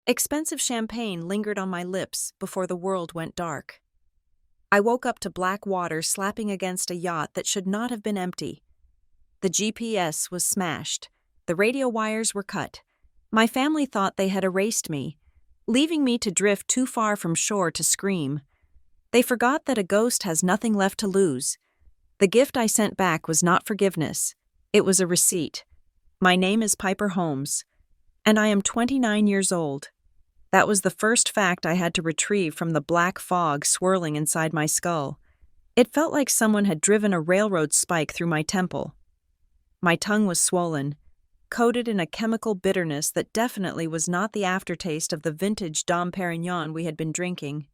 Expensive champagne lingered on my lips before the world went dark. I woke up to black water slapping against a yacht that should not have been empty. The GPS was smashed. The radio wires were cut. My family thought they had erased me, leaving me to drift too far from shore to scream. They forgot that a ghost has nothing left to lose. The gift I sent back was not forgiveness. It was a receipt. My name is Piper Holmes, and I am 29 years old. That was the first fact I had to retrieve from the black fog swirling inside my skull. It felt like someone had driven a railroad spike through my temple. My tongue was swollen, coated in a chemical bitterness that definitely was not the aftertaste of the vintage Dom Perignon we had been drinking.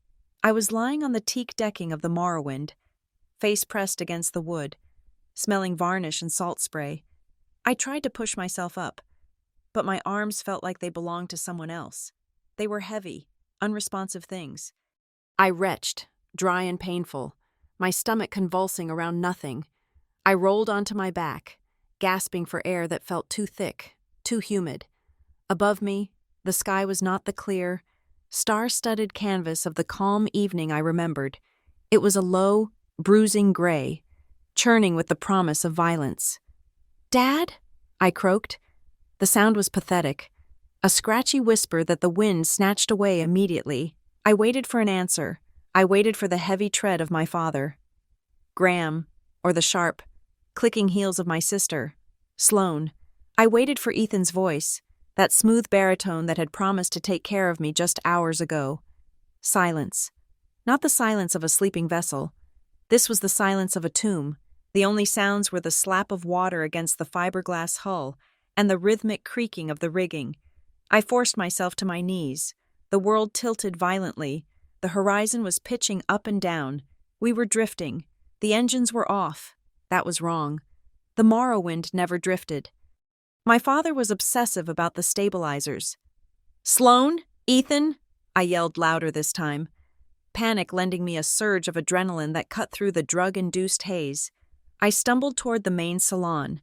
I was lying on the teak decking of the Morrowind, face pressed against the wood, smelling varnish and salt spray. I tried to push myself up, but my arms felt like they belonged to someone else. They were heavy, unresponsive things. I retched, dry and painful, my stomach convulsing around nothing. I rolled onto my back, gasping for air that felt too thick, too humid. Above me, the sky was not the clear, star-studded canvas of the calm evening I remembered. It was a low, bruising gray, churning with the promise of violence. "Dad?" I croaked. The sound was pathetic, a scratchy whisper that the wind snatched away immediately. I waited for an answer. I waited for the heavy tread of my father. Graham, or the sharp, clicking heels of my sister. Sloane. I waited for Ethan's voice, that smooth baritone that had promised to take care of me just hours ago. Silence. Not the silence of a sleeping vessel. This was the silence of a tomb. The only sounds were the slap of water against the fiberglass hull and the rhythmic creaking of the rigging. I forced myself to my knees. The world tilted violently. The horizon was pitching up and down. We were drifting. The engines were off. That was wrong. The Morrowind never drifted. My father was obsessive about the stabilizers. "Sloane? Ethan?" I yelled louder this time, panic lending me a surge of adrenaline that cut through the drug-induced haze. I stumbled toward the main salon.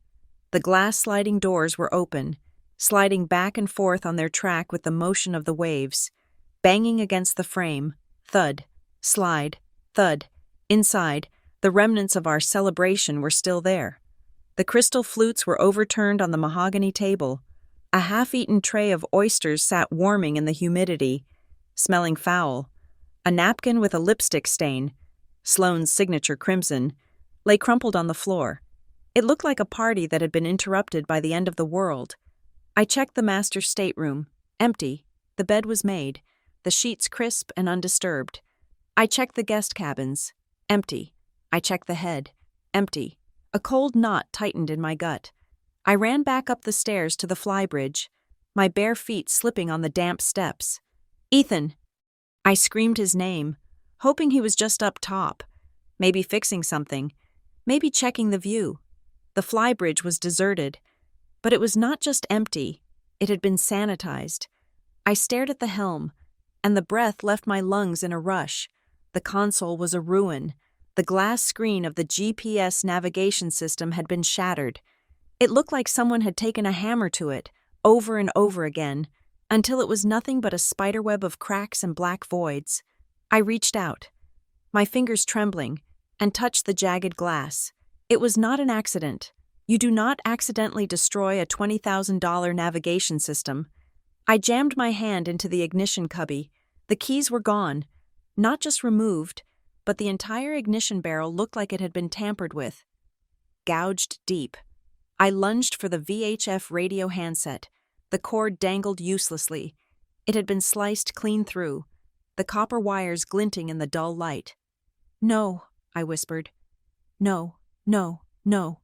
The glass sliding doors were open, sliding back and forth on their track with the motion of the waves, banging against the frame. Thud, slide, thud. Inside, the remnants of our celebration were still there. The crystal flutes were overturned on the mahogany table. A half-eaten tray of oysters sat warming in the humidity, smelling foul. A napkin with a lipstick stain, Sloane's signature crimson, lay crumpled on the floor. It looked like a party that had been interrupted by the end of the world. I checked the master's stateroom. Empty. The bed was made, the sheets crisp and undisturbed. I checked the guest cabins. Empty. I checked the head. Empty. A cold knot tightened in my gut. I ran back up the stairs to the flybridge, my bare feet slipping on the damp steps. "Ethan!" I screamed his name, hoping he was just up top, maybe fixing something, maybe checking the view. The flybridge was deserted, but it was not just empty, it had been sanitized. I stared at the helm, and the breath left my lungs in a rush. The console was a ruin. The glass screen of the GPS navigation system had been shattered. It looked like someone had taken a hammer to it, over and over again, until it was nothing but a spiderweb of cracks and black voids. I reached out, my fingers trembling, and touched the jagged glass. It was not an accident. You do not accidentally destroy a $20,000 navigation system. I jammed my hand into the ignition cubby. The keys were gone, not just removed, but the entire ignition barrel looked like it had been tampered with. Gouged deep. I lunged for the VHF radio handset. The cord dangled uselessly. It had been sliced clean through, the copper wires glinting in the dull light. "No," I whispered. "No, no, no."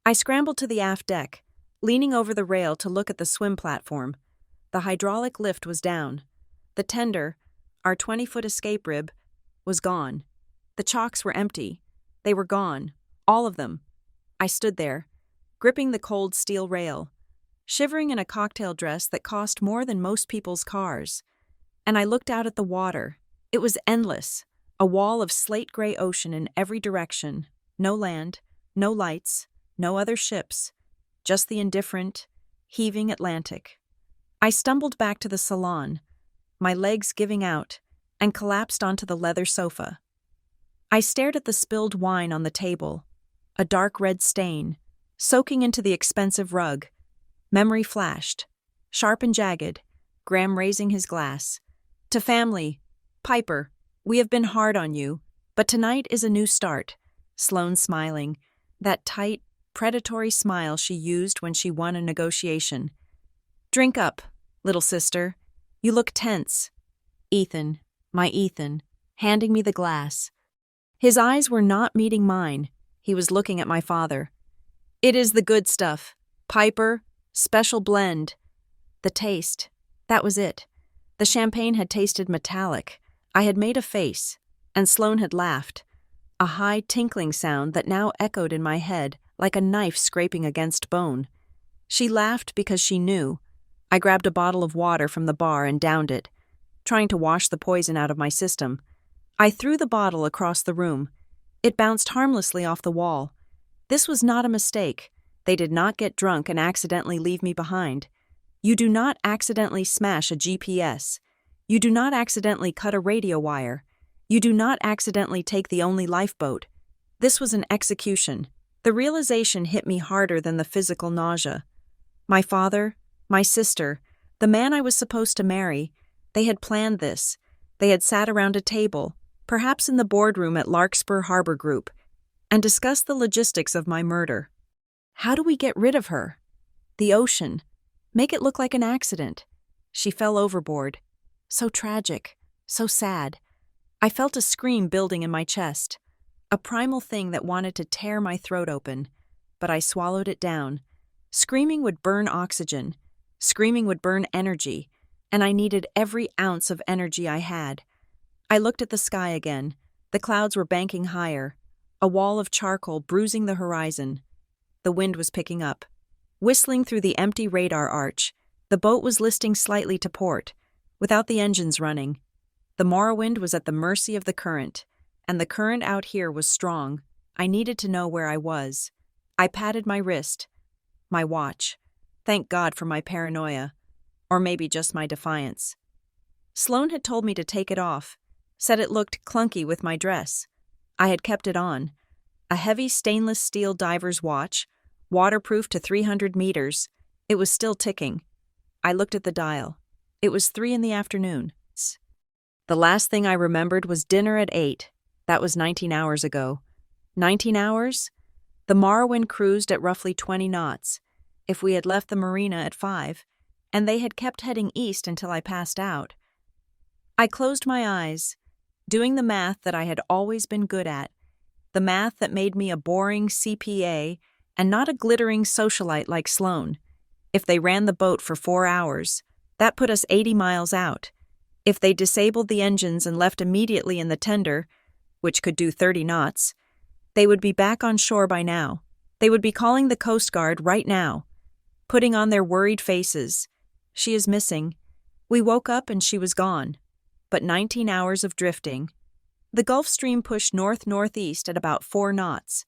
I scrambled to the aft deck, leaning over the rail to look at the swim platform. The hydraulic lift was down. The tender, our 20-foot escape rib, was gone. The chocks were empty. They were gone, all of them. I stood there, gripping the cold steel rail, shivering in a cocktail dress that cost more than most people's cars. And I looked out at the water. It was endless, a wall of slate-gray ocean in every direction. No land, no lights, no other ships, just the indifferent, heaving Atlantic. I stumbled back to the salon, my legs giving out, and collapsed onto the leather sofa. I stared at the spilled wine on the table, a dark red stain, soaking into the expensive rug. Memory flashed, sharp and jagged, Graham raising his glass. To family, Piper, we have been hard on you, but tonight is a new start. Sloane smiling, that tight, predatory smile she used when she won a negotiation. Drink up, little sister. You look tense. Ethan, my Ethan, handing me the glass. His eyes were not meeting mine. He was looking at my father. It is the good stuff. Piper, special blend. The taste. That was it. The champagne had tasted metallic. I had made a face, and Sloane had laughed. A high, tinkling sound that now echoed in my head like a knife scraping against bone. She laughed because she knew. I grabbed a bottle of water from the bar and downed it, trying to wash the poison out of my system. I threw the bottle across the room. It bounced harmlessly off the wall. This was not a mistake. They did not get drunk and accidentally leave me behind. You do not accidentally smash a GPS. You do not accidentally cut a radio wire. You do not accidentally take the only lifeboat. This was an execution. The realization hit me harder than the physical nausea. My father, my sister, the man I was supposed to marry, they had planned this. They had sat around a table, perhaps in the boardroom at Larkspur Harbor Group, and discussed the logistics of my murder. How do we get rid of her? The ocean. Make it look like an accident. She fell overboard. So tragic, so sad. I felt a scream building in my chest, a primal thing that wanted to tear my throat open, but I swallowed it down. Screaming would burn oxygen. Screaming would burn energy, and I needed every ounce of energy I had. I looked at the sky again. The clouds were banking higher, a wall of charcoal bruising the horizon. The wind was picking up. Whistling through the empty radar arch, the boat was listing slightly to port, without the engines running. The Morrowind was at the mercy of the current, and the current out here was strong. I needed to know where I was. I patted my wrist. My watch. Thank God for my paranoia. Or maybe just my defiance. Sloane had told me to take it off, said it looked clunky with my dress. I had kept it on. A heavy stainless steel diver's watch, waterproof to 300 meters. It was still ticking. I looked at the dial. It was 3 in the afternoon. The last thing I remembered was dinner at 8. That was 19 hours ago. 19 hours? The Morrowind cruised at roughly 20 knots. If we had left the marina at 5, and they had kept heading east until I passed out. I closed my eyes, doing the math that I had always been good at, the math that made me a boring CPA and not a glittering socialite like Sloane. If they ran the boat for 4 hours, that put us 80 miles out. If they disabled the engines and left immediately in the tender, which could do 30 knots, they would be back on shore by now. They would be calling the Coast Guard right now, putting on their worried faces. She is missing. We woke up and she was gone. But 19 hours of drifting. The Gulf Stream pushed north-northeast at about 4 knots.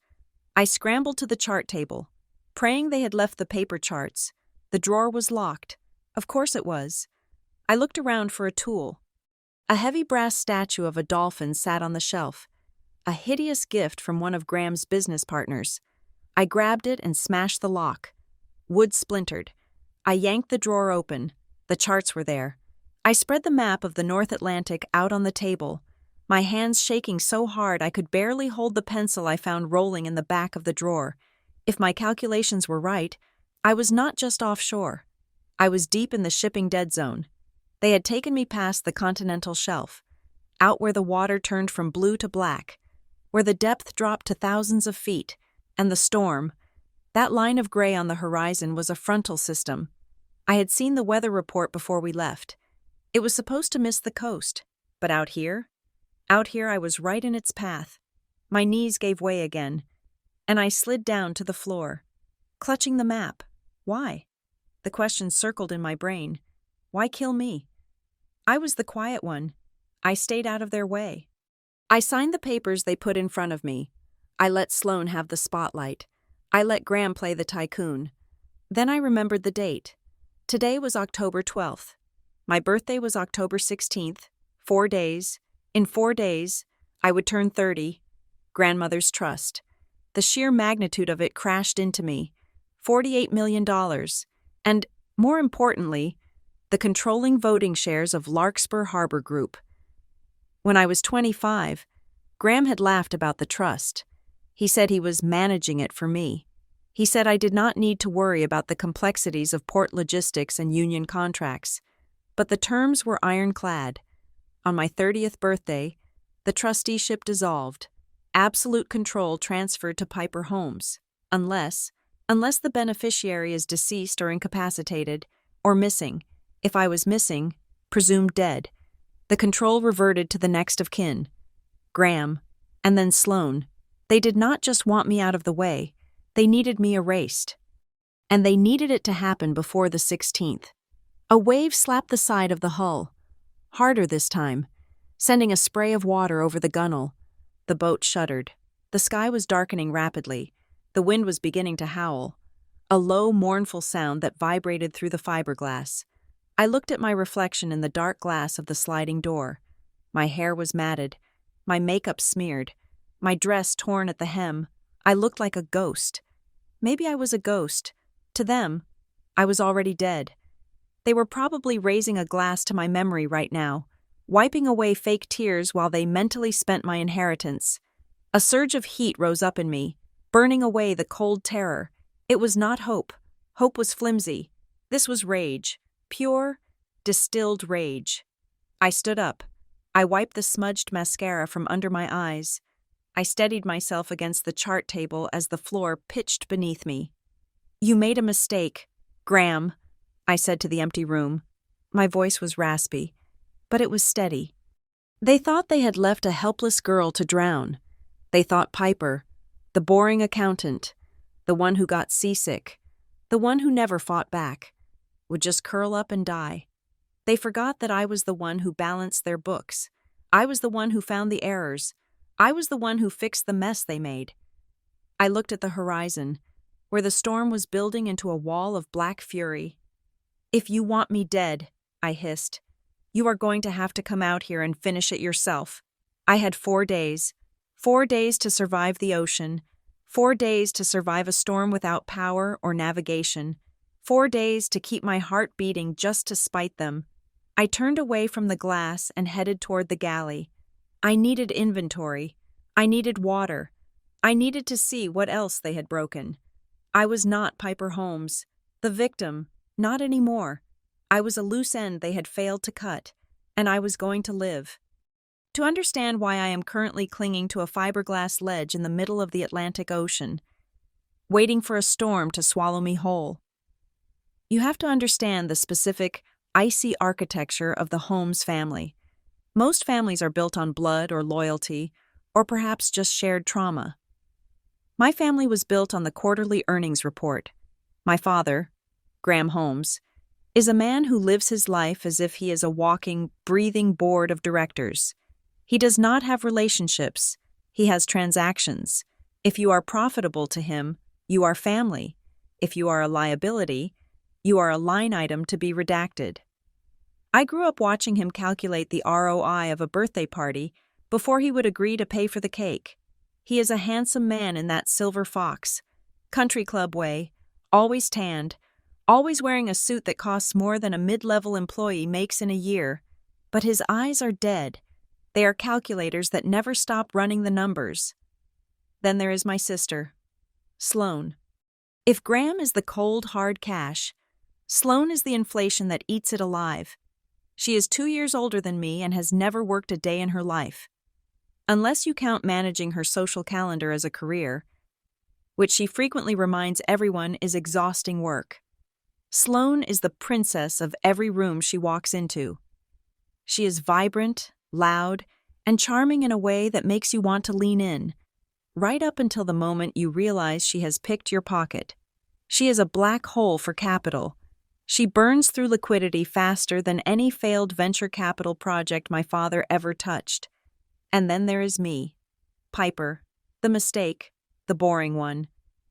I scrambled to the chart table, praying they had left the paper charts. The drawer was locked. Of course it was. I looked around for a tool. A heavy brass statue of a dolphin sat on the shelf, a hideous gift from one of Graham's business partners. I grabbed it and smashed the lock. Wood splintered. I yanked the drawer open. The charts were there. I spread the map of the North Atlantic out on the table, my hands shaking so hard I could barely hold the pencil I found rolling in the back of the drawer. If my calculations were right, I was not just offshore. I was deep in the shipping dead zone. They had taken me past the continental shelf, out where the water turned from blue to black, where the depth dropped to thousands of feet, and the storm, that line of gray on the horizon was a frontal system. I had seen the weather report before we left. It was supposed to miss the coast, but out here I was right in its path. My knees gave way again, and I slid down to the floor, clutching the map. Why? The question circled in my brain. Why kill me? I was the quiet one. I stayed out of their way. I signed the papers they put in front of me. I let Sloane have the spotlight. I let Graham play the tycoon. Then I remembered the date. Today was October 12th. My birthday was October 16th. 4 days. In 4 days, I would turn 30. Grandmother's trust. The sheer magnitude of it crashed into me. $48 million. And, more importantly, the controlling voting shares of Larkspur Harbor Group. When I was 25, Graham had laughed about the trust. He said he was managing it for me. He said I did not need to worry about the complexities of port logistics and union contracts. But the terms were ironclad. On my 30th birthday, the trusteeship dissolved. Absolute control transferred to Piper Homes, unless the beneficiary is deceased or incapacitated, or missing. If I was missing, presumed dead. The control reverted to the next of kin. Graham, and then Sloan. They did not just want me out of the way, they needed me erased. And they needed it to happen before the 16th. A wave slapped the side of the hull, harder this time, sending a spray of water over the gunwale. The boat shuddered. The sky was darkening rapidly. The wind was beginning to howl, a low, mournful sound that vibrated through the fiberglass. I looked at my reflection in the dark glass of the sliding door. My hair was matted, my makeup smeared, my dress torn at the hem. I looked like a ghost. Maybe I was a ghost. To them, I was already dead. They were probably raising a glass to my memory right now, wiping away fake tears while they mentally spent my inheritance. A surge of heat rose up in me, burning away the cold terror. It was not hope. Hope was flimsy. This was rage. Pure, distilled rage. I stood up. I wiped the smudged mascara from under my eyes. I steadied myself against the chart table as the floor pitched beneath me. "You made a mistake, Graham," I said to the empty room. My voice was raspy, but it was steady. They thought they had left a helpless girl to drown. They thought Piper, the boring accountant, the one who got seasick, the one who never fought back, would just curl up and die. They forgot that I was the one who balanced their books. I was the one who found the errors. I was the one who fixed the mess they made. I looked at the horizon, where the storm was building into a wall of black fury. "If you want me dead," I hissed, "you are going to have to come out here and finish it yourself." I had 4 days. 4 days to survive the ocean. 4 days to survive a storm without power or navigation. 4 days to keep my heart beating just to spite them. I turned away from the glass and headed toward the galley. I needed inventory. I needed water. I needed to see what else they had broken. I was not Piper Holmes, the victim, not anymore. I was a loose end they had failed to cut, and I was going to live. To understand why I am currently clinging to a fiberglass ledge in the middle of the Atlantic Ocean, waiting for a storm to swallow me whole, you have to understand the specific, icy architecture of the Holmes family. Most families are built on blood or loyalty, or perhaps just shared trauma. My family was built on the quarterly earnings report. My father, Graham Holmes, is a man who lives his life as if he is a walking, breathing board of directors. He does not have relationships. He has transactions. If you are profitable to him, you are family. If you are a liability, you are a line item to be redacted. I grew up watching him calculate the ROI of a birthday party before he would agree to pay for the cake. He is a handsome man in that silver fox, country club way, always tanned, always wearing a suit that costs more than a mid-level employee makes in a year. But his eyes are dead. They are calculators that never stop running the numbers. Then there is my sister, Sloan. If Graham is the cold, hard cash, Sloan is the inflation that eats it alive. She is 2 years older than me and has never worked a day in her life. Unless you count managing her social calendar as a career, which she frequently reminds everyone is exhausting work. Sloan is the princess of every room she walks into. She is vibrant, loud, and charming in a way that makes you want to lean in, right up until the moment you realize she has picked your pocket. She is a black hole for capital. She burns through liquidity faster than any failed venture capital project my father ever touched. And then there is me, Piper, the mistake, the boring one.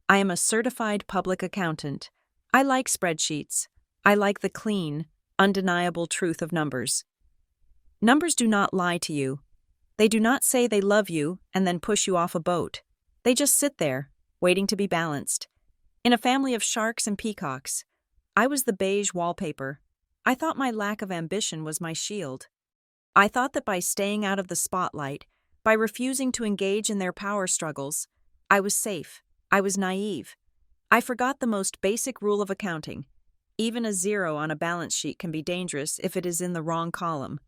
I am a certified public accountant. I like spreadsheets. I like the clean, undeniable truth of numbers. Numbers do not lie to you. They do not say they love you and then push you off a boat. They just sit there, waiting to be balanced. In a family of sharks and peacocks, I was the beige wallpaper. I thought my lack of ambition was my shield. I thought that by staying out of the spotlight, by refusing to engage in their power struggles, I was safe. I was naive. I forgot the most basic rule of accounting. Even a zero on a balance sheet can be dangerous if it is in the wrong column.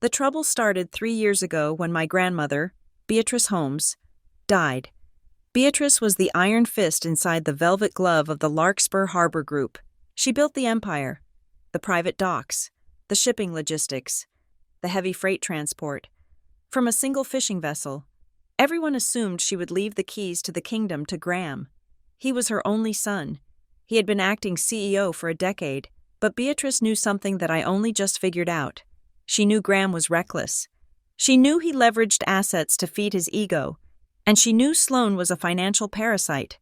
The trouble started 3 years ago when my grandmother, Beatrice Holmes, died. Beatrice was the iron fist inside the velvet glove of the Larkspur Harbor Group. She built the empire, the private docks, the shipping logistics, the heavy freight transport. From a single fishing vessel, everyone assumed she would leave the keys to the kingdom to Graham. He was her only son. He had been acting CEO for a decade, but Beatrice knew something that I only just figured out. She knew Graham was reckless. She knew he leveraged assets to feed his ego, and she knew Sloane was a financial parasite.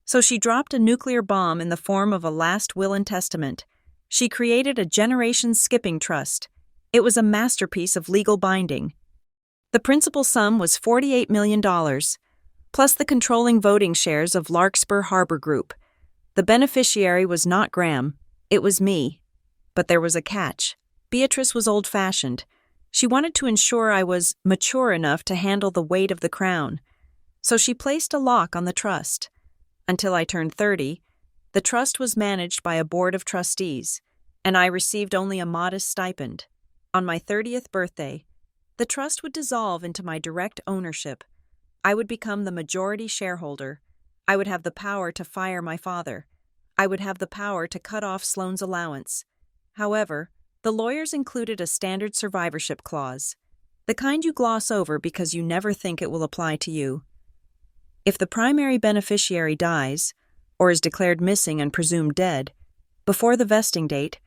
So she dropped a nuclear bomb in the form of a last will and testament. She created a generation-skipping trust. It was a masterpiece of legal binding. The principal sum was $48 million, plus the controlling voting shares of Larkspur Harbor Group. The beneficiary was not Graham, it was me. But there was a catch. Beatrice was old-fashioned. She wanted to ensure I was mature enough to handle the weight of the crown. So she placed a lock on the trust. Until I turned 30, the trust was managed by a board of trustees, and I received only a modest stipend. On my 30th birthday, the trust would dissolve into my direct ownership. I would become the majority shareholder. I would have the power to fire my father. I would have the power to cut off Sloane's allowance. However, the lawyers included a standard survivorship clause, the kind you gloss over because you never think it will apply to you. If the primary beneficiary dies, or is declared missing and presumed dead, before the vesting date,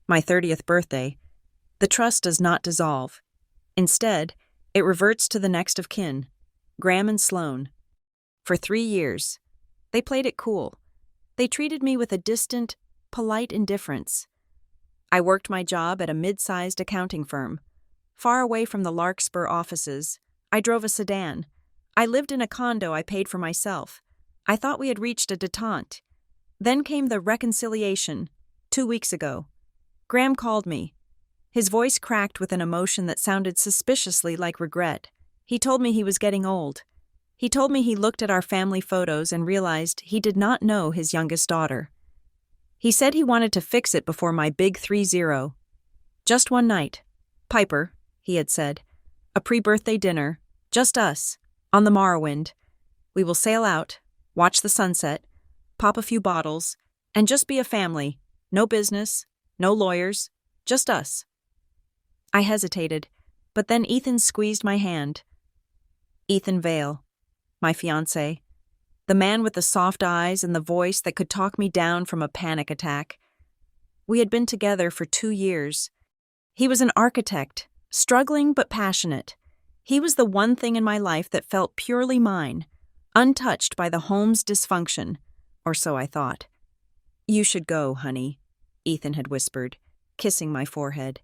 my 30th birthday, the trust does not dissolve. Instead, it reverts to the next of kin, Graham and Sloane. For 3 years, they played it cool. They treated me with a distant, polite indifference. I worked my job at a mid-sized accounting firm. Far away from the Larkspur offices, I drove a sedan. I lived in a condo I paid for myself. I thought we had reached a detente. Then came the reconciliation, 2 weeks ago. Graham called me. His voice cracked with an emotion that sounded suspiciously like regret. He told me he was getting old. He told me he looked at our family photos and realized he did not know his youngest daughter. He said he wanted to fix it before my big 3-0. Just one night. Piper, he had said. A pre-birthday dinner. Just us. On the Morrowind. We will sail out, watch the sunset, pop a few bottles, and just be a family. No business, no lawyers, just us. I hesitated, but then Ethan squeezed my hand. Ethan Vale, my fiancé. The man with the soft eyes and the voice that could talk me down from a panic attack. We had been together for 2 years. He was an architect, struggling but passionate. He was the one thing in my life that felt purely mine, untouched by the Holmes dysfunction, or so I thought. You should go, honey, Ethan had whispered, kissing my forehead.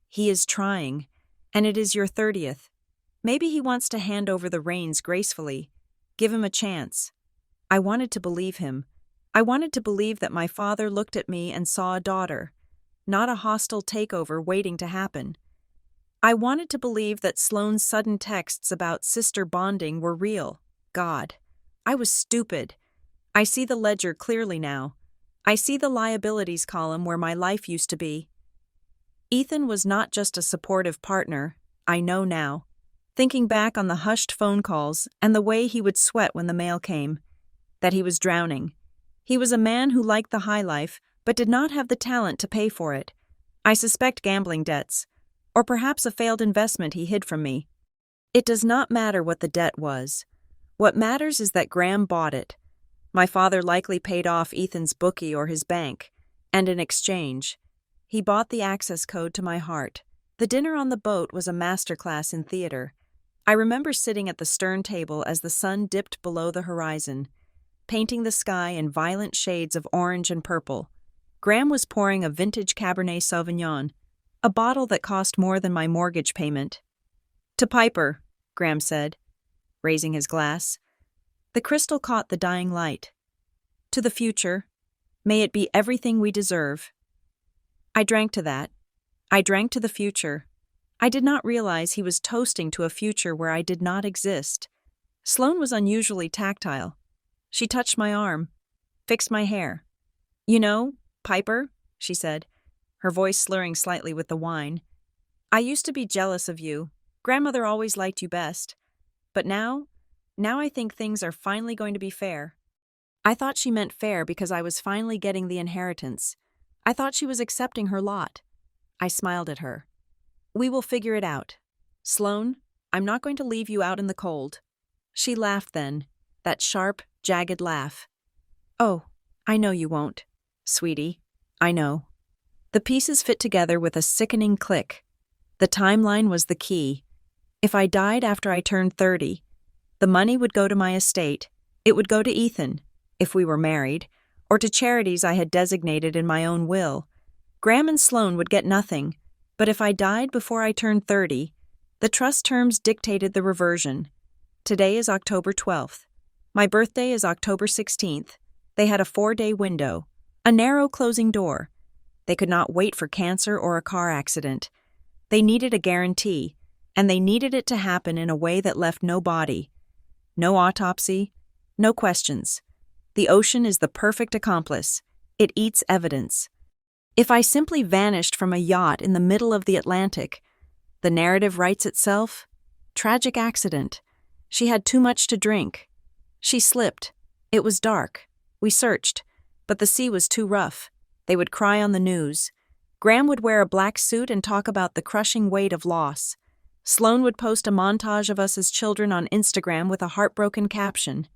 He is trying, and it is your 30th. Maybe he wants to hand over the reins gracefully. Give him a chance. I wanted to believe him. I wanted to believe that my father looked at me and saw a daughter, not a hostile takeover waiting to happen. I wanted to believe that Sloane's sudden texts about sister bonding were real. God, I was stupid. I see the ledger clearly now. I see the liabilities column where my life used to be. Ethan was not just a supportive partner, I know now. Thinking back on the hushed phone calls and the way he would sweat when the mail came, that he was drowning. He was a man who liked the high life, but did not have the talent to pay for it. I suspect gambling debts, or perhaps a failed investment he hid from me. It does not matter what the debt was. What matters is that Graham bought it. My father likely paid off Ethan's bookie or his bank, and in exchange, he bought the access code to my heart. The dinner on the boat was a masterclass in theater. I remember sitting at the stern table as the sun dipped below the horizon, painting the sky in violent shades of orange and purple. Graham was pouring a vintage Cabernet Sauvignon, a bottle that cost more than my mortgage payment. "To Piper," Graham said, raising his glass. The crystal caught the dying light. "To the future. May it be everything we deserve." I drank to that. I drank to the future. I did not realize he was toasting to a future where I did not exist. Sloane was unusually tactile. She touched my arm, fixed my hair. "You know, Piper," she said, her voice slurring slightly with the wine, "I used to be jealous of you. Grandmother always liked you best. But now I think things are finally going to be fair." I thought she meant fair because I was finally getting the inheritance. I thought she was accepting her lot. I smiled at her. "We will figure it out. Sloane, I'm not going to leave you out in the cold." She laughed then, that sharp, jagged laugh. "Oh, I know you won't, sweetie. I know." The pieces fit together with a sickening click. The timeline was the key. If I died after I turned 30, the money would go to my estate. It would go to Ethan, if we were married, or to charities I had designated in my own will. Graham and Sloane would get nothing, but if I died before I turned 30, the trust terms dictated the reversion. Today is October 12th. My birthday is October 16th. They had a 4-day window, a narrow closing door. They could not wait for cancer or a car accident. They needed a guarantee, and they needed it to happen in a way that left no body. No autopsy, no questions. The ocean is the perfect accomplice. It eats evidence. If I simply vanished from a yacht in the middle of the Atlantic, the narrative writes itself. Tragic accident. She had too much to drink. She slipped. It was dark. We searched, but the sea was too rough. They would cry on the news. Graham would wear a black suit and talk about the crushing weight of loss. Sloane would post a montage of us as children on Instagram with a heartbroken caption.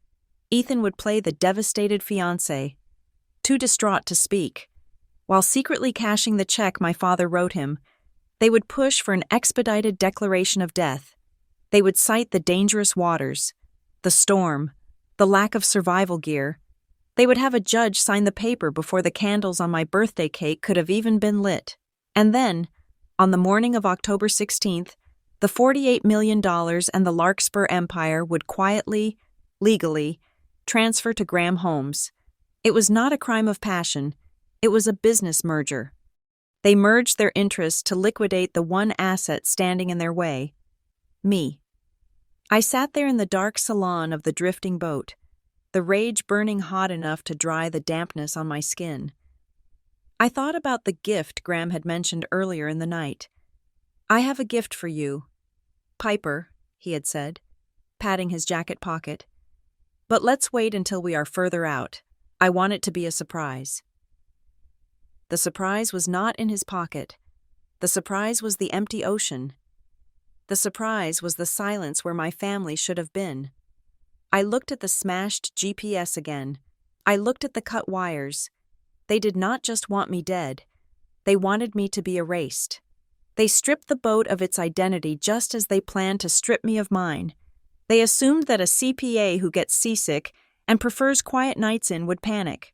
Ethan would play the devastated fiancé, too distraught to speak. While secretly cashing the check my father wrote him, they would push for an expedited declaration of death. They would cite the dangerous waters, the storm, the lack of survival gear. They would have a judge sign the paper before the candles on my birthday cake could have even been lit. And then, on the morning of October 16th, the $48 million and the Larkspur Empire would quietly, legally, transfer to Graham Holmes. It was not a crime of passion. It was a business merger. They merged their interests to liquidate the one asset standing in their way. Me. I sat there in the dark salon of the drifting boat, the rage burning hot enough to dry the dampness on my skin. I thought about the gift Graham had mentioned earlier in the night. "I have a gift for you, Piper," he had said, patting his jacket pocket. "But let's wait until we are further out. I want it to be a surprise." The surprise was not in his pocket. The surprise was the empty ocean. The surprise was the silence where my family should have been. I looked at the smashed GPS again. I looked at the cut wires. They did not just want me dead. They wanted me to be erased. They stripped the boat of its identity just as they planned to strip me of mine. They assumed that a CPA who gets seasick and prefers quiet nights in would panic.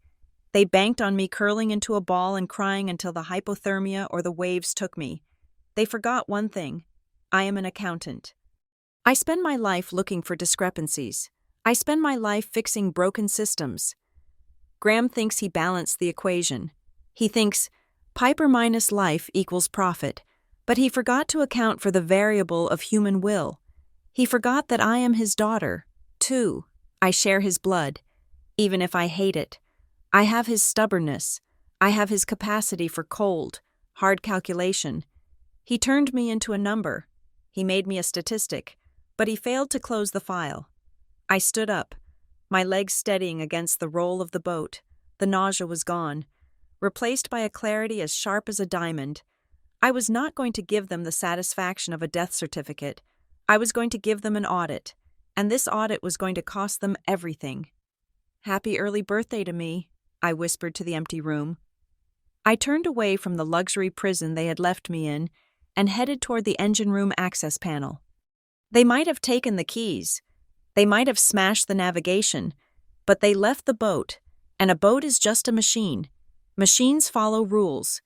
They banked on me curling into a ball and crying until the hypothermia or the waves took me. They forgot one thing. I am an accountant. I spend my life looking for discrepancies. I spend my life fixing broken systems. Graham thinks he balanced the equation. He thinks Piper minus life equals profit, but he forgot to account for the variable of human will. He forgot that I am his daughter, too. I share his blood, even if I hate it. I have his stubbornness. I have his capacity for cold, hard calculation. He turned me into a number. He made me a statistic, but he failed to close the file. I stood up, my legs steadying against the roll of the boat. The nausea was gone, replaced by a clarity as sharp as a diamond. I was not going to give them the satisfaction of a death certificate. I was going to give them an audit, and this audit was going to cost them everything. "Happy early birthday to me," I whispered to the empty room. I turned away from the luxury prison they had left me in and headed toward the engine room access panel. They might have taken the keys. They might have smashed the navigation, but they left the boat, and a boat is just a machine. Machines follow rules.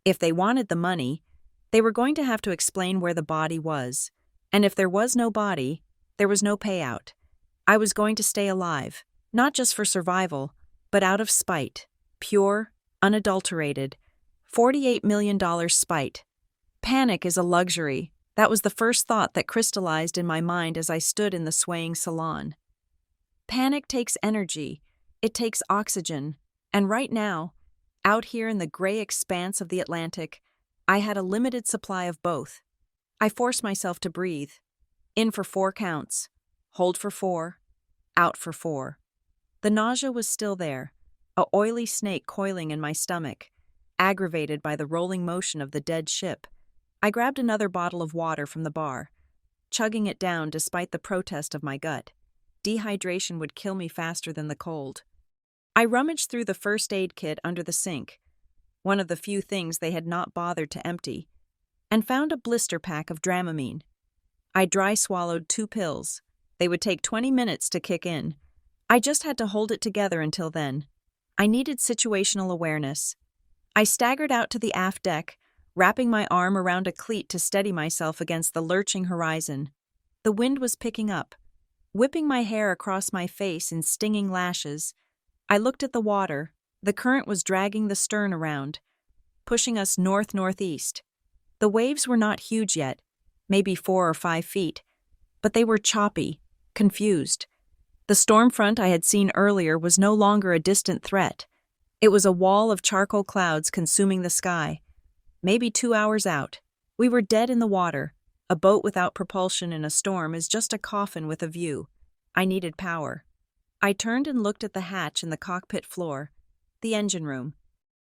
If they wanted the money, they were going to have to explain where the body was. And if there was no body, there was no payout. I was going to stay alive, not just for survival, but out of spite. Pure, unadulterated, $48 million spite. Panic is a luxury. That was the first thought that crystallized in my mind as I stood in the swaying salon. Panic takes energy. It takes oxygen. And right now, out here in the gray expanse of the Atlantic, I had a limited supply of both. I forced myself to breathe. In for 4 counts. Hold for 4. Out for 4. The nausea was still there, a oily snake coiling in my stomach, aggravated by the rolling motion of the dead ship. I grabbed another bottle of water from the bar, chugging it down despite the protest of my gut. Dehydration would kill me faster than the cold. I rummaged through the first aid kit under the sink, one of the few things they had not bothered to empty, and found a blister pack of Dramamine. I dry swallowed 2 pills. They would take 20 minutes to kick in. I just had to hold it together until then. I needed situational awareness. I staggered out to the aft deck, wrapping my arm around a cleat to steady myself against the lurching horizon. The wind was picking up, whipping my hair across my face in stinging lashes. I looked at the water. The current was dragging the stern around, pushing us north-northeast. The waves were not huge yet, maybe 4 or 5 feet, but they were choppy, confused. The storm front I had seen earlier was no longer a distant threat. It was a wall of charcoal clouds consuming the sky. Maybe 2 hours out. We were dead in the water. A boat without propulsion in a storm is just a coffin with a view. I needed power. I turned and looked at the hatch in the cockpit floor, the engine room.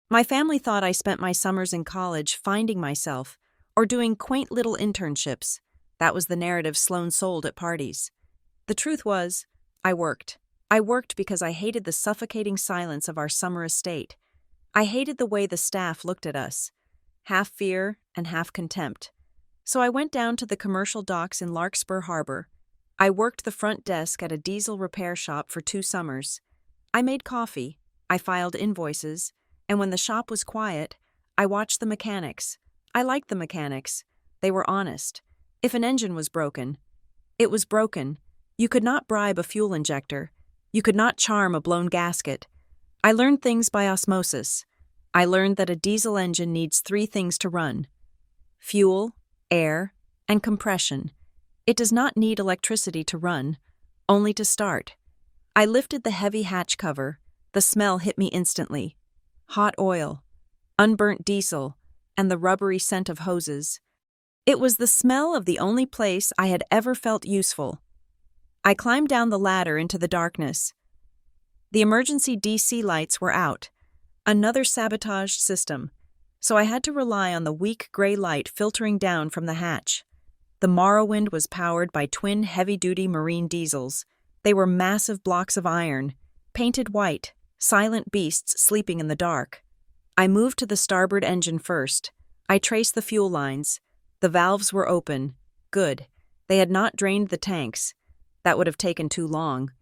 My family thought I spent my summers in college finding myself or doing quaint little internships. That was the narrative Sloan sold at parties. The truth was, I worked. I worked because I hated the suffocating silence of our summer estate. I hated the way the staff looked at us, half fear and half contempt. So I went down to the commercial docks in Larkspur Harbor. I worked the front desk at a diesel repair shop for 2 summers. I made coffee, I filed invoices, and when the shop was quiet, I watched the mechanics. I liked the mechanics. They were honest. If an engine was broken, it was broken. You could not bribe a fuel injector. You could not charm a blown gasket. I learned things by osmosis. I learned that a diesel engine needs 3 things to run: fuel, air, and compression. It does not need electricity to run, only to start. I lifted the heavy hatch cover. The smell hit me instantly. Hot oil, unburnt diesel, and the rubbery scent of hoses. It was the smell of the only place I had ever felt useful. I climbed down the ladder into the darkness. The emergency DC lights were out, another sabotaged system, so I had to rely on the weak gray light filtering down from the hatch. The Morrowind was powered by twin heavy-duty marine diesels. They were massive blocks of iron, painted white, silent beasts sleeping in the dark. I moved to the starboard engine first. I traced the fuel lines. The valves were open. Good. They had not drained the tanks. That would have taken too long.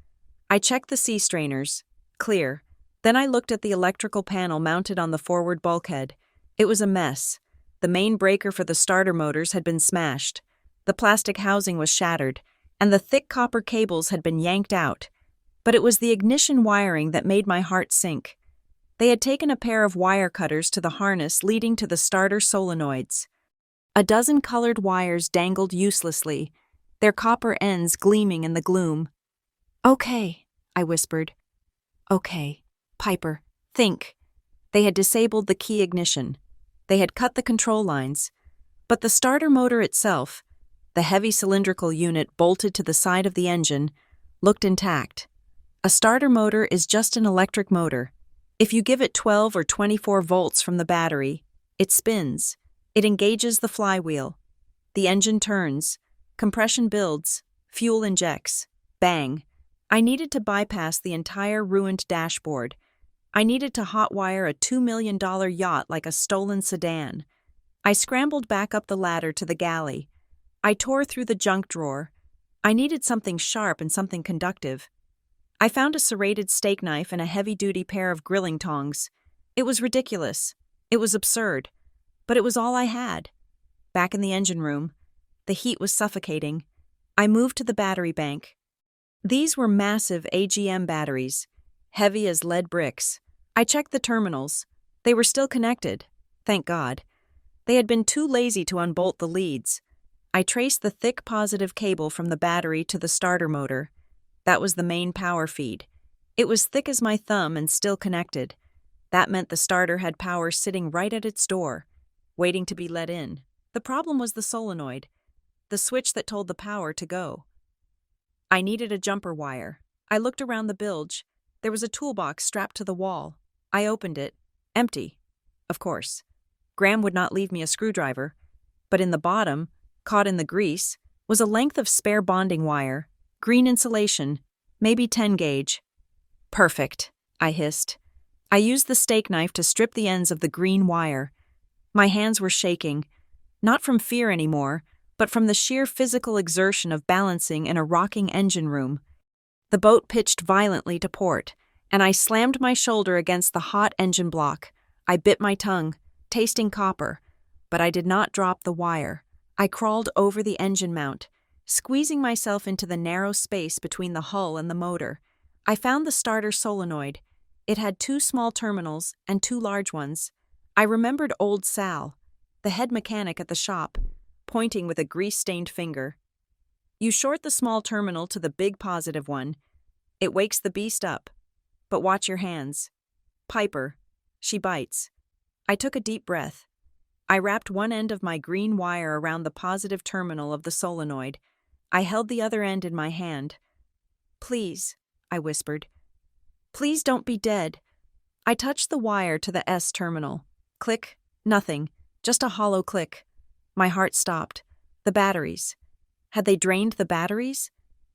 I checked the sea strainers. Clear. Then I looked at the electrical panel mounted on the forward bulkhead. It was a mess. The main breaker for the starter motors had been smashed. The plastic housing was shattered, and the thick copper cables had been yanked out. But it was the ignition wiring that made my heart sink. They had taken a pair of wire cutters to the harness leading to the starter solenoids. A dozen colored wires dangled uselessly, their copper ends gleaming in the gloom. "Okay," I whispered. "Okay, Piper, think." They had disabled the key ignition. They had cut the control lines. But the starter motor itself, the heavy cylindrical unit bolted to the side of the engine, looked intact. A starter motor is just an electric motor. If you give it 12 or 24 volts from the battery, it spins. It engages the flywheel. The engine turns. Compression builds. Fuel injects. Bang. I needed to bypass the entire ruined dashboard. I needed to hotwire a $2 million yacht like a stolen sedan. I scrambled back up the ladder to the galley. I tore through the junk drawer. I needed something sharp and something conductive. I found a serrated steak knife and a heavy-duty pair of grilling tongs. It was ridiculous. It was absurd. But it was all I had. Back in the engine room, the heat was suffocating. I moved to the battery bank. These were massive AGM batteries, heavy as lead bricks. I checked the terminals. They were still connected. Thank God. They had been too lazy to unbolt the leads. I traced the thick positive cable from the battery to the starter motor. That was the main power feed. It was thick as my thumb and still connected. That meant the starter had power sitting right at its door, waiting to be let in. The problem was the solenoid, the switch that told the power to go. I needed a jumper wire. I looked around the bilge. There was a toolbox strapped to the wall. I opened it. Empty. Of course. Graham would not leave me a screwdriver. But in the bottom, caught in the grease, was a length of spare bonding wire, green insulation, maybe 10 gauge. Perfect, I hissed. I used the steak knife to strip the ends of the green wire. My hands were shaking, not from fear anymore, but from the sheer physical exertion of balancing in a rocking engine room. The boat pitched violently to port, and I slammed my shoulder against the hot engine block. I bit my tongue, tasting copper, but I did not drop the wire. I crawled over the engine mount, squeezing myself into the narrow space between the hull and the motor. I found the starter solenoid. It had 2 small terminals and 2 large ones. I remembered old Sal, the head mechanic at the shop, pointing with a grease-stained finger. You short the small terminal to the big positive one. It wakes the beast up. But watch your hands. Piper. She bites. I took a deep breath. I wrapped one end of my green wire around the positive terminal of the solenoid. I held the other end in my hand. Please, I whispered. Please don't be dead. I touched the wire to the S terminal. Click. Nothing. Just a hollow click. My heart stopped. The batteries. Had they drained the batteries?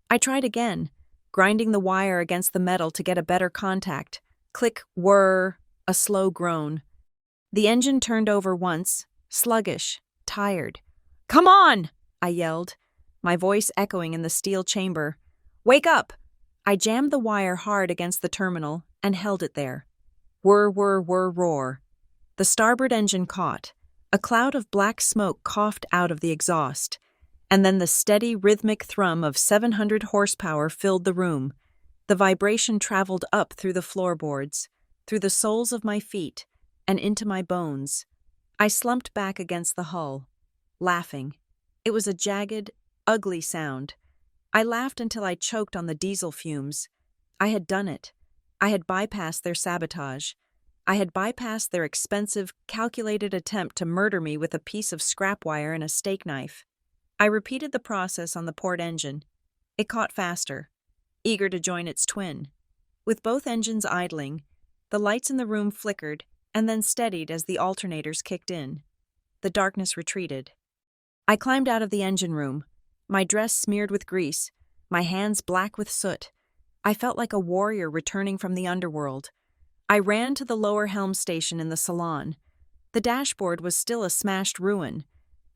I tried again, grinding the wire against the metal to get a better contact. Click, whir, a slow groan. The engine turned over once, sluggish, tired. Come on! I yelled, my voice echoing in the steel chamber. Wake up! I jammed the wire hard against the terminal and held it there. Whir, whir, whir, roar. The starboard engine caught. A cloud of black smoke coughed out of the exhaust, and then the steady, rhythmic thrum of 700 horsepower filled the room. The vibration traveled up through the floorboards, through the soles of my feet, and into my bones. I slumped back against the hull, laughing. It was a jagged, ugly sound. I laughed until I choked on the diesel fumes. I had done it. I had bypassed their sabotage. I had bypassed their expensive, calculated attempt to murder me with a piece of scrap wire and a steak knife. I repeated the process on the port engine. It caught faster, eager to join its twin. With both engines idling, the lights in the room flickered and then steadied as the alternators kicked in. The darkness retreated. I climbed out of the engine room, my dress smeared with grease, my hands black with soot. I felt like a warrior returning from the underworld. I ran to the lower helm station in the salon. The dashboard was still a smashed ruin.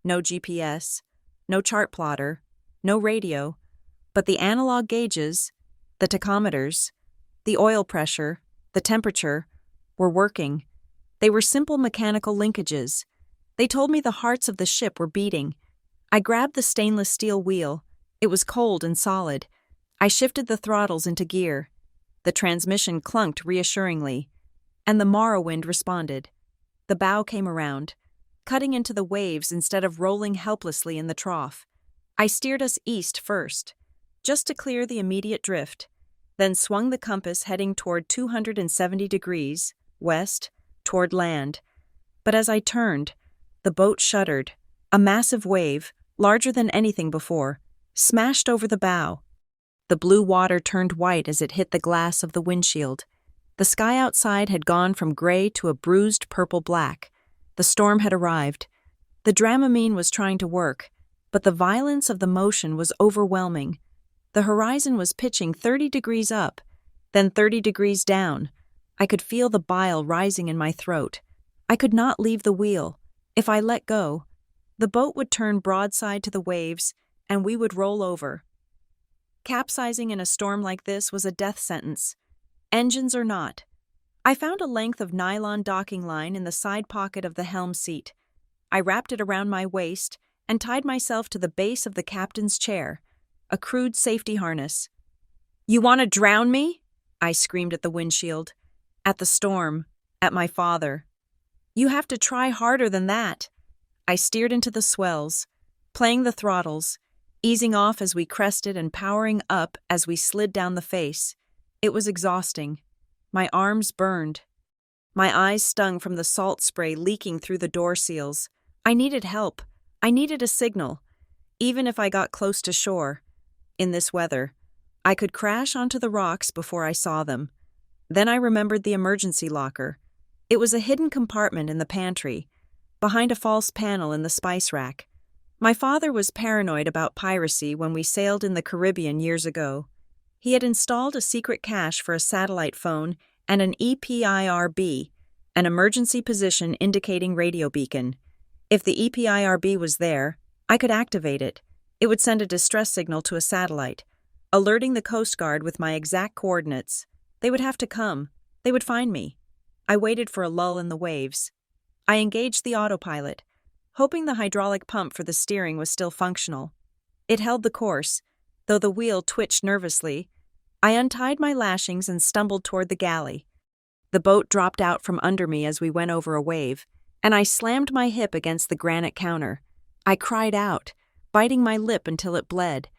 No GPS, no chart plotter, no radio, but the analog gauges, the tachometers, the oil pressure, the temperature, were working. They were simple mechanical linkages. They told me the hearts of the ship were beating. I grabbed the stainless steel wheel. It was cold and solid. I shifted the throttles into gear. The transmission clunked reassuringly, and the Morrowind responded. The bow came around, cutting into the waves instead of rolling helplessly in the trough. I steered us east first, just to clear the immediate drift, then swung the compass heading toward 270 degrees, west, toward land. But as I turned, the boat shuddered. A massive wave, larger than anything before, smashed over the bow. The blue water turned white as it hit the glass of the windshield. The sky outside had gone from gray to a bruised purple-black. The storm had arrived. The Dramamine was trying to work, but the violence of the motion was overwhelming. The horizon was pitching 30 degrees up, then 30 degrees down. I could feel the bile rising in my throat. I could not leave the wheel. If I let go, the boat would turn broadside to the waves, and we would roll over. Capsizing in a storm like this was a death sentence. Engines or not. I found a length of nylon docking line in the side pocket of the helm seat. I wrapped it around my waist and tied myself to the base of the captain's chair, a crude safety harness. "You want to drown me?" I screamed at the windshield, at the storm, at my father. "You have to try harder than that." I steered into the swells, playing the throttles, easing off as we crested and powering up as we slid down the face. It was exhausting. My arms burned. My eyes stung from the salt spray leaking through the door seals. I needed help. I needed a signal, even if I got close to shore. In this weather, I could crash onto the rocks before I saw them. Then I remembered the emergency locker. It was a hidden compartment in the pantry, behind a false panel in the spice rack. My father was paranoid about piracy when we sailed in the Caribbean years ago. He had installed a secret cache for a satellite phone and an EPIRB, an emergency position indicating radio beacon. If the EPIRB was there, I could activate it. It would send a distress signal to a satellite, alerting the Coast Guard with my exact coordinates. They would have to come. They would find me. I waited for a lull in the waves. I engaged the autopilot, hoping the hydraulic pump for the steering was still functional. It held the course, though the wheel twitched nervously. I untied my lashings and stumbled toward the galley. The boat dropped out from under me as we went over a wave, and I slammed my hip against the granite counter. I cried out, biting my lip until it bled.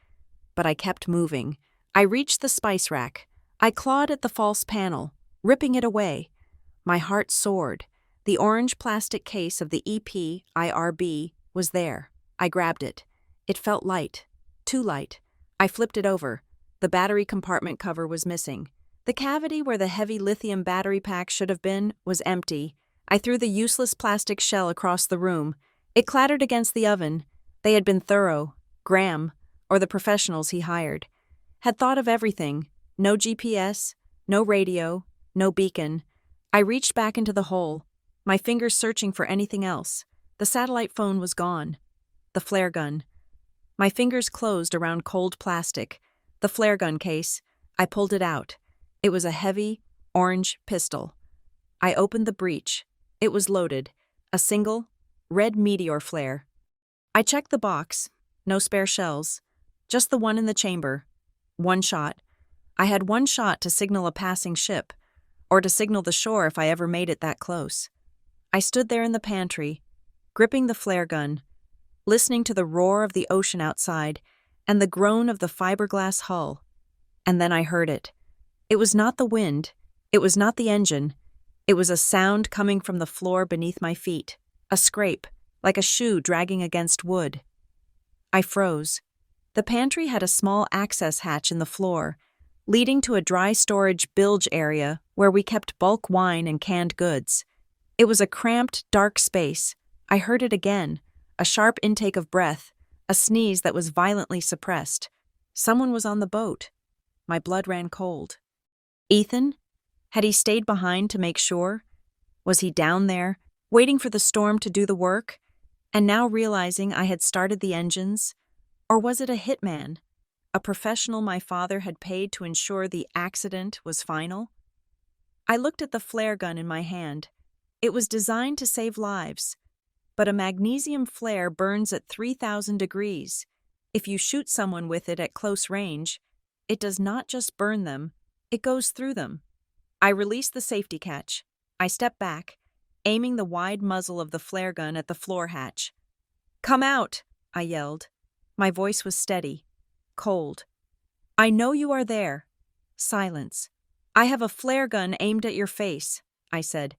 But I kept moving. I reached the spice rack. I clawed at the false panel, ripping it away. My heart soared. The orange plastic case of the EPIRB was there. I grabbed it. It felt light. Too light. I flipped it over. The battery compartment cover was missing. The cavity where the heavy lithium battery pack should have been was empty. I threw the useless plastic shell across the room. It clattered against the oven. They had been thorough. Graham, or the professionals he hired, had thought of everything. No GPS, no radio, no beacon. I reached back into the hole, my fingers searching for anything else. The satellite phone was gone. The flare gun. My fingers closed around cold plastic. The flare gun case. I pulled it out. It was a heavy, orange pistol. I opened the breech. It was loaded. A single, red meteor flare. I checked the box. No spare shells. Just the one in the chamber. One shot. I had one shot to signal a passing ship, or to signal the shore if I ever made it that close. I stood there in the pantry, gripping the flare gun, listening to the roar of the ocean outside and the groan of the fiberglass hull. And then I heard it. It was not the wind. It was not the engine. It was a sound coming from the floor beneath my feet, a scrape, like a shoe dragging against wood. I froze. The pantry had a small access hatch in the floor, leading to a dry storage bilge area where we kept bulk wine and canned goods. It was a cramped, dark space. I heard it again, a sharp intake of breath, a sneeze that was violently suppressed. Someone was on the boat. My blood ran cold. Ethan? Had he stayed behind to make sure? Was he down there, waiting for the storm to do the work, and now realizing I had started the engines? Or was it a hitman, a professional my father had paid to ensure the accident was final? I looked at the flare gun in my hand. It was designed to save lives, but a magnesium flare burns at 3,000 degrees. If you shoot someone with it at close range, it does not just burn them, it goes through them. I released the safety catch. I stepped back, aiming the wide muzzle of the flare gun at the floor hatch. "Come out!" I yelled. My voice was steady, cold. "I know you are there." Silence. "I have a flare gun aimed at your face," I said.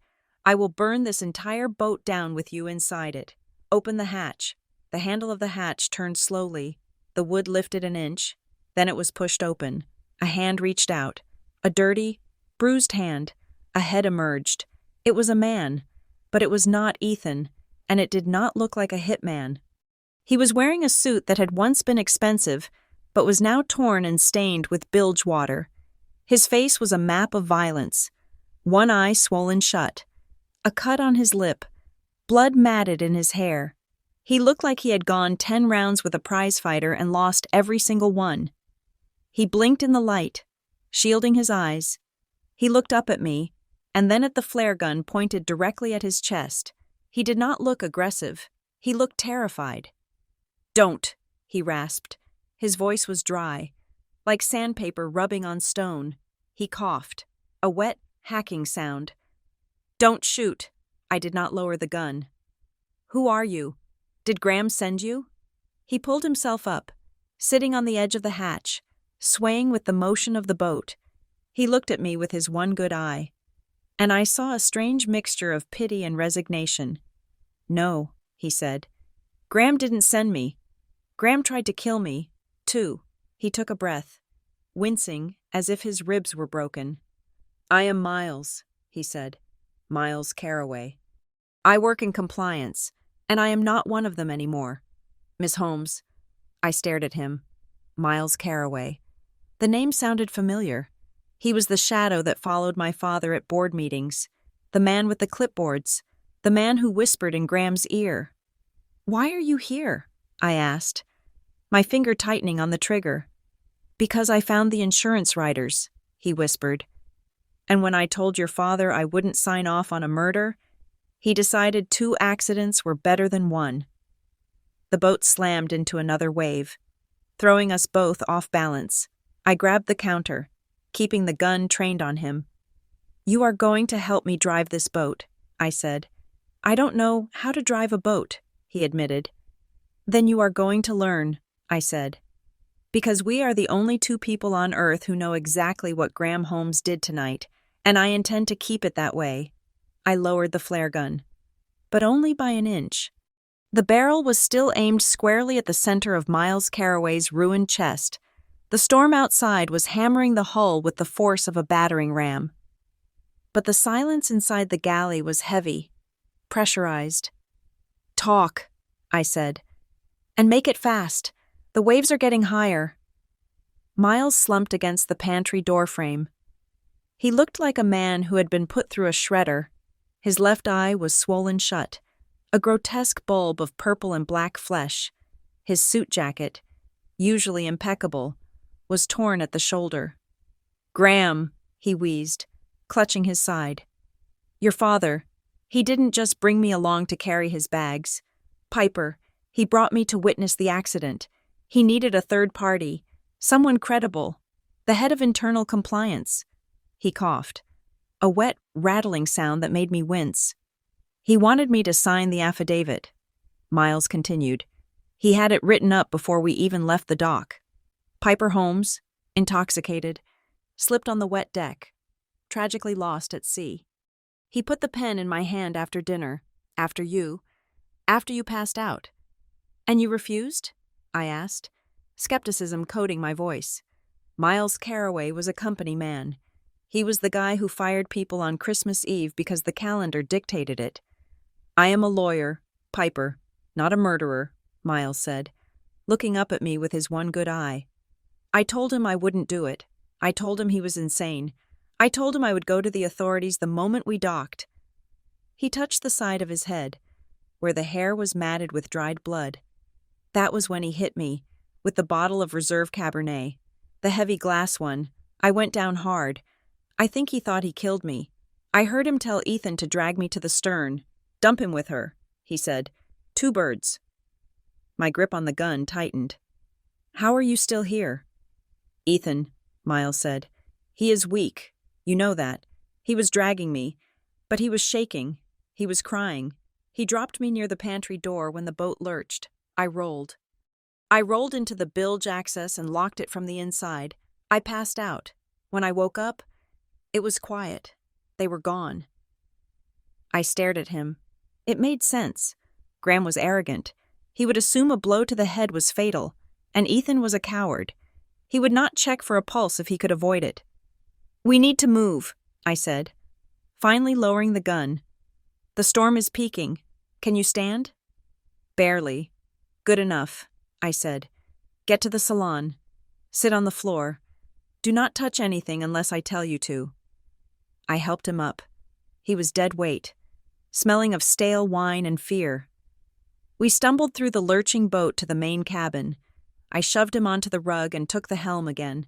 "I will burn this entire boat down with you inside it. Open the hatch." The handle of the hatch turned slowly. The wood lifted an inch. Then it was pushed open. A hand reached out. A dirty, bruised hand. A head emerged. It was a man, but it was not Ethan, and it did not look like a hitman. He was wearing a suit that had once been expensive, but was now torn and stained with bilge water. His face was a map of violence. One eye swollen shut. A cut on his lip. Blood matted in his hair. He looked like he had gone 10 rounds with a prizefighter and lost every single one. He blinked in the light, shielding his eyes. He looked up at me, and then at the flare gun pointed directly at his chest. He did not look aggressive. He looked terrified. "Don't," he rasped. His voice was dry, like sandpaper rubbing on stone. He coughed, a wet, hacking sound. "Don't shoot." I did not lower the gun. "Who are you? Did Graham send you?" He pulled himself up, sitting on the edge of the hatch, swaying with the motion of the boat. He looked at me with his one good eye, and I saw a strange mixture of pity and resignation. "No," he said. "Graham didn't send me. Graham tried to kill me, too." He took a breath, wincing as if his ribs were broken. "I am Miles," he said. "Miles Carraway. I work in compliance, and I am not one of them anymore. Miss Holmes." I stared at him. Miles Carraway. The name sounded familiar. He was the shadow that followed my father at board meetings, the man with the clipboards, the man who whispered in Graham's ear. "Why are you here?" I asked, my finger tightening on the trigger. "Because I found the insurance writers," he whispered. "And when I told your father I wouldn't sign off on a murder, he decided 2 accidents were better than 1. The boat slammed into another wave, throwing us both off balance. I grabbed the counter, keeping the gun trained on him. "You are going to help me drive this boat," I said. "I don't know how to drive a boat," he admitted. "Then you are going to learn," I said. "Because we are the only 2 people on Earth who know exactly what Graham Holmes did tonight, and I intend to keep it that way." I lowered the flare gun, but only by an inch. The barrel was still aimed squarely at the center of Miles Carraway's ruined chest. The storm outside was hammering the hull with the force of a battering ram. But the silence inside the galley was heavy, pressurized. "Talk," I said, "and make it fast. The waves are getting higher." Miles slumped against the pantry doorframe. He looked like a man who had been put through a shredder. His left eye was swollen shut, a grotesque bulb of purple and black flesh. His suit jacket, usually impeccable, was torn at the shoulder. "Graham," he wheezed, clutching his side. "Your father, he didn't just bring me along to carry his bags. Piper, he brought me to witness the accident. He needed a third party, someone credible, the head of internal compliance." He coughed, a wet, rattling sound that made me wince. "He wanted me to sign the affidavit," Miles continued. "He had it written up before we even left the dock. Piper Holmes, intoxicated, slipped on the wet deck, tragically lost at sea. He put the pen in my hand after dinner, after you passed out." "And you refused?" I asked, skepticism coating my voice. Miles Carraway was a company man. He was the guy who fired people on Christmas Eve because the calendar dictated it. "I am a lawyer, Piper, not a murderer," Miles said, looking up at me with his one good eye. "I told him I wouldn't do it. I told him he was insane. I told him I would go to the authorities the moment we docked." He touched the side of his head, where the hair was matted with dried blood. That was when he hit me, with the bottle of reserve Cabernet, the heavy glass one. I went down hard. I think he thought he killed me. I heard him tell Ethan to drag me to the stern. "Dump him with her," he said. "2 birds. My grip on the gun tightened. "How are you still here?" "Ethan," Miles said. "He is weak. You know that. He was dragging me, but he was shaking. He was crying. He dropped me near the pantry door when the boat lurched. I rolled. I rolled into the bilge access and locked it from the inside. I passed out. When I woke up, it was quiet. They were gone." I stared at him. It made sense. Graham was arrogant. He would assume a blow to the head was fatal, and Ethan was a coward. He would not check for a pulse if he could avoid it. "We need to move," I said, finally lowering the gun. "The storm is peaking. Can you stand?" "Barely. Good enough," I said. "Get to the salon. Sit on the floor. Do not touch anything unless I tell you to." I helped him up. He was dead weight, smelling of stale wine and fear. We stumbled through the lurching boat to the main cabin. I shoved him onto the rug and took the helm again.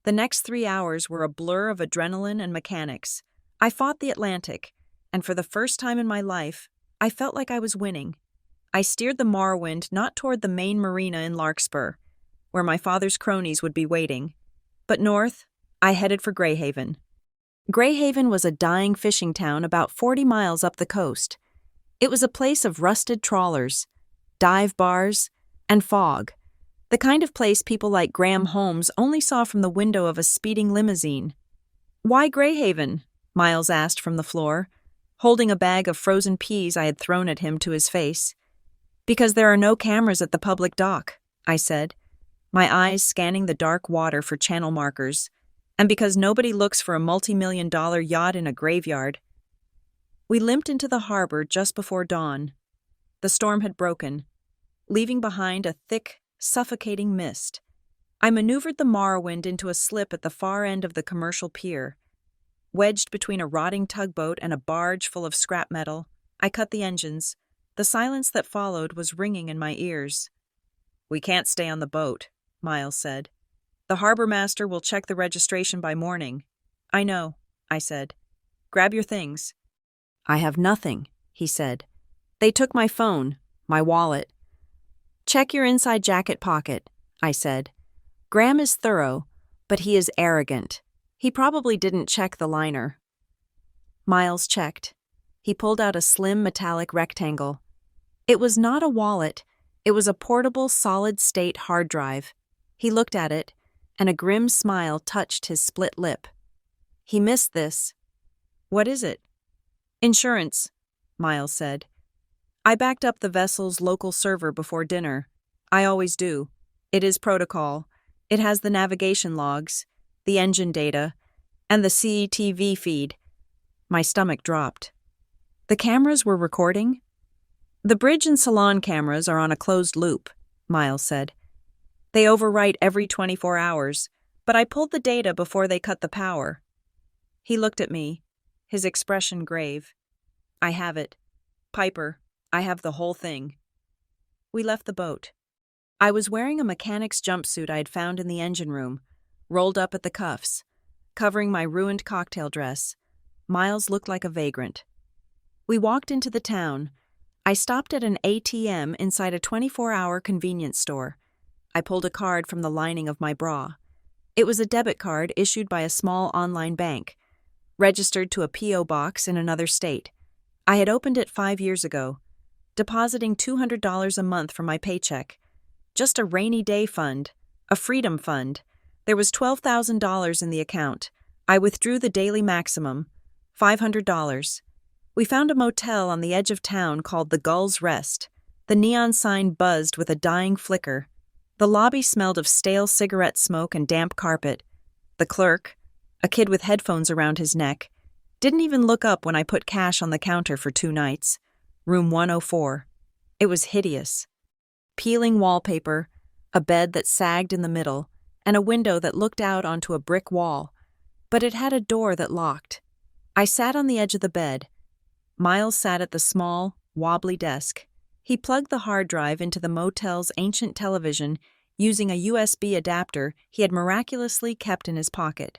The next 3 hours were a blur of adrenaline and mechanics. I fought the Atlantic, and for the first time in my life, I felt like I was winning. I steered the Morrowind not toward the main marina in Larkspur, where my father's cronies would be waiting, but north, I headed for Greyhaven. Greyhaven was a dying fishing town about 40 miles up the coast. It was a place of rusted trawlers, dive bars, and fog, the kind of place people like Graham Holmes only saw from the window of a speeding limousine. "Why Greyhaven?" Miles asked from the floor, holding a bag of frozen peas I had thrown at him to his face. "Because there are no cameras at the public dock," I said, my eyes scanning the dark water for channel markers, and because nobody looks for a multi-million-dollar yacht in a graveyard. We limped into the harbor just before dawn. The storm had broken, leaving behind a thick, suffocating mist. I maneuvered the Morrowind into a slip at the far end of the commercial pier. Wedged between a rotting tugboat and a barge full of scrap metal, I cut the engines. The silence that followed was ringing in my ears. "We can't stay on the boat," Miles said. "The harbor master will check the registration by morning." "I know," I said. "Grab your things." "I have nothing," he said. "They took my phone, my wallet." "Check your inside jacket pocket," I said. "Graham is thorough, but he is arrogant. He probably didn't check the liner." Miles checked. He pulled out a slim metallic rectangle. It was not a wallet. It was a portable solid-state hard drive. He looked at it, and a grim smile touched his split lip. "He missed this." "What is it?" "Insurance," Miles said. "I backed up the vessel's local server before dinner. I always do. It is protocol. It has the navigation logs, the engine data, and the CCTV feed." My stomach dropped. "The cameras were recording?" "The bridge and salon cameras are on a closed loop," Miles said. "They overwrite every 24 hours, but I pulled the data before they cut the power." He looked at me, his expression grave. "I have it. Piper, I have the whole thing." We left the boat. I was wearing a mechanic's jumpsuit I had found in the engine room, rolled up at the cuffs, covering my ruined cocktail dress. Miles looked like a vagrant. We walked into the town. I stopped at an ATM inside a 24-hour convenience store. I pulled a card from the lining of my bra. It was a debit card issued by a small online bank, registered to a P.O. box in another state. I had opened it 5 years ago, depositing $200 a month from my paycheck. Just a rainy day fund, a freedom fund. There was $12,000 in the account. I withdrew the daily maximum, $500. We found a motel on the edge of town called the Gull's Rest. The neon sign buzzed with a dying flicker. The lobby smelled of stale cigarette smoke and damp carpet. The clerk, a kid with headphones around his neck, didn't even look up when I put cash on the counter for 2 nights. Room 104. It was hideous. Peeling wallpaper, a bed that sagged in the middle, and a window that looked out onto a brick wall. But it had a door that locked. I sat on the edge of the bed. Miles sat at the small, wobbly desk. He plugged the hard drive into the motel's ancient television using a USB adapter he had miraculously kept in his pocket.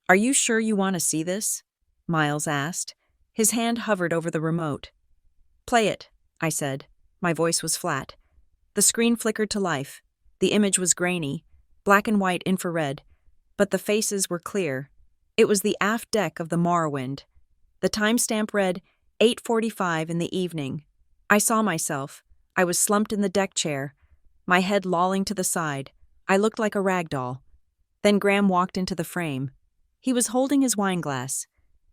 "Are you sure you want to see this?" Miles asked. His hand hovered over the remote. "Play it," I said. My voice was flat. The screen flickered to life. The image was grainy, black and white infrared, but the faces were clear. It was the aft deck of the Morrowind. The timestamp read 8:45 in the evening. I saw myself. I was slumped in the deck chair, my head lolling to the side. I looked like a rag doll. Then Graham walked into the frame. He was holding his wineglass.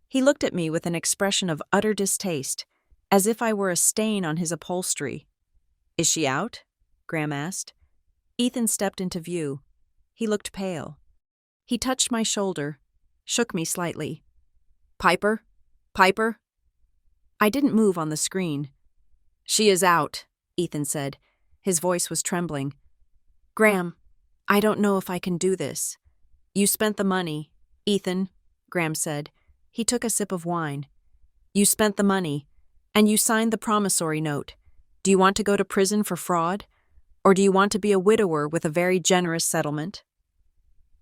He looked at me with an expression of utter distaste, as if I were a stain on his upholstery. "Is she out?" Graham asked. Ethan stepped into view. He looked pale. He touched my shoulder, shook me slightly. "Piper? Piper?" I didn't move on the screen. "She is out," Ethan said. His voice was trembling. "Graham, I don't know if I can do this." "You spent the money, Ethan," Graham said. He took a sip of wine. "You spent the money, and you signed the promissory note. Do you want to go to prison for fraud? Or do you want to be a widower with a very generous settlement?"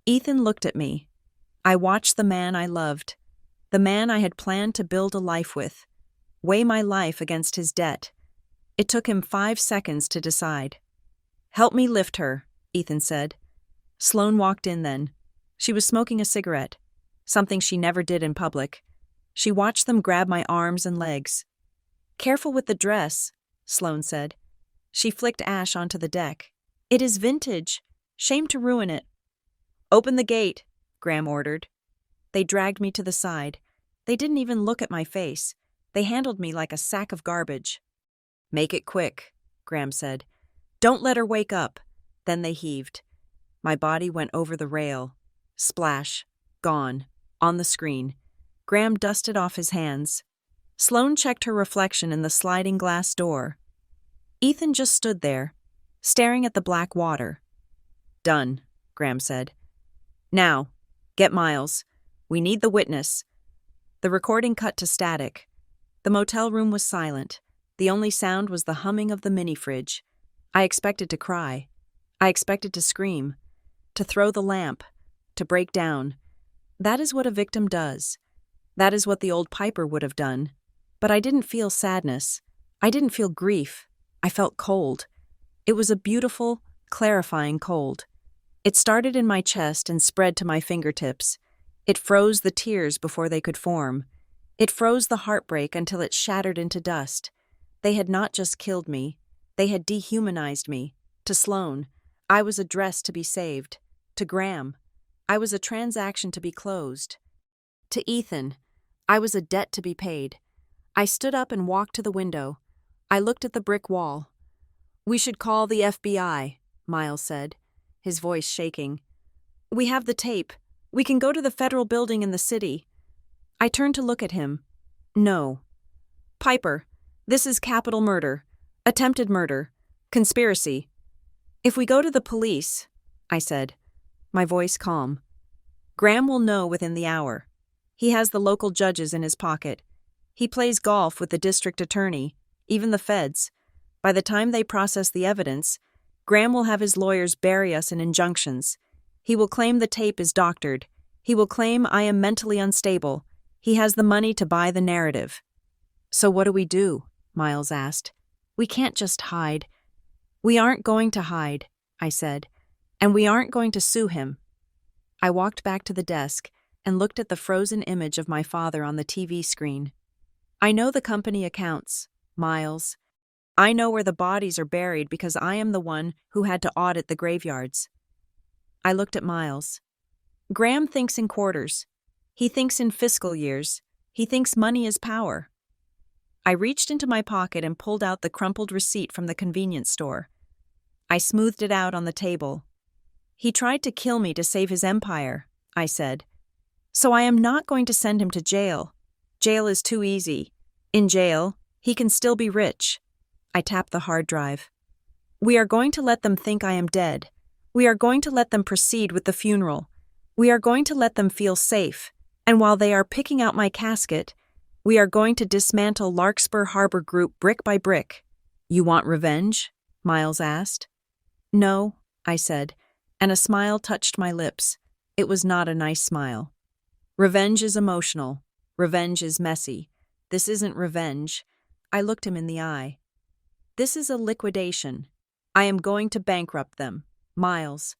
Ethan looked at me. I watched the man I loved. The man I had planned to build a life with. Weigh my life against his debt. It took him 5 seconds to decide. "Help me lift her," Ethan said. Sloane walked in then. She was smoking a cigarette, something she never did in public. She watched them grab my arms and legs. "Careful with the dress," Sloane said. She flicked ash onto the deck. "It is vintage. Shame to ruin it." "Open the gate," Graham ordered. They dragged me to the side. They didn't even look at my face. They handled me like a sack of garbage. "Make it quick," Graham said. "Don't let her wake up." Then they heaved. My body went over the rail. Splash. Gone. On the screen. Graham dusted off his hands. Sloane checked her reflection in the sliding glass door. Ethan just stood there, staring at the black water. "Done," Graham said. "Now, get Miles. We need the witness." The recording cut to static. The motel room was silent. The only sound was the humming of the mini-fridge. I expected to cry. I expected to scream, to throw the lamp, to break down. That is what a victim does. That is what the old piper would have done. But I didn't feel sadness. I didn't feel grief. I felt cold. It was a beautiful, clarifying cold. It started in my chest and spread to my fingertips. It froze the tears before they could form. It froze the heartbreak until it shattered into dust. They had not just killed me. They had dehumanized me. To Sloane, I was a dress to be saved. To Graham, I was a transaction to be closed. To Ethan, I was a debt to be paid. I stood up and walked to the window. I looked at the brick wall. "We should call the FBI," Miles said, his voice shaking. "We have the tape. We can go to the federal building in the city." I turned to look at him. "No. Piper, this is capital murder, attempted murder, conspiracy. If we go to the police," I said, my voice calm, "Graham will know within the hour. He has the local judges in his pocket. He plays golf with the district attorney, even the feds. By the time they process the evidence, Graham will have his lawyers bury us in injunctions. He will claim the tape is doctored. He will claim I am mentally unstable. He has the money to buy the narrative." "So what do we do?" Miles asked. "We can't just hide." "We aren't going to hide," I said, "and we aren't going to sue him." I walked back to the desk and looked at the frozen image of my father on the TV screen. "I know the company accounts, Miles. I know where the bodies are buried because I am the one who had to audit the graveyards." I looked at Miles. "Graham thinks in quarters. He thinks in fiscal years. He thinks money is power." I reached into my pocket and pulled out the crumpled receipt from the convenience store. I smoothed it out on the table. "He tried to kill me to save his empire," I said. "So I am not going to send him to jail. Jail is too easy. In jail, he can still be rich." I tapped the hard drive. "We are going to let them think I am dead. We are going to let them proceed with the funeral. We are going to let them feel safe. And while they are picking out my casket, we are going to dismantle Larkspur Harbor Group brick by brick." "You want revenge?" Miles asked. "No," I said, and a smile touched my lips. It was not a nice smile. "Revenge is emotional. Revenge is messy. This isn't revenge." I looked him in the eye. "This is a liquidation. I am going to bankrupt them, Miles.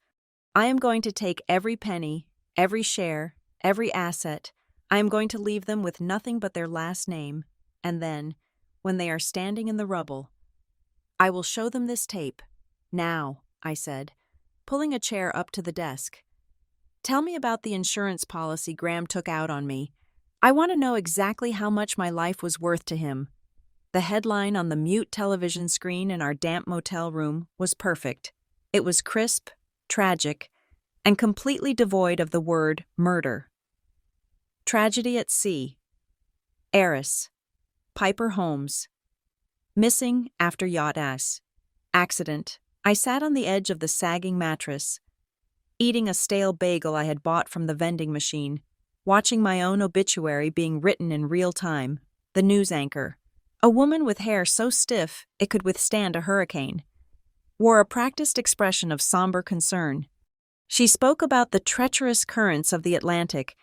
I am going to take every penny, every share, every asset. I am going to leave them with nothing but their last name, and then, when they are standing in the rubble, I will show them this tape. Now," I said, pulling a chair up to the desk. "Tell me about the insurance policy Graham took out on me. I want to know exactly how much my life was worth to him." The headline on the mute television screen in our damp motel room was perfect. It was crisp, tragic, and completely devoid of the word murder. Tragedy at sea. Heiress. Piper Holmes. Missing after yacht accident. I sat on the edge of the sagging mattress, eating a stale bagel I had bought from the vending machine, watching my own obituary being written in real time. The news anchor, a woman with hair so stiff it could withstand a hurricane, wore a practiced expression of somber concern. She spoke about the treacherous currents of the Atlantic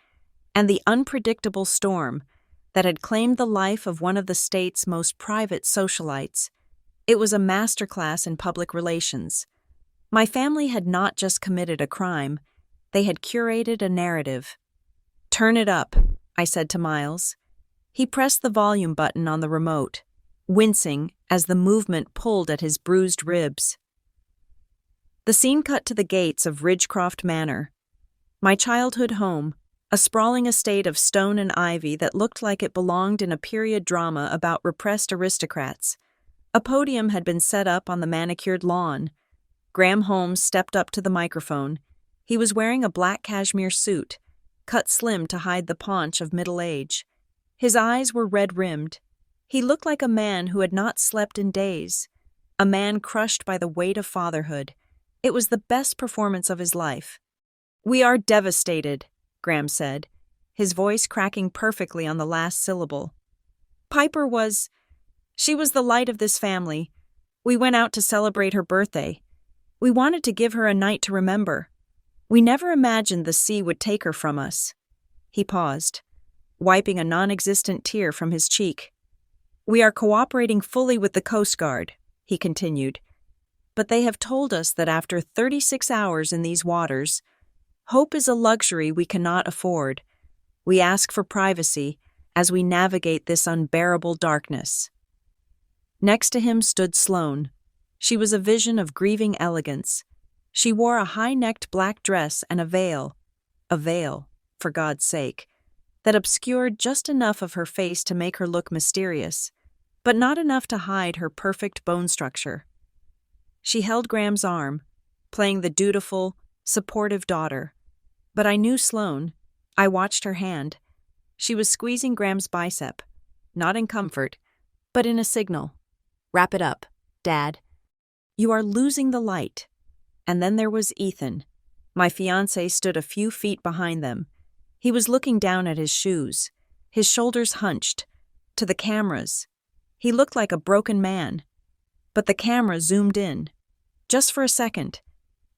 and the unpredictable storm that had claimed the life of one of the state's most private socialites. It was a masterclass in public relations. My family had not just committed a crime, they had curated a narrative. "Turn it up," I said to Miles. He pressed the volume button on the remote, wincing as the movement pulled at his bruised ribs. The scene cut to the gates of Ridgecroft Manor, my childhood home, a sprawling estate of stone and ivy that looked like it belonged in a period drama about repressed aristocrats. A podium had been set up on the manicured lawn. Graham Holmes stepped up to the microphone. He was wearing a black cashmere suit, cut slim to hide the paunch of middle age. His eyes were red-rimmed. He looked like a man who had not slept in days, a man crushed by the weight of fatherhood. It was the best performance of his life. "We are devastated," Graham said, his voice cracking perfectly on the last syllable. "Piper she was the light of this family. We went out to celebrate her birthday. We wanted to give her a night to remember. We never imagined the sea would take her from us." He paused, wiping a non-existent tear from his cheek. "We are cooperating fully with the Coast Guard," he continued, "but they have told us that after 36 hours in these waters, hope is a luxury we cannot afford. We ask for privacy as we navigate this unbearable darkness." Next to him stood Sloane. She was a vision of grieving elegance. She wore a high-necked black dress and a veil, for God's sake, that obscured just enough of her face to make her look mysterious, but not enough to hide her perfect bone structure. She held Graham's arm, playing the dutiful, supportive daughter. But I knew Sloane. I watched her hand. She was squeezing Graham's bicep, not in comfort, but in a signal. "Wrap it up, Dad. You are losing the light." And then there was Ethan. My fiancé stood a few feet behind them. He was looking down at his shoes, his shoulders hunched, to the cameras. He looked like a broken man. But the camera zoomed in, just for a second,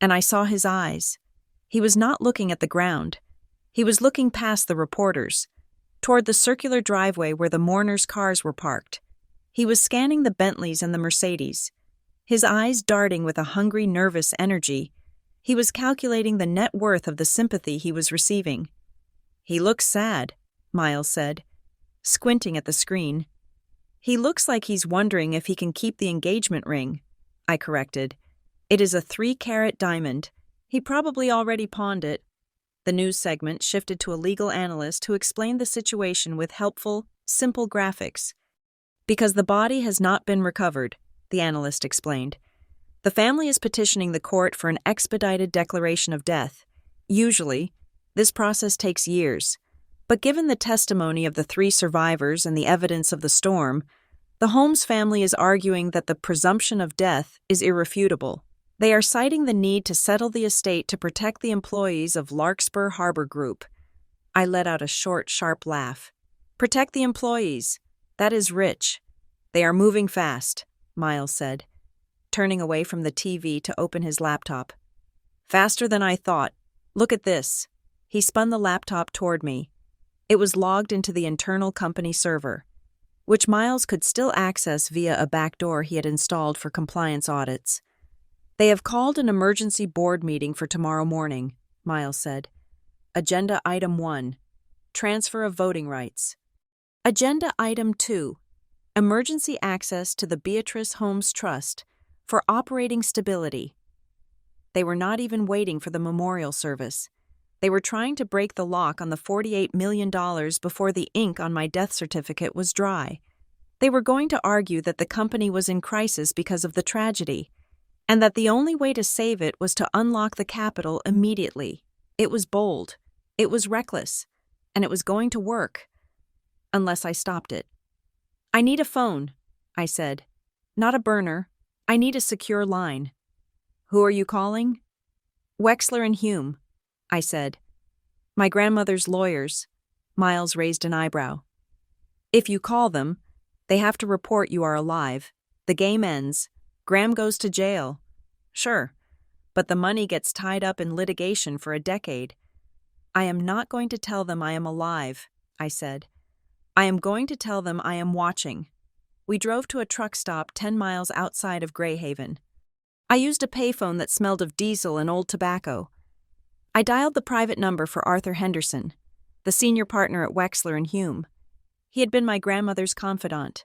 and I saw his eyes. He was not looking at the ground. He was looking past the reporters, toward the circular driveway where the mourners' cars were parked. He was scanning the Bentleys and the Mercedes, his eyes darting with a hungry, nervous energy. He was calculating the net worth of the sympathy he was receiving. "He looks sad," Miles said, squinting at the screen. "He looks like he's wondering if he can keep the engagement ring," I corrected. "It is a 3-carat diamond. He probably already pawned it." The news segment shifted to a legal analyst who explained the situation with helpful, simple graphics. "Because the body has not been recovered," the analyst explained. "The family is petitioning the court for an expedited declaration of death. Usually, this process takes years, but given the testimony of the 3 survivors and the evidence of the storm, the Holmes family is arguing that the presumption of death is irrefutable. They are citing the need to settle the estate to protect the employees of Larkspur Harbor Group." I let out a short, sharp laugh. "Protect the employees. That is rich. They are moving fast," Miles said, turning away from the TV to open his laptop. "Faster than I thought. Look at this." He spun the laptop toward me. It was logged into the internal company server, which Miles could still access via a backdoor he had installed for compliance audits. "They have called an emergency board meeting for tomorrow morning," Miles said. "Agenda Item 1, Transfer of Voting Rights. Agenda Item 2, Emergency Access to the Beatrice Holmes Trust for Operating Stability." They were not even waiting for the memorial service. They were trying to break the lock on the $48 million before the ink on my death certificate was dry. They were going to argue that the company was in crisis because of the tragedy, and that the only way to save it was to unlock the capital immediately. It was bold, it was reckless, and it was going to work. Unless I stopped it. "I need a phone," I said. "Not a burner. I need a secure line." "Who are you calling?" "Wexler and Hume," I said. "My grandmother's lawyers." Miles raised an eyebrow. "If you call them, they have to report you are alive. The game ends. Graham goes to jail." "Sure, but the money gets tied up in litigation for a decade." I am not going to tell them I am alive, I said. I am going to tell them I am watching. We drove to a truck stop 10 miles outside of Greyhaven. I used a payphone that smelled of diesel and old tobacco. I dialed the private number for Arthur Henderson, the senior partner at Wexler and Hume. He had been my grandmother's confidant,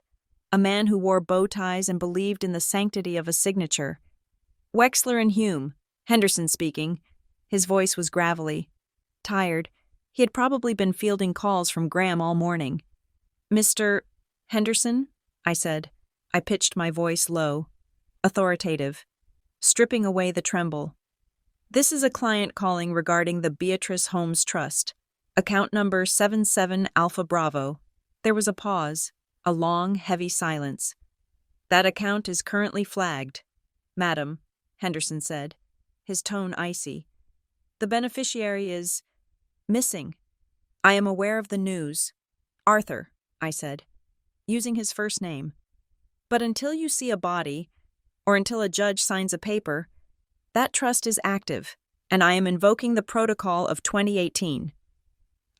a man who wore bow ties and believed in the sanctity of a signature. Wexler and Hume, Henderson speaking. His voice was gravelly. Tired, he had probably been fielding calls from Graham all morning. Mr. Henderson? I said. I pitched my voice low, authoritative, stripping away the tremble. This is a client calling regarding the Beatrice Holmes Trust. Account number 77 Alpha Bravo. There was a pause, a long, heavy silence. That account is currently flagged. Madam, Henderson said, his tone icy. The beneficiary is missing. I am aware of the news. Arthur, I said, using his first name. But until you see a body, or until a judge signs a paper, that trust is active, and I am invoking the protocol of 2018.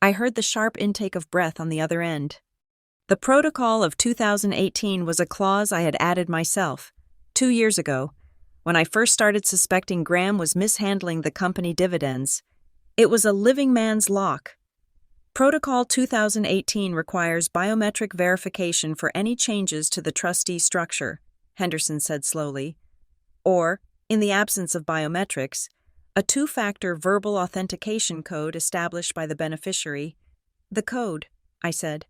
I heard the sharp intake of breath on the other end. The protocol of 2018 was a clause I had added myself, 2 years ago, when I first started suspecting Graham was mishandling the company dividends. It was a living man's lock. Protocol 2018 requires biometric verification for any changes to the trustee structure, Henderson said slowly. Or, in the absence of biometrics, a 2-factor verbal authentication code established by the beneficiary. The code, I said,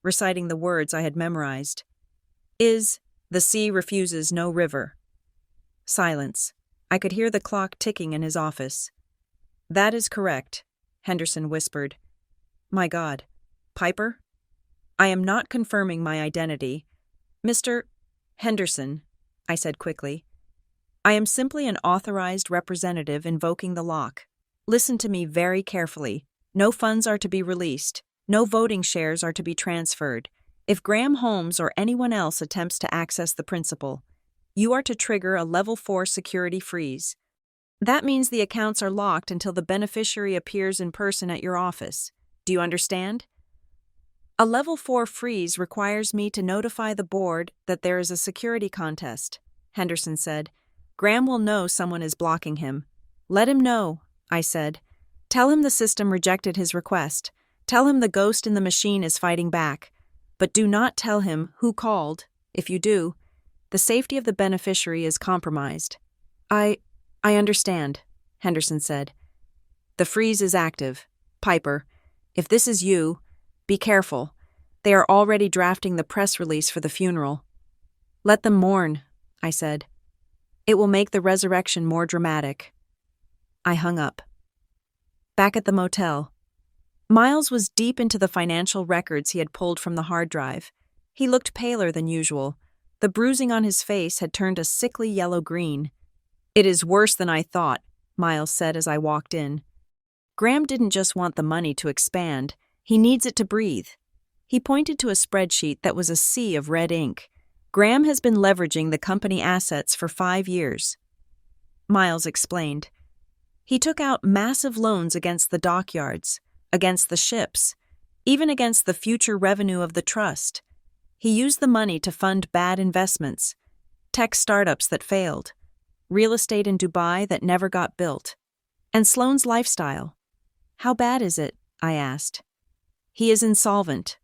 reciting the words I had memorized, is, the sea refuses no river. Silence. I could hear the clock ticking in his office. That is correct, Henderson whispered. My God. Piper? I am not confirming my identity. Mr. Henderson, I said quickly. I am simply an authorized representative invoking the lock. Listen to me very carefully. No funds are to be released. No voting shares are to be transferred. If Graham Holmes or anyone else attempts to access the principal, you are to trigger a Level 4 security freeze. That means the accounts are locked until the beneficiary appears in person at your office. Do you understand? A Level 4 freeze requires me to notify the board that there is a security contest, Henderson said. Graham will know someone is blocking him. Let him know, I said. Tell him the system rejected his request. Tell him the ghost in the machine is fighting back. But do not tell him who called. If you do, the safety of the beneficiary is compromised. I understand, Henderson said. The freeze is active. Piper, if this is you, be careful. They are already drafting the press release for the funeral. Let them mourn, I said. It will make the resurrection more dramatic. I hung up. Back at the motel, Miles was deep into the financial records he had pulled from the hard drive. He looked paler than usual. The bruising on his face had turned a sickly yellow-green. It is worse than I thought, Miles said as I walked in. Graham didn't just want the money to expand. He needs it to breathe. He pointed to a spreadsheet that was a sea of red ink. Graham has been leveraging the company assets for 5 years. Miles explained. He took out massive loans against the dockyards, against the ships, even against the future revenue of the trust. He used the money to fund bad investments, tech startups that failed, real estate in Dubai that never got built, and Sloane's lifestyle. How bad is it? I asked. He is insolvent.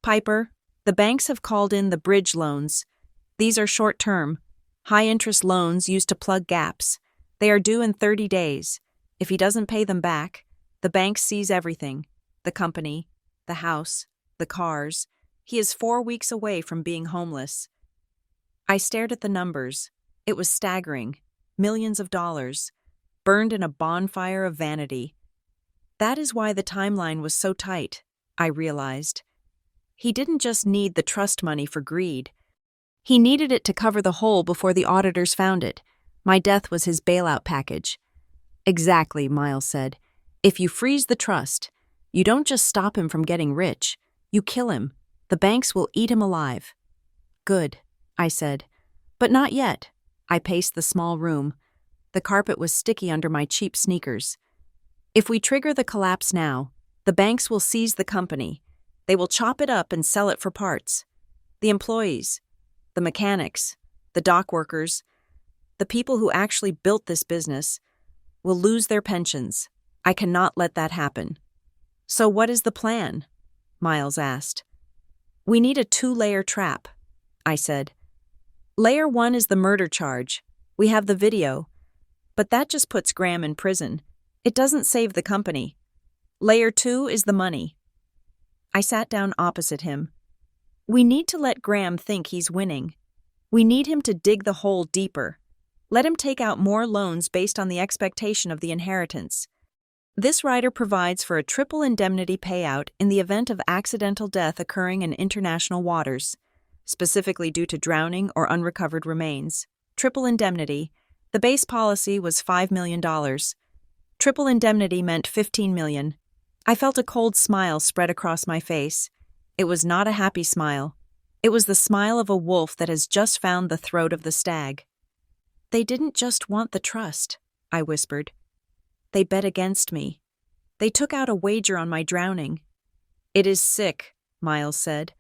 Piper, the banks have called in the bridge loans. These are short-term, high-interest loans used to plug gaps. They are due in 30 days. If he doesn't pay them back, the bank seize everything, the company, the house, the cars. He is 4 weeks away from being homeless. I stared at the numbers. It was staggering. Millions of dollars, burned in a bonfire of vanity. That is why the timeline was so tight, I realized. He didn't just need the trust money for greed. He needed it to cover the hole before the auditors found it. My death was his bailout package. Exactly, Miles said. If you freeze the trust, you don't just stop him from getting rich. You kill him. The banks will eat him alive. Good, I said. But not yet. I paced the small room. The carpet was sticky under my cheap sneakers. If we trigger the collapse now, the banks will seize the company. They will chop it up and sell it for parts. The employees, the mechanics, the dock workers, the people who actually built this business, will lose their pensions. I cannot let that happen. So what is the plan? Miles asked. We need a 2-layer trap, I said. Layer 1 is the murder charge. We have the video. But that just puts Graham in prison. It doesn't save the company. Layer 2 is the money. I sat down opposite him. We need to let Graham think he's winning. We need him to dig the hole deeper. Let him take out more loans based on the expectation of the inheritance. This rider provides for a triple indemnity payout in the event of accidental death occurring in international waters, specifically due to drowning or unrecovered remains. Triple indemnity. The base policy was $5 million. Triple indemnity meant $15 million. I felt a cold smile spread across my face. It was not a happy smile. It was the smile of a wolf that has just found the throat of the stag. They didn't just want the trust, I whispered. They bet against me. They took out a wager on my drowning. It is sick, Miles said,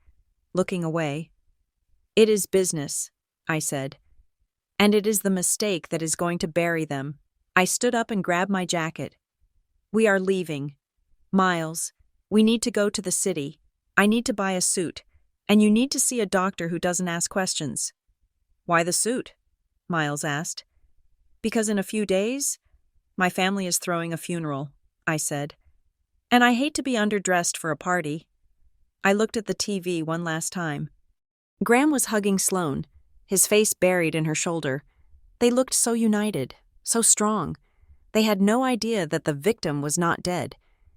looking away. It is business, I said. And it is the mistake that is going to bury them. I stood up and grabbed my jacket. We are leaving. Miles, we need to go to the city. I need to buy a suit, and you need to see a doctor who doesn't ask questions. Why the suit? Miles asked. Because in a few days, my family is throwing a funeral, I said. And I hate to be underdressed for a party. I looked at the TV one last time. Graham was hugging Sloane, his face buried in her shoulder. They looked so united, so strong. They had no idea that the victim was not dead.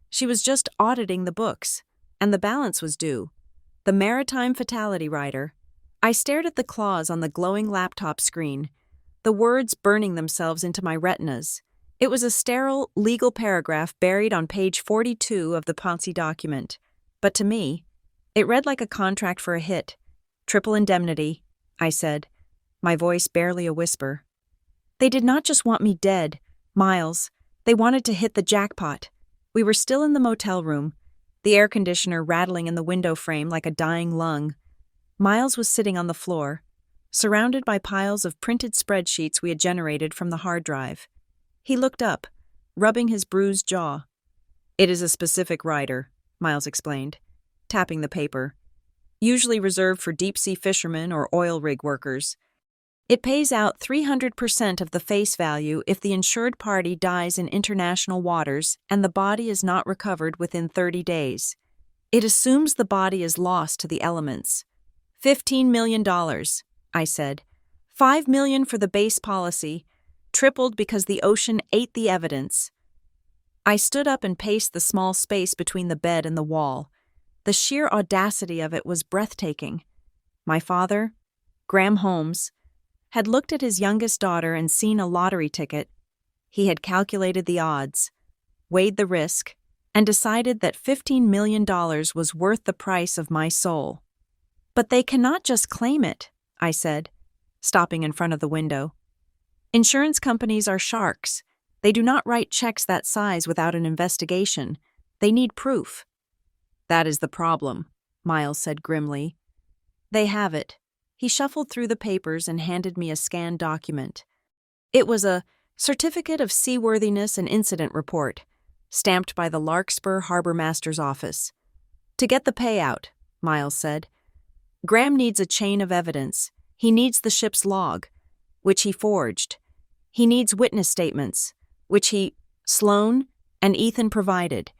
She was just auditing the books, and the balance was due. The maritime fatality rider. I stared at the claws on the glowing laptop screen, the words burning themselves into my retinas. It was a sterile, legal paragraph buried on page 42 of the Ponzi document. But to me, it read like a contract for a hit. Triple indemnity, I said, my voice barely a whisper. They did not just want me dead, Miles. They wanted to hit the jackpot. We were still in the motel room, the air conditioner rattling in the window frame like a dying lung. Miles was sitting on the floor, surrounded by piles of printed spreadsheets we had generated from the hard drive. He looked up, rubbing his bruised jaw. It is a specific rider, Miles explained, tapping the paper. Usually reserved for deep-sea fishermen or oil rig workers. It pays out 300% of the face value if the insured party dies in international waters and the body is not recovered within 30 days. It assumes the body is lost to the elements. $15 million, I said. $5 million for the base policy, tripled because the ocean ate the evidence. I stood up and paced the small space between the bed and the wall. The sheer audacity of it was breathtaking. My father, Graham Holmes, had looked at his youngest daughter and seen a lottery ticket. He had calculated the odds, weighed the risk, and decided that $15 million was worth the price of my soul. But they cannot just claim it, I said, stopping in front of the window. Insurance companies are sharks. They do not write checks that size without an investigation. They need proof. That is the problem, Miles said grimly. They have it. He shuffled through the papers and handed me a scanned document. It was a Certificate of Seaworthiness and Incident Report, stamped by the Larkspur Harbor Master's office. To get the payout, Miles said, Graham needs a chain of evidence. He needs the ship's log, which he forged. He needs witness statements, which Sloane, and Ethan provided.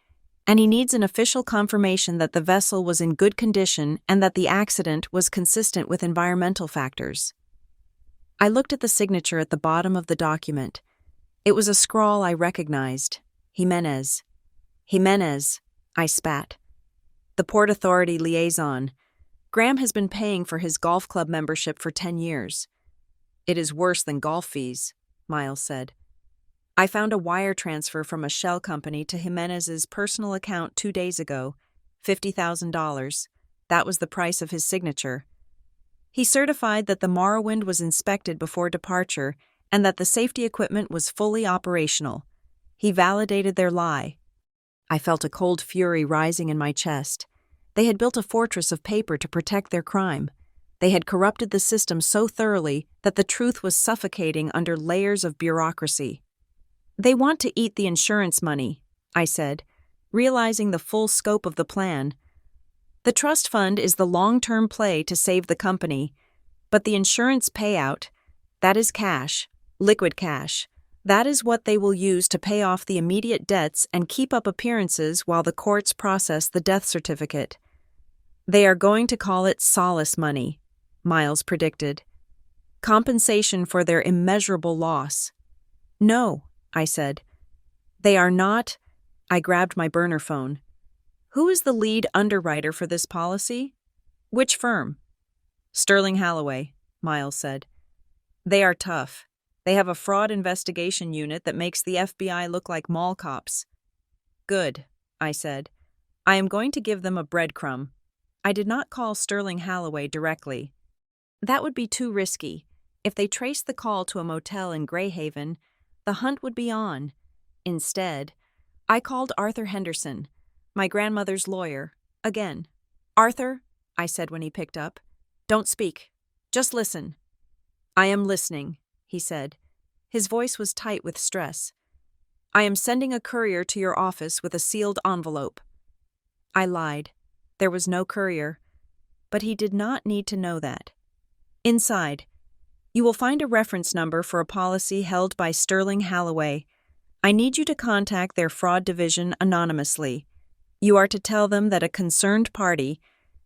And he needs an official confirmation that the vessel was in good condition and that the accident was consistent with environmental factors. I looked at the signature at the bottom of the document. It was a scrawl I recognized. Jimenez. Jimenez, I spat. The Port Authority liaison. Graham has been paying for his golf club membership for 10 years. It is worse than golf fees, Miles said. I found a wire transfer from a shell company to Jimenez's personal account 2 days ago, $50,000. That was the price of his signature. He certified that the Morrowind was inspected before departure and that the safety equipment was fully operational. He validated their lie. I felt a cold fury rising in my chest. They had built a fortress of paper to protect their crime. They had corrupted the system so thoroughly that the truth was suffocating under layers of bureaucracy. They want to eat the insurance money, I said, realizing the full scope of the plan. The trust fund is the long-term play to save the company, but the insurance payout, that is cash, liquid cash. That is what they will use to pay off the immediate debts and keep up appearances while the courts process the death certificate. They are going to call it solace money, Miles predicted. Compensation for their immeasurable loss. No, I said. They are not. I grabbed my burner phone. Who is the lead underwriter for this policy? Which firm? Sterling Holloway, Miles said. They are tough. They have a fraud investigation unit that makes the FBI look like mall cops. Good, I said. I am going to give them a breadcrumb. I did not call Sterling Holloway directly. That would be too risky. If they traced the call to a motel in Greyhaven, the hunt would be on. Instead, I called Arthur Henderson, my grandmother's lawyer, again. Arthur, I said when he picked up, don't speak. Just listen. I am listening, he said. His voice was tight with stress. I am sending a courier to your office with a sealed envelope. I lied. There was no courier, but he did not need to know that. Inside, you will find a reference number for a policy held by Sterling Holloway. I need you to contact their fraud division anonymously. You are to tell them that a concerned party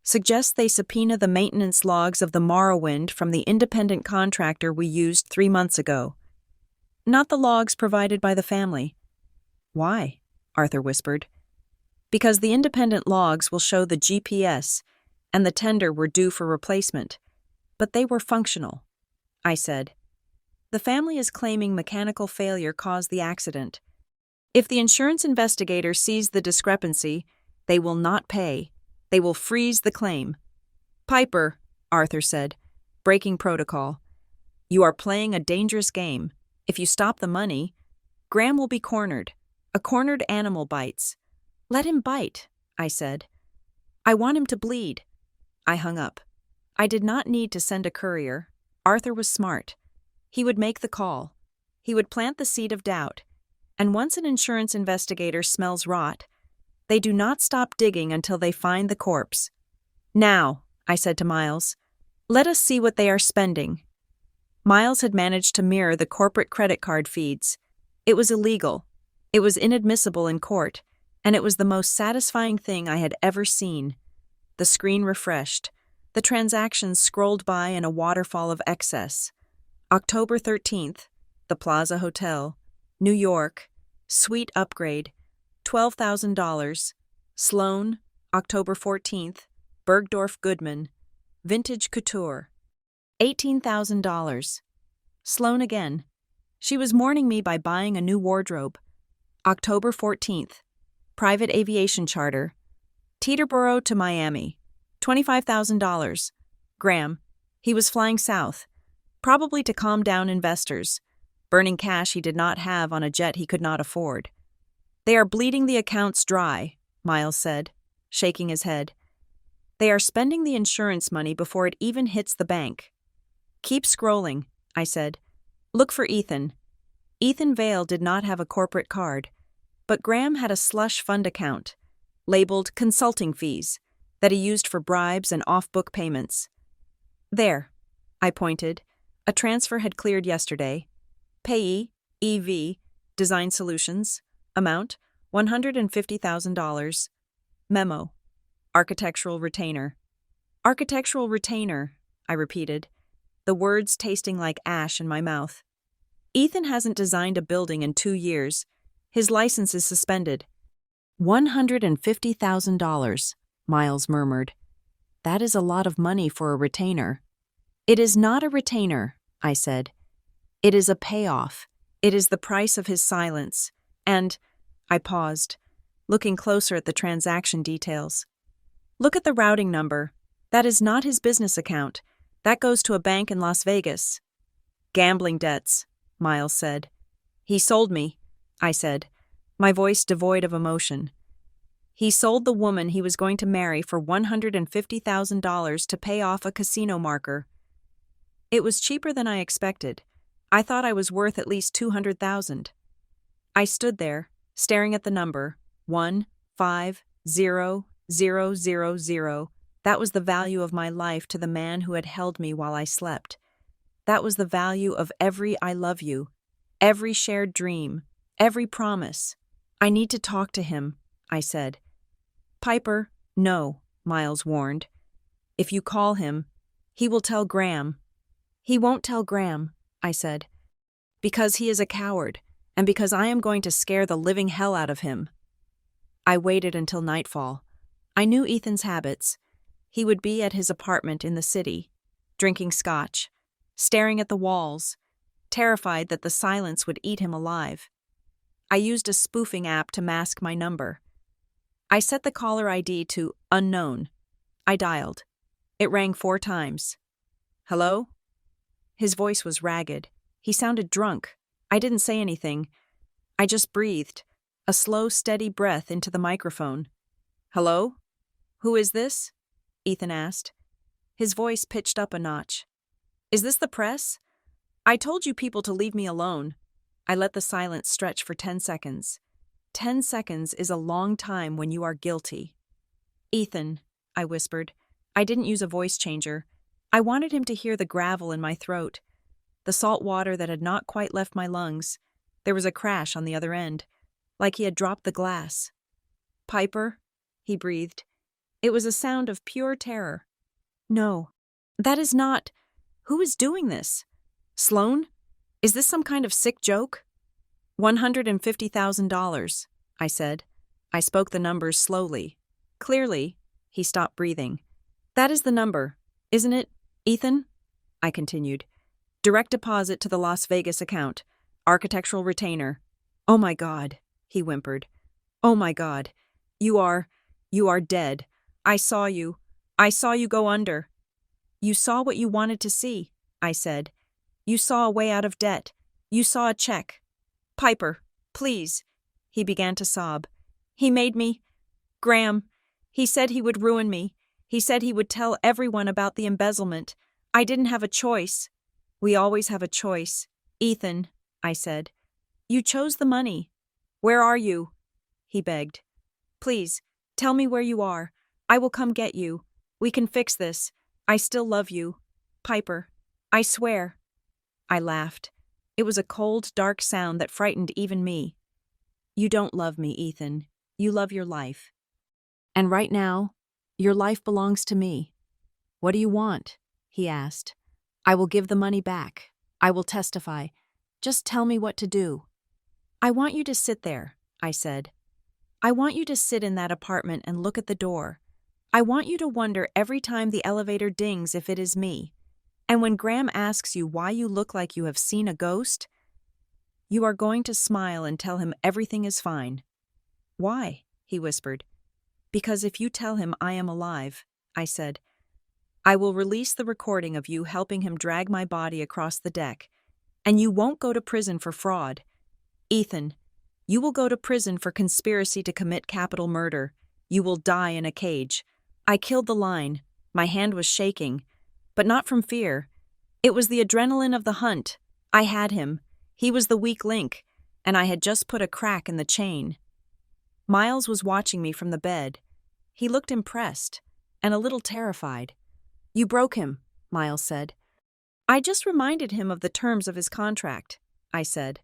suggests they subpoena the maintenance logs of the Morrowind from the independent contractor we used 3 months ago. Not the logs provided by the family. Why? Arthur whispered. Because the independent logs will show the GPS and the tender were due for replacement. But they were functional, I said. The family is claiming mechanical failure caused the accident. If the insurance investigator sees the discrepancy, they will not pay. They will freeze the claim. Piper, Arthur said, breaking protocol. You are playing a dangerous game. If you stop the money, Graham will be cornered. A cornered animal bites. Let him bite, I said. I want him to bleed. I hung up. I did not need to send a courier. Arthur was smart. He would make the call. He would plant the seed of doubt. And once an insurance investigator smells rot, they do not stop digging until they find the corpse. Now, I said to Miles, let us see what they are spending. Miles had managed to mirror the corporate credit card feeds. It was illegal. It was inadmissible in court, and it was the most satisfying thing I had ever seen. The screen refreshed. The transactions scrolled by in a waterfall of excess. October 13th, the Plaza Hotel, New York, suite upgrade, $12,000. Sloan, October 14th, Bergdorf Goodman, vintage couture, $18,000. Sloan again. She was mourning me by buying a new wardrobe. October 14th, private aviation charter, Teterboro to Miami, $25,000. Graham. He was flying south, probably to calm down investors, burning cash he did not have on a jet he could not afford. They are bleeding the accounts dry, Miles said, shaking his head. They are spending the insurance money before it even hits the bank. Keep scrolling, I said. Look for Ethan. Ethan Vale did not have a corporate card, but Graham had a slush fund account, labeled consulting fees, that he used for bribes and off-book payments. There, I pointed. A transfer had cleared yesterday. Payee, EV, Design Solutions. Amount, $150,000. Memo, architectural retainer. Architectural retainer, I repeated, the words tasting like ash in my mouth. Ethan hasn't designed a building in 2 years. His license is suspended. $150,000, Miles murmured. That is a lot of money for a retainer. It is not a retainer, I said. It is a payoff. It is the price of his silence. And, I paused, looking closer at the transaction details. Look at the routing number. That is not his business account. That goes to a bank in Las Vegas. Gambling debts, Miles said. He sold me, I said. my voice devoid of emotion. He sold the woman he was going to marry for $150,000 to pay off a casino marker. It was cheaper than I expected. I thought I was worth at least $200,000. I stood there, staring at the number, 150,000. That was the value of my life to the man who had held me while I slept. That was the value of every I love you, every shared dream, every promise. I need to talk to him, I said. Piper, no, Miles warned. If you call him, he will tell Graham. He won't tell Graham, I said. Because he is a coward, and because I am going to scare the living hell out of him. I waited until nightfall. I knew Ethan's habits. He would be at his apartment in the city, drinking scotch, staring at the walls, terrified that the silence would eat him alive. I used a spoofing app to mask my number. I set the caller ID to unknown. I dialed. It rang 4 times. Hello? His voice was ragged. He sounded drunk. I didn't say anything. I just breathed, a slow, steady breath into the microphone. Hello? Who is this? Ethan asked. His voice pitched up a notch. Is this the press? I told you people to leave me alone. I let the silence stretch for 10 seconds. 10 seconds is a long time when you are guilty. Ethan, I whispered. I didn't use a voice changer. I wanted him to hear the gravel in my throat, the salt water that had not quite left my lungs. There was a crash on the other end, like he had dropped the glass. Piper, he breathed. It was a sound of pure terror. No, that is not. Who is doing this? Sloan? Is this some kind of sick joke? $150,000, I said. I spoke the numbers slowly. Clearly, he stopped breathing. That is the number, isn't it, Ethan? I continued. Direct deposit to the Las Vegas account. Architectural retainer. Oh my God, he whimpered. Oh my God. You are dead. I saw you. I saw you go under. You saw what you wanted to see, I said. You saw a way out of debt. You saw a check. Piper, please. He began to sob. He made me. Graham. He said he would ruin me. He said he would tell everyone about the embezzlement. I didn't have a choice. We always have a choice. Ethan, I said. You chose the money. Where are you? He begged. Please, tell me where you are. I will come get you. We can fix this. I still love you. Piper, I swear. I laughed. It was a cold, dark sound that frightened even me. You don't love me, Ethan. You love your life. And right now, your life belongs to me. What do you want? He asked. I will give the money back. I will testify. Just tell me what to do. I want you to sit there, I said. I want you to sit in that apartment and look at the door. I want you to wonder every time the elevator dings if it is me. And when Graham asks you why you look like you have seen a ghost, you are going to smile and tell him everything is fine. Why? He whispered. Because if you tell him I am alive, I said, I will release the recording of you helping him drag my body across the deck, and you won't go to prison for fraud. Ethan, you will go to prison for conspiracy to commit capital murder. You will die in a cage. I killed the line. My hand was shaking, but not from fear. It was the adrenaline of the hunt. I had him. He was the weak link, and I had just put a crack in the chain. Miles was watching me from the bed. He looked impressed and a little terrified. You broke him, Miles said. I just reminded him of the terms of his contract, I said.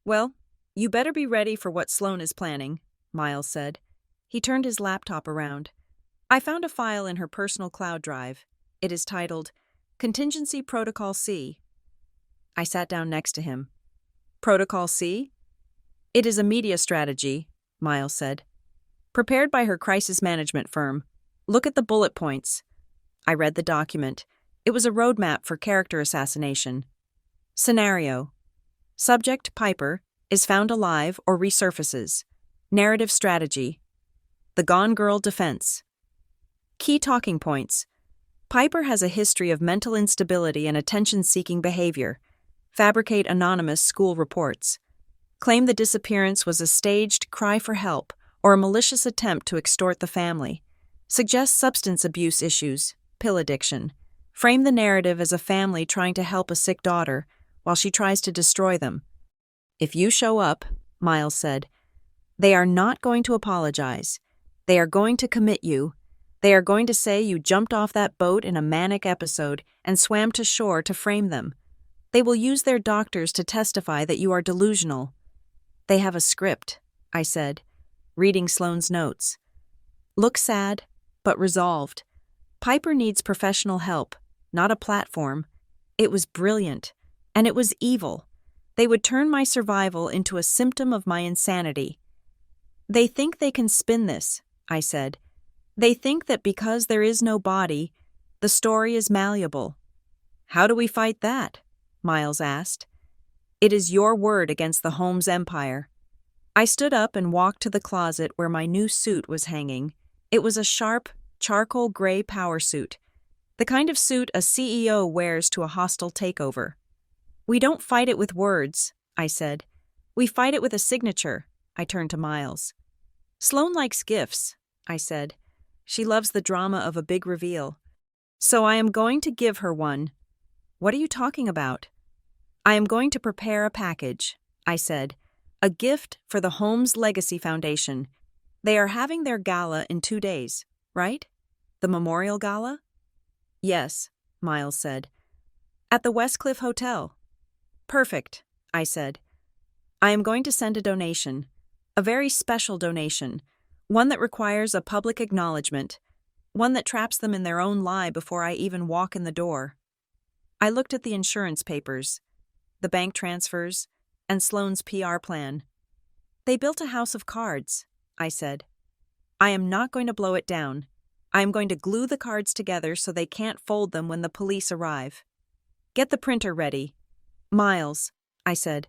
Well, you better be ready for what Sloan is planning, Miles said. He turned his laptop around. I found a file in her personal cloud drive. It is titled, Contingency Protocol C. I sat down next to him. Protocol C? It is a media strategy, Miles said. Prepared by her crisis management firm. Look at the bullet points. I read the document. It was a roadmap for character assassination. Scenario. Subject, Piper, is found alive or resurfaces. Narrative strategy. The Gone Girl defense. Key talking points. Piper has a history of mental instability and attention-seeking behavior. Fabricate anonymous school reports. Claim the disappearance was a staged cry for help or a malicious attempt to extort the family. Suggest substance abuse issues, pill addiction. Frame the narrative as a family trying to help a sick daughter while she tries to destroy them. If you show up, Miles said, they are not going to apologize. They are going to commit you. They are going to say you jumped off that boat in a manic episode and swam to shore to frame them. They will use their doctors to testify that you are delusional. They have a script, I said, reading Sloane's notes. Look sad, but resolved. Piper needs professional help, not a platform. It was brilliant, and it was evil. They would turn my survival into a symptom of my insanity. They think they can spin this, I said. They think that because there is no body, the story is malleable. How do we fight that? Miles asked. It is your word against the Holmes empire. I stood up and walked to the closet where my new suit was hanging. It was a sharp, charcoal gray power suit, the kind of suit a CEO wears to a hostile takeover. We don't fight it with words, I said. We fight it with a signature. I turned to Miles. Sloane likes gifts, I said. She loves the drama of a big reveal. So I am going to give her one. What are you talking about? I am going to prepare a package, I said. A gift for the Holmes Legacy Foundation. They are having their gala in 2 days, right? The memorial gala? Yes, Miles said. At the Westcliff Hotel. Perfect, I said. I am going to send a donation. A very special donation. One that requires a public acknowledgement. One that traps them in their own lie before I even walk in the door. I looked at the insurance papers, the bank transfers, and Sloane's PR plan. They built a house of cards, I said. I am not going to blow it down. I am going to glue the cards together so they can't fold them when the police arrive. Get the printer ready. Miles, I said,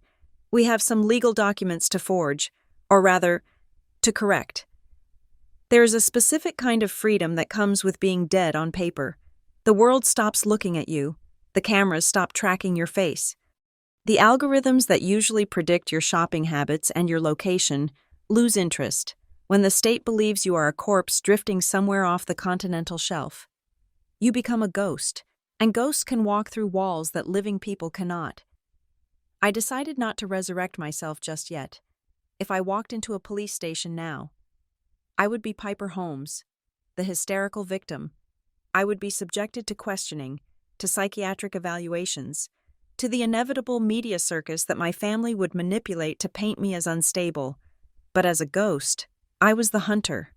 we have some legal documents to forge, or rather, to correct. There is a specific kind of freedom that comes with being dead on paper. The world stops looking at you. The cameras stop tracking your face. The algorithms that usually predict your shopping habits and your location lose interest when the state believes you are a corpse drifting somewhere off the continental shelf. You become a ghost, and ghosts can walk through walls that living people cannot. I decided not to resurrect myself just yet. If I walked into a police station now, I would be Piper Holmes, the hysterical victim. I would be subjected to questioning, to psychiatric evaluations, to the inevitable media circus that my family would manipulate to paint me as unstable. But as a ghost, I was the hunter.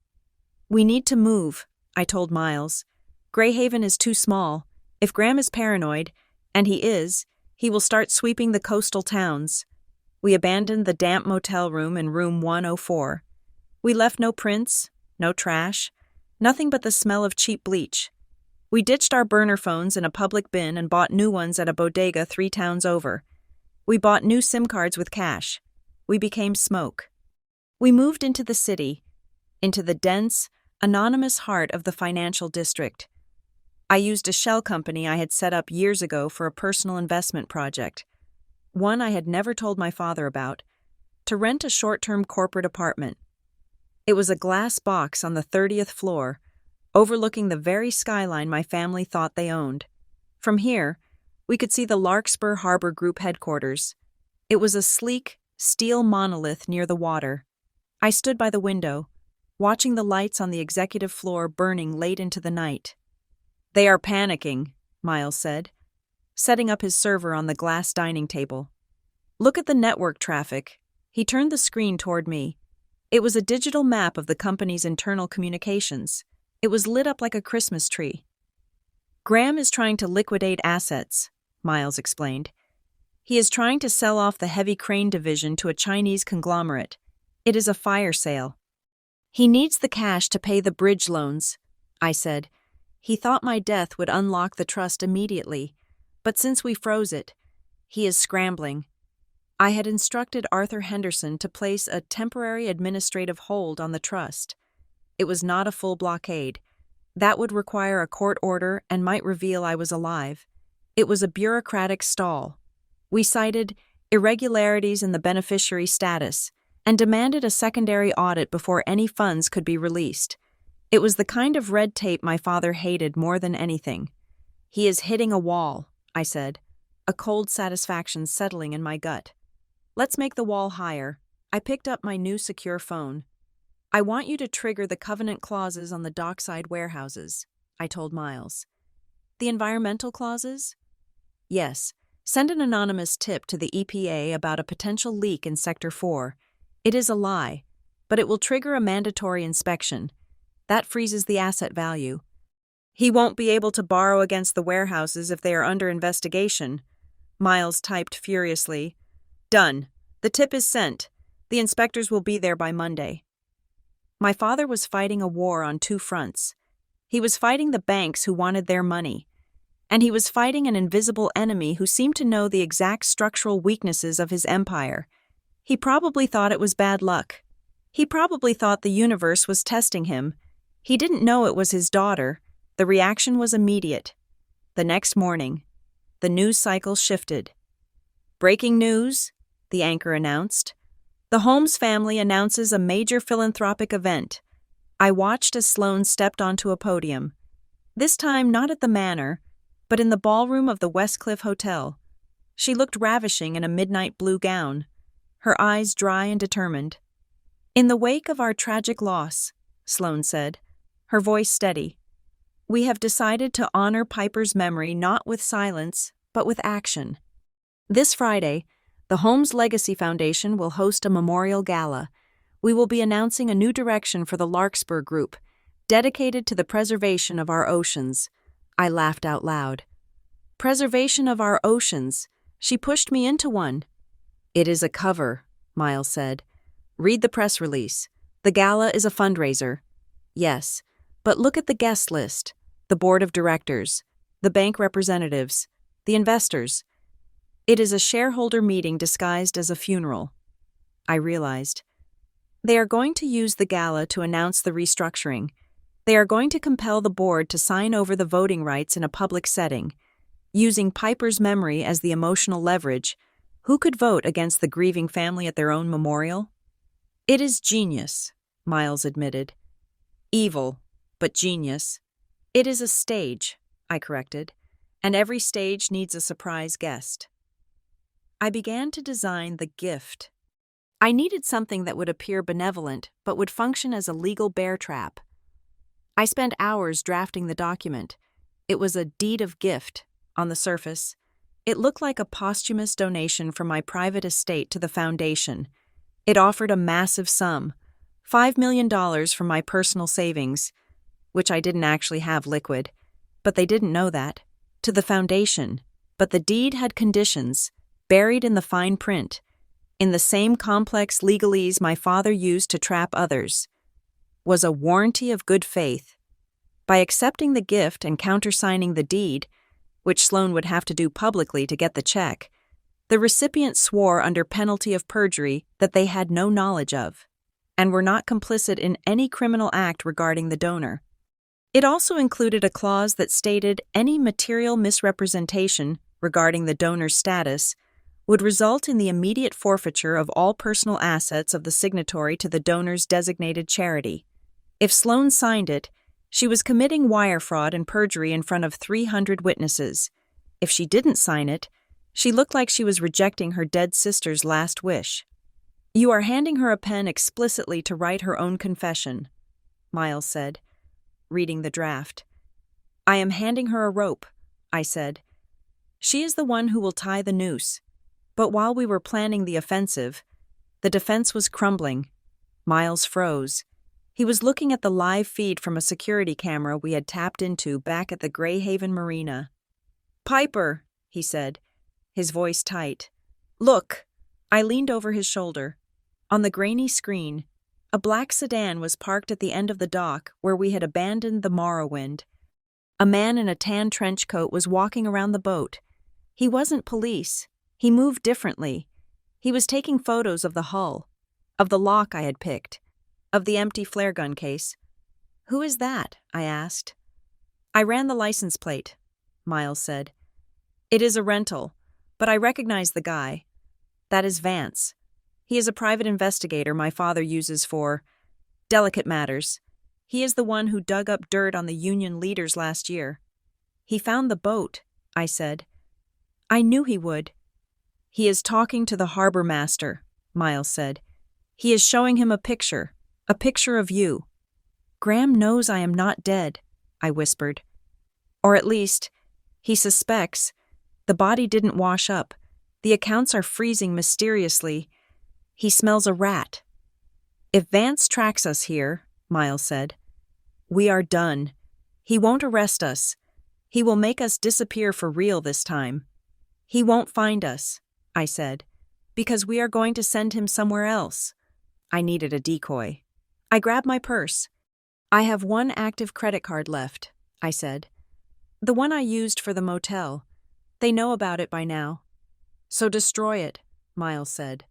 We need to move, I told Miles. Greyhaven is too small. If Graham is paranoid, and he will start sweeping the coastal towns. We abandoned the damp motel room in room 104. We left no prints, no trash, nothing but the smell of cheap bleach. We ditched our burner phones in a public bin and bought new ones at a bodega 3 towns over. We bought new SIM cards with cash. We became smoke. We moved into the city, into the dense, anonymous heart of the financial district. I used a shell company I had set up years ago for a personal investment project, one I had never told my father about, to rent a short-term corporate apartment. It was a glass box on the 30th floor, overlooking the very skyline my family thought they owned. From here, we could see the Larkspur Harbor Group headquarters. It was a sleek, steel monolith near the water. I stood by the window, watching the lights on the executive floor burning late into the night. They are panicking, Miles said, setting up his server on the glass dining table. Look at the network traffic. He turned the screen toward me. It was a digital map of the company's internal communications. It was lit up like a Christmas tree. Graham is trying to liquidate assets, Miles explained. He is trying to sell off the heavy crane division to a Chinese conglomerate. It is a fire sale. He needs the cash to pay the bridge loans, I said. He thought my death would unlock the trust immediately, but since we froze it, he is scrambling. I had instructed Arthur Henderson to place a temporary administrative hold on the trust. It was not a full blockade. That would require a court order and might reveal I was alive. It was a bureaucratic stall. We cited irregularities in the beneficiary status, and demanded a secondary audit before any funds could be released. It was the kind of red tape my father hated more than anything. "He is hitting a wall," I said, a cold satisfaction settling in my gut. "Let's make the wall higher." I picked up my new secure phone. "I want you to trigger the covenant clauses on the dockside warehouses," I told Miles. "The environmental clauses?" "Yes. Send an anonymous tip to the EPA about a potential leak in Sector 4. It is a lie, but it will trigger a mandatory inspection. That freezes the asset value. He won't be able to borrow against the warehouses if they are under investigation," Miles typed furiously. "Done. The tip is sent. The inspectors will be there by Monday." My father was fighting a war on two fronts. He was fighting the banks who wanted their money, and he was fighting an invisible enemy who seemed to know the exact structural weaknesses of his empire. He probably thought it was bad luck. He probably thought the universe was testing him. He didn't know it was his daughter. The reaction was immediate. The next morning, the news cycle shifted. "Breaking news," the anchor announced. "The Holmes family announces a major philanthropic event." I watched as Sloane stepped onto a podium. This time not at the Manor, but in the ballroom of the Westcliff Hotel. She looked ravishing in a midnight blue gown, her eyes dry and determined. "In the wake of our tragic loss," Sloane said, her voice steady, "we have decided to honor Piper's memory not with silence, but with action. This Friday, the Holmes Legacy Foundation will host a memorial gala. We will be announcing a new direction for the Larkspur Group, dedicated to the preservation of our oceans." I laughed out loud. "Preservation of our oceans." She pushed me into one. "It is a cover," Miles said. "Read the press release. The gala is a fundraiser." "Yes, but look at the guest list. The board of directors, the bank representatives, the investors. It is a shareholder meeting disguised as a funeral." I realized. They are going to use the gala to announce the restructuring. They are going to compel the board to sign over the voting rights in a public setting. Using Piper's memory as the emotional leverage, who could vote against the grieving family at their own memorial? "It is genius," Miles admitted. "Evil, but genius." "It is a stage," I corrected, "and every stage needs a surprise guest." I began to design the gift. I needed something that would appear benevolent but would function as a legal bear trap. I spent hours drafting the document. It was a deed of gift. On the surface, it looked like a posthumous donation from my private estate to the foundation. It offered a massive sum, $5 million from my personal savings, which I didn't actually have liquid, but they didn't know that, to the foundation. But the deed had conditions, buried in the fine print, in the same complex legalese my father used to trap others. Was a warranty of good faith. By accepting the gift and countersigning the deed, which Sloane would have to do publicly to get the check, the recipient swore under penalty of perjury that they had no knowledge of, and were not complicit in any criminal act regarding the donor. It also included a clause that stated any material misrepresentation regarding the donor's status would result in the immediate forfeiture of all personal assets of the signatory to the donor's designated charity. If Sloane signed it, she was committing wire fraud and perjury in front of 300 witnesses. If she didn't sign it, she looked like she was rejecting her dead sister's last wish. "You are handing her a pen explicitly to write her own confession," Miles said, reading the draft. "I am handing her a rope," I said. "She is the one who will tie the noose." But while we were planning the offensive, the defense was crumbling. Miles froze. He was looking at the live feed from a security camera we had tapped into back at the Greyhaven Marina. "Piper," he said, his voice tight. "Look." I leaned over his shoulder. On the grainy screen, a black sedan was parked at the end of the dock where we had abandoned the Morrowind. A man in a tan trench coat was walking around the boat. He wasn't police. He moved differently. He was taking photos of the hull, of the lock I had picked, of the empty flare gun case. "Who is that?" I asked. "I ran the license plate," Miles said. "It is a rental, but I recognize the guy. That is Vance. He is a private investigator my father uses for delicate matters. He is the one who dug up dirt on the Union leaders last year. He found the boat, I said. I knew he would. He is talking to the harbor master, Miles said. He is showing him a picture of you. Graham knows I am not dead, I whispered. Or at least, he suspects. The body didn't wash up. The accounts are freezing mysteriously. He smells a rat. If Vance tracks us here, Miles said, we are done. He won't arrest us. He will make us disappear for real this time. He won't find us, I said, because we are going to send him somewhere else. I needed a decoy. I grabbed my purse. I have one active credit card left, I said. The one I used for the motel. They know about it by now. So destroy it, Miles said.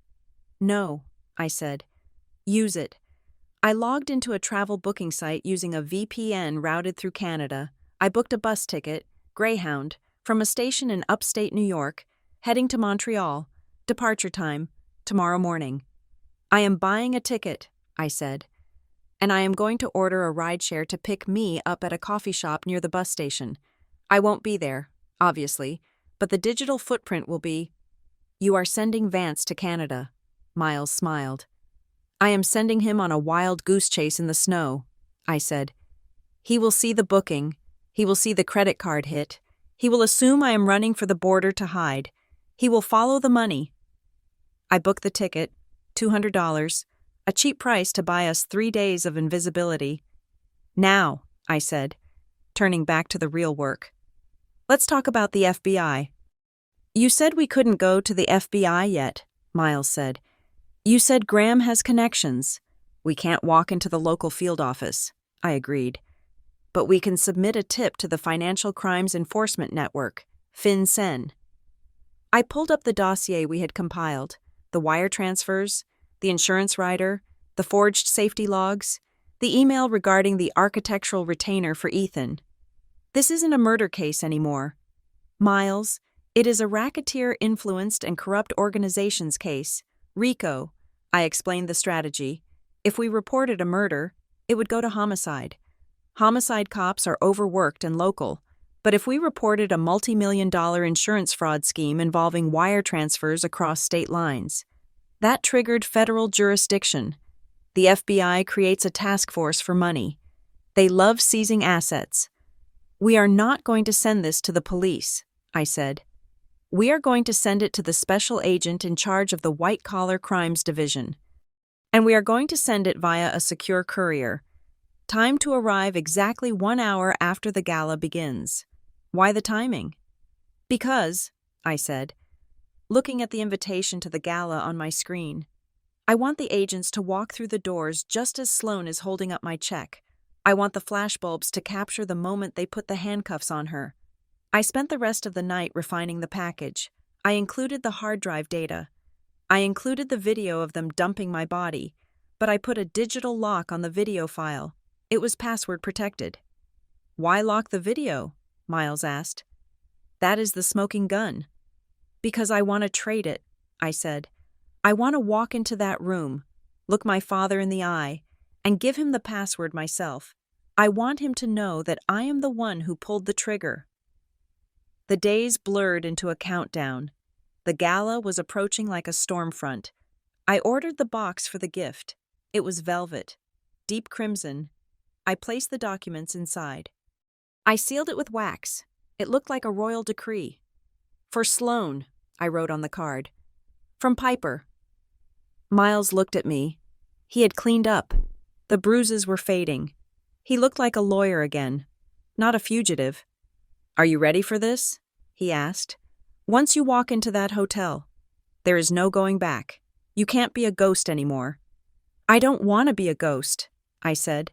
No, I said. Use it. I logged into a travel booking site using a VPN routed through Canada. I booked a bus ticket, Greyhound, from a station in upstate New York, heading to Montreal. Departure time, tomorrow morning. I am buying a ticket, I said, and I am going to order a rideshare to pick me up at a coffee shop near the bus station. I won't be there, obviously, but the digital footprint will be. You are sending Vance to Canada, Miles smiled. I am sending him on a wild goose chase in the snow, I said. He will see the booking. He will see the credit card hit. He will assume I am running for the border to hide. He will follow the money. I booked the ticket, $200, a cheap price to buy us 3 days of invisibility. Now, I said, turning back to the real work. Let's talk about the FBI. You said we couldn't go to the FBI yet, Miles said. You said Graham has connections. We can't walk into the local field office, I agreed. But we can submit a tip to the Financial Crimes Enforcement Network, FinCEN. I pulled up the dossier we had compiled, the wire transfers, the insurance rider, the forged safety logs, the email regarding the architectural retainer for Ethan. This isn't a murder case anymore. Miles, it is a racketeer-influenced and corrupt organizations case, RICO. I explained the strategy. If we reported a murder, it would go to homicide. Homicide cops are overworked and local, but if we reported a multi-million-dollar insurance fraud scheme involving wire transfers across state lines, that triggered federal jurisdiction. The FBI creates a task force for money. They love seizing assets. We are not going to send this to the police, I said. We are going to send it to the special agent in charge of the white-collar crimes division. And we are going to send it via a secure courier. Time to arrive exactly 1 hour after the gala begins. Why the timing? Because, I said, looking at the invitation to the gala on my screen, I want the agents to walk through the doors just as Sloane is holding up my check. I want the flashbulbs to capture the moment they put the handcuffs on her. I spent the rest of the night refining the package. I included the hard drive data. I included the video of them dumping my body, but I put a digital lock on the video file. It was password protected. Why lock the video? Miles asked. That is the smoking gun. Because I want to trade it, I said. I want to walk into that room, look my father in the eye, and give him the password myself. I want him to know that I am the one who pulled the trigger. The days blurred into a countdown. The gala was approaching like a storm front. I ordered the box for the gift. It was velvet, deep crimson. I placed the documents inside. I sealed it with wax. It looked like a royal decree. For Sloane, I wrote on the card. From Piper. Miles looked at me. He had cleaned up. The bruises were fading. He looked like a lawyer again, not a fugitive. Are you ready for this? He asked. Once you walk into that hotel, there is no going back. You can't be a ghost anymore. I don't want to be a ghost, I said,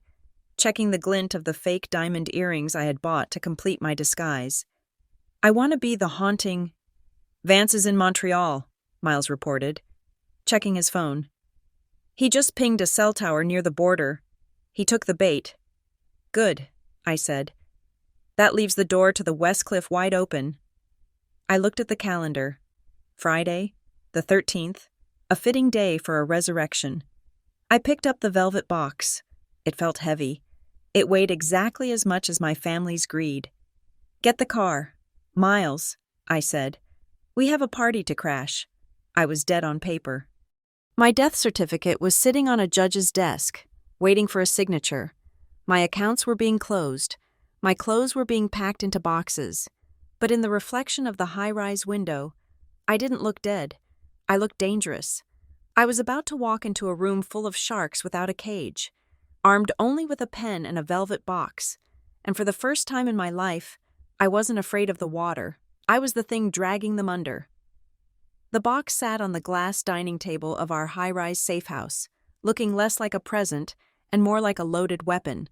checking the glint of the fake diamond earrings I had bought to complete my disguise. I want to be the haunting. Vance is in Montreal, Miles reported, checking his phone. He just pinged a cell tower near the border. He took the bait. Good, I said. That leaves the door to the West Cliff wide open. I looked at the calendar. Friday, the 13th, a fitting day for a resurrection. I picked up the velvet box. It felt heavy. It weighed exactly as much as my family's greed. "Get the car. Miles," I said. "We have a party to crash." I was dead on paper. My death certificate was sitting on a judge's desk, waiting for a signature. My accounts were being closed. My clothes were being packed into boxes. But in the reflection of the high-rise window, I didn't look dead. I looked dangerous. I was about to walk into a room full of sharks without a cage, armed only with a pen and a velvet box. And for the first time in my life, I wasn't afraid of the water. I was the thing dragging them under. The box sat on the glass dining table of our high-rise safe house, looking less like a present and more like a loaded weapon.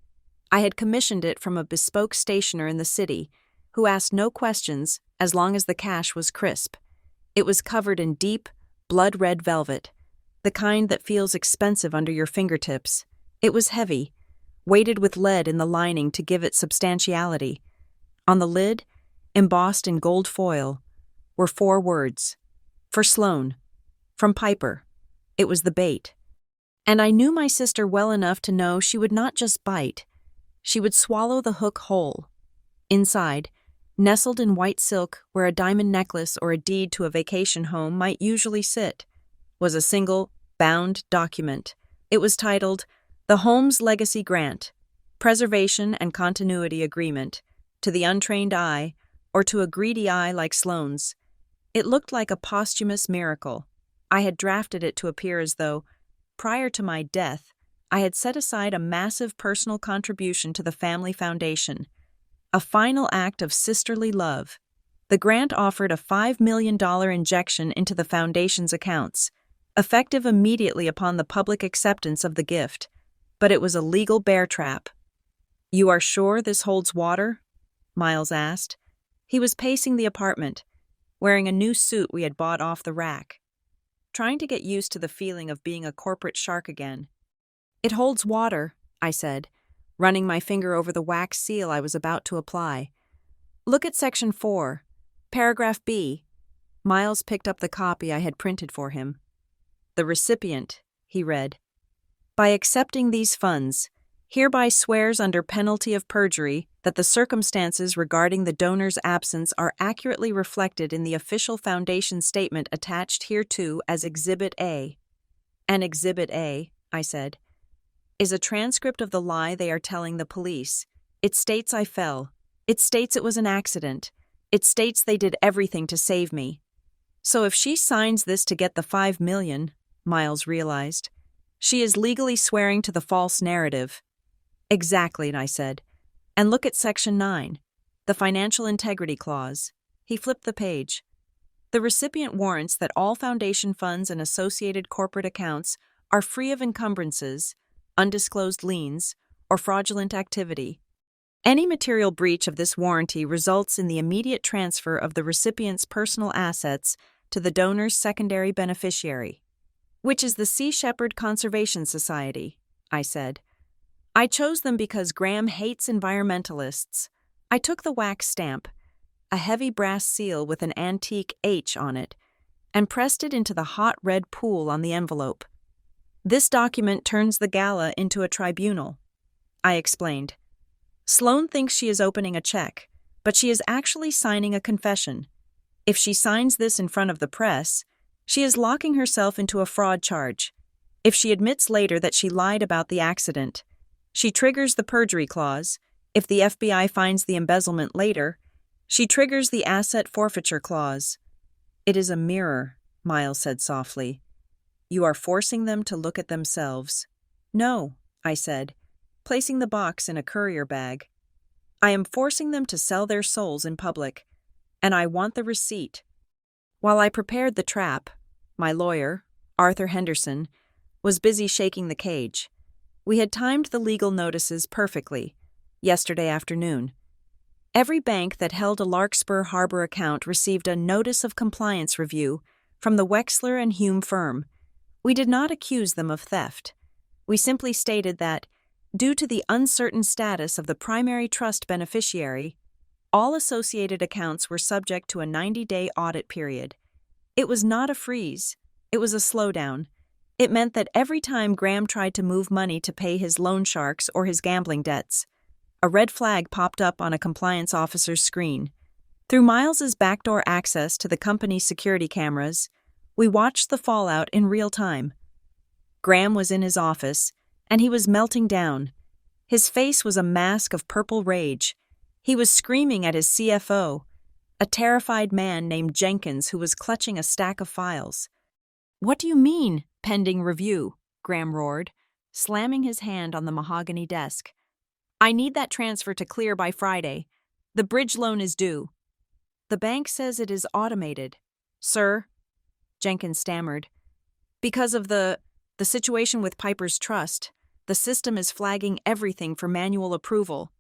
I had commissioned it from a bespoke stationer in the city, who asked no questions as long as the cash was crisp. It was covered in deep, blood-red velvet, the kind that feels expensive under your fingertips. It was heavy, weighted with lead in the lining to give it substantiality. On the lid, embossed in gold foil, were 4 words. For Sloane. From Piper. It was the bait. And I knew my sister well enough to know she would not just bite. She would swallow the hook whole. Inside, nestled in white silk where a diamond necklace or a deed to a vacation home might usually sit, was a single, bound document. It was titled, "The Holmes Legacy Grant, Preservation and Continuity Agreement, to the untrained eye, or to a greedy eye like Sloane's." It looked like a posthumous miracle. I had drafted it to appear as though, prior to my death, I had set aside a massive personal contribution to the family foundation, a final act of sisterly love. The grant offered a $5 million injection into the foundation's accounts, effective immediately upon the public acceptance of the gift, but it was a legal bear trap. "You are sure this holds water?" Miles asked. He was pacing the apartment, wearing a new suit we had bought off the rack, trying to get used to the feeling of being a corporate shark again. "It holds water," I said, running my finger over the wax seal I was about to apply. "Look at Section 4, Paragraph B." Miles picked up the copy I had printed for him. "The recipient," he read, "by accepting these funds, hereby swears under penalty of perjury that the circumstances regarding the donor's absence are accurately reflected in the official foundation statement attached hereto as Exhibit A." "And Exhibit A," I said, "is a transcript of the lie they are telling the police. It states I fell. It states it was an accident. It states they did everything to save me." "So if she signs this to get the $5 million, Miles realized, she is legally swearing to the false narrative. "Exactly," I said. "And look at Section 9, the Financial Integrity Clause." He flipped the page. "The recipient warrants that all foundation funds and associated corporate accounts are free of encumbrances, undisclosed liens, or fraudulent activity. Any material breach of this warranty results in the immediate transfer of the recipient's personal assets to the donor's secondary beneficiary, which is the Sea Shepherd Conservation Society," I said. "I chose them because Graham hates environmentalists." I took the wax stamp, a heavy brass seal with an antique H on it, and pressed it into the hot red pool on the envelope. "This document turns the gala into a tribunal," I explained. "Sloane thinks she is opening a check, but she is actually signing a confession. If she signs this in front of the press, she is locking herself into a fraud charge. If she admits later that she lied about the accident, she triggers the perjury clause. If the FBI finds the embezzlement later, she triggers the asset forfeiture clause." "It is a mirror," Miles said softly. "You are forcing them to look at themselves." "No," I said, placing the box in a courier bag. "I am forcing them to sell their souls in public, and I want the receipt." While I prepared the trap, my lawyer, Arthur Henderson, was busy shaking the cage. We had timed the legal notices perfectly, yesterday afternoon. Every bank that held a Larkspur Harbor account received a Notice of Compliance review from the Wexler and Hume firm. We did not accuse them of theft. We simply stated that, due to the uncertain status of the primary trust beneficiary, all associated accounts were subject to a 90-day audit period. It was not a freeze. It was a slowdown. It meant that every time Graham tried to move money to pay his loan sharks or his gambling debts, a red flag popped up on a compliance officer's screen. Through Miles's backdoor access to the company's security cameras, we watched the fallout in real time. Graham was in his office, and he was melting down. His face was a mask of purple rage. He was screaming at his CFO, a terrified man named Jenkins who was clutching a stack of files. "What do you mean, pending review?" Graham roared, slamming his hand on the mahogany desk. "I need that transfer to clear by Friday. The bridge loan is due." "The bank says it is automated." "Sir," Jenkins stammered, "because of the situation with Piper's trust, the system is flagging everything for manual approval."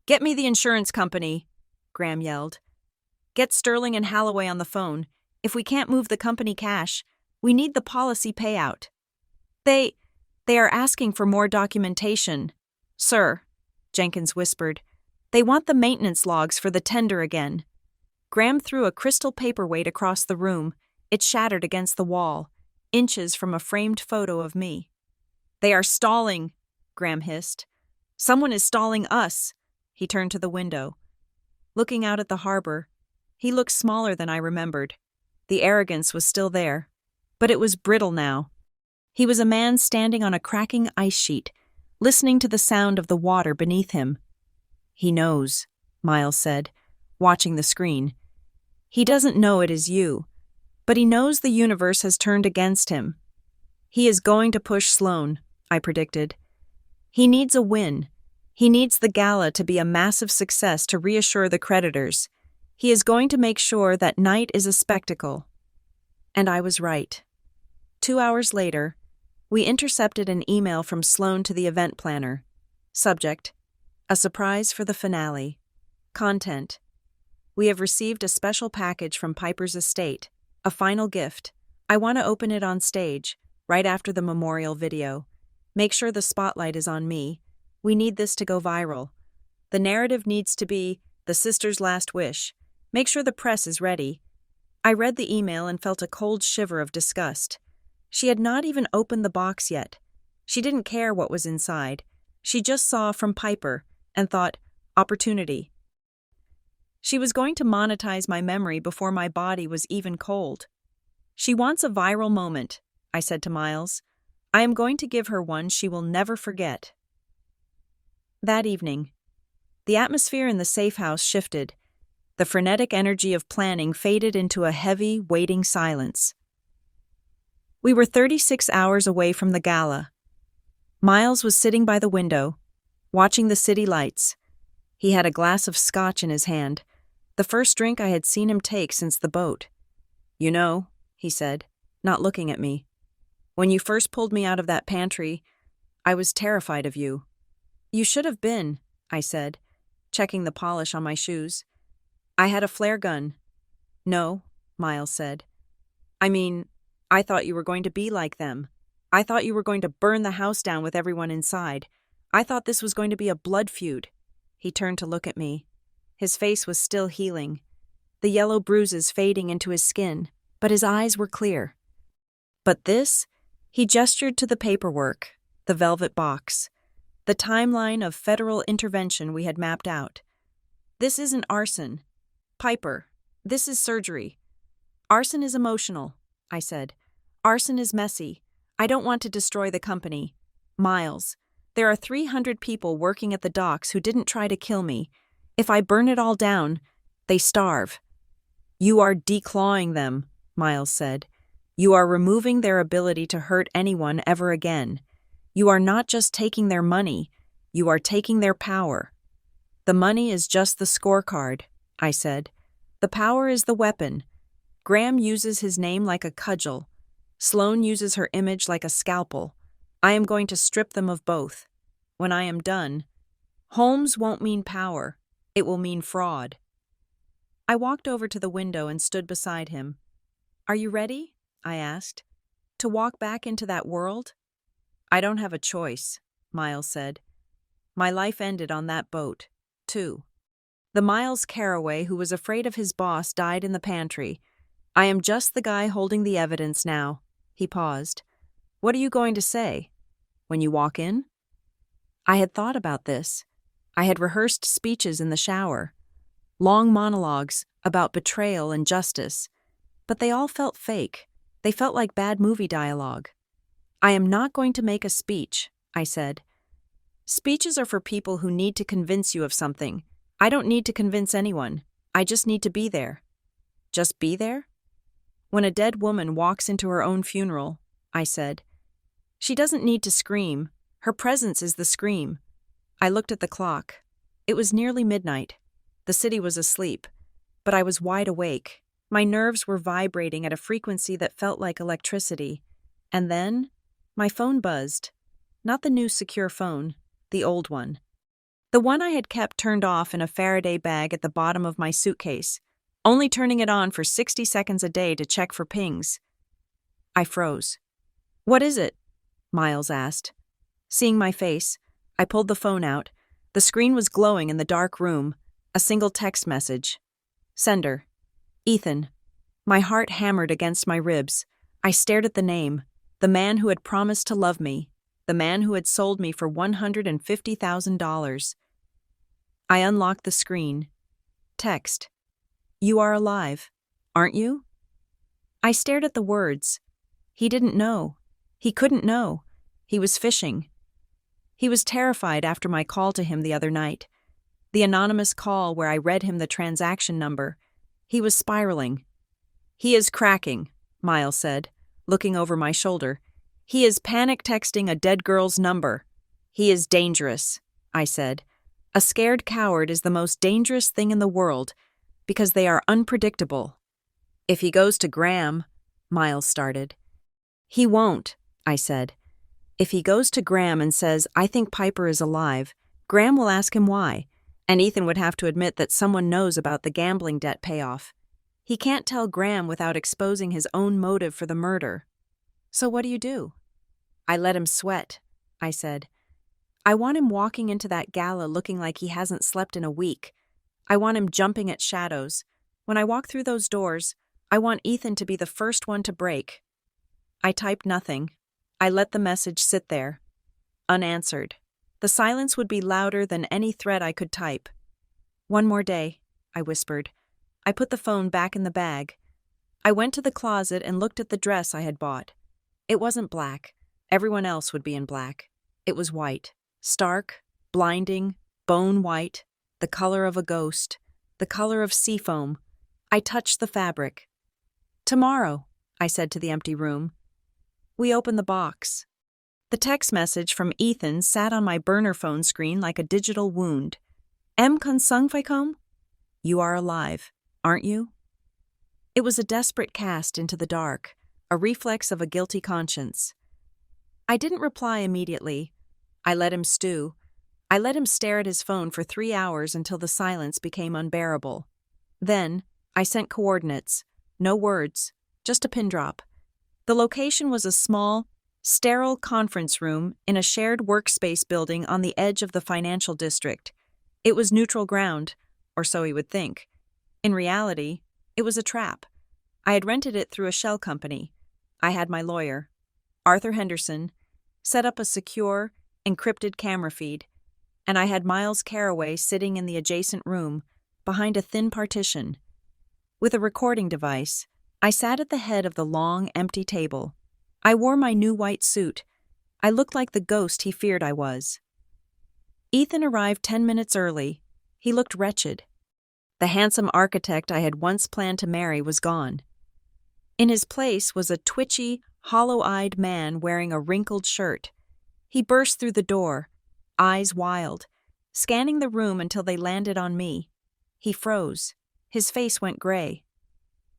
"Get me the insurance company," Graham yelled. "Get Sterling and Halloway on the phone. If we can't move the company cash, we need the policy payout." They are asking for more documentation." "Sir," Jenkins whispered, "they want the maintenance logs for the tender again." Graham threw a crystal paperweight across the room. It shattered against the wall, inches from a framed photo of me. "They are stalling," Graham hissed. "Someone is stalling us." He turned to the window. Looking out at the harbor, he looked smaller than I remembered. The arrogance was still there, but it was brittle now. He was a man standing on a cracking ice sheet, listening to the sound of the water beneath him. "He knows," Miles said, watching the screen. "He doesn't know it is you, but he knows the universe has turned against him. He is going to push Sloan," I predicted. "He needs a win. He needs the gala to be a massive success to reassure the creditors. He is going to make sure that night is a spectacle." And I was right. 2 hours later, we intercepted an email from Sloan to the event planner. Subject: a surprise for the finale. Content: we have received a special package from Piper's estate, a final gift. I want to open it on stage, right after the memorial video. Make sure the spotlight is on me. We need this to go viral. The narrative needs to be the sister's last wish. Make sure the press is ready. I read the email and felt a cold shiver of disgust. She had not even opened the box yet. She didn't care what was inside. She just saw from Piper and thought, opportunity. She was going to monetize my memory before my body was even cold. "She wants a viral moment," I said to Miles. "I am going to give her one she will never forget." That evening, the atmosphere in the safe house shifted. The frenetic energy of planning faded into a heavy, waiting silence. We were 36 hours away from the gala. Miles was sitting by the window, watching the city lights. He had a glass of scotch in his hand, the first drink I had seen him take since the boat. "You know," he said, not looking at me, "when you first pulled me out of that pantry, I was terrified of you." "You should have been," I said, checking the polish on my shoes. "I had a flare gun." "No," Miles said. "I mean, I thought you were going to be like them. I thought you were going to burn the house down with everyone inside. I thought this was going to be a blood feud." He turned to look at me. His face was still healing, the yellow bruises fading into his skin, but his eyes were clear. "But this," he gestured to the paperwork, the velvet box, the timeline of federal intervention we had mapped out. "This isn't arson. Piper, this is surgery. Arson is emotional," I said. "Arson is messy. I don't want to destroy the company. Miles, there are 300 people working at the docks who didn't try to kill me. If I burn it all down, they starve." "You are declawing them," Miles said. "You are removing their ability to hurt anyone ever again. You are not just taking their money, you are taking their power." "The money is just the scorecard," I said. "The power is the weapon. Graham uses his name like a cudgel. Sloan uses her image like a scalpel. I am going to strip them of both. When I am done, Holmes won't mean power. It will mean fraud." I walked over to the window and stood beside him. "Are you ready?" I asked. "To walk back into that world?" "I don't have a choice," Miles said. "My life ended on that boat, too. The Miles Carraway who was afraid of his boss died in the pantry. I am just the guy holding the evidence now. He paused. What are you going to say? When you walk in? I had thought about this. I had rehearsed speeches in the shower. Long monologues about betrayal and justice. But they all felt fake. They felt like bad movie dialogue. I am not going to make a speech, I said. Speeches are for people who need to convince you of something. I don't need to convince anyone. I just need to be there. Just be there? When a dead woman walks into her own funeral, I said. She doesn't need to scream. Her presence is the scream. I looked at the clock. It was nearly midnight. The city was asleep, but I was wide awake. My nerves were vibrating at a frequency that felt like electricity. And then, my phone buzzed. Not the new secure phone, the old one. The one I had kept turned off in a Faraday bag at the bottom of my suitcase, only turning it on for 60 seconds a day to check for pings. I froze. What is it? Miles asked. Seeing my face, I pulled the phone out. The screen was glowing in the dark room. A single text message. Sender. Ethan. My heart hammered against my ribs. I stared at the name. The man who had promised to love me. The man who had sold me for $150,000. I unlocked the screen. Text. You are alive, aren't you? I stared at the words. He didn't know. He couldn't know. He was fishing. He was terrified after my call to him the other night. The anonymous call where I read him the transaction number. He was spiraling. He is cracking, Miles said, looking over my shoulder. He is panic texting a dead girl's number. He is dangerous, I said. A scared coward is the most dangerous thing in the world because they are unpredictable. If he goes to Graham, Miles started. He won't, I said. If he goes to Graham and says, I think Piper is alive, Graham will ask him why, and Ethan would have to admit that someone knows about the gambling debt payoff. He can't tell Graham without exposing his own motive for the murder. So what do? I let him sweat, I said. I want him walking into that gala looking like he hasn't slept in a week. I want him jumping at shadows. When I walk through those doors, I want Ethan to be the first one to break. I typed nothing. I let the message sit there, unanswered. The silence would be louder than any threat I could type. One more day, I whispered. I put the phone back in the bag. I went to the closet and looked at the dress I had bought. It wasn't black. Everyone else would be in black. It was white. Stark, blinding, bone white, the color of a ghost, the color of seafoam. I touched the fabric. Tomorrow, I said to the empty room. We opened the box. The text message from Ethan sat on my burner phone screen like a digital wound. Em kan sung phải không? You are alive, aren't you? It was a desperate cast into the dark, a reflex of a guilty conscience. I didn't reply immediately. I let him stew. I let him stare at his phone for 3 hours until the silence became unbearable. Then, I sent coordinates. No words, just a pin drop. The location was a small, sterile conference room in a shared workspace building on the edge of the financial district. It was neutral ground, or so he would think. In reality, it was a trap. I had rented it through a shell company. I had my lawyer, Arthur Henderson, set up a secure, encrypted camera feed, and I had Miles Carraway sitting in the adjacent room, behind a thin partition. With a recording device, I sat at the head of the long, empty table. I wore my new white suit. I looked like the ghost he feared I was. Ethan arrived 10 minutes early. He looked wretched. The handsome architect I had once planned to marry was gone. In his place was a twitchy, hollow-eyed man wearing a wrinkled shirt. He burst through the door, eyes wild, scanning the room until they landed on me. He froze. His face went gray.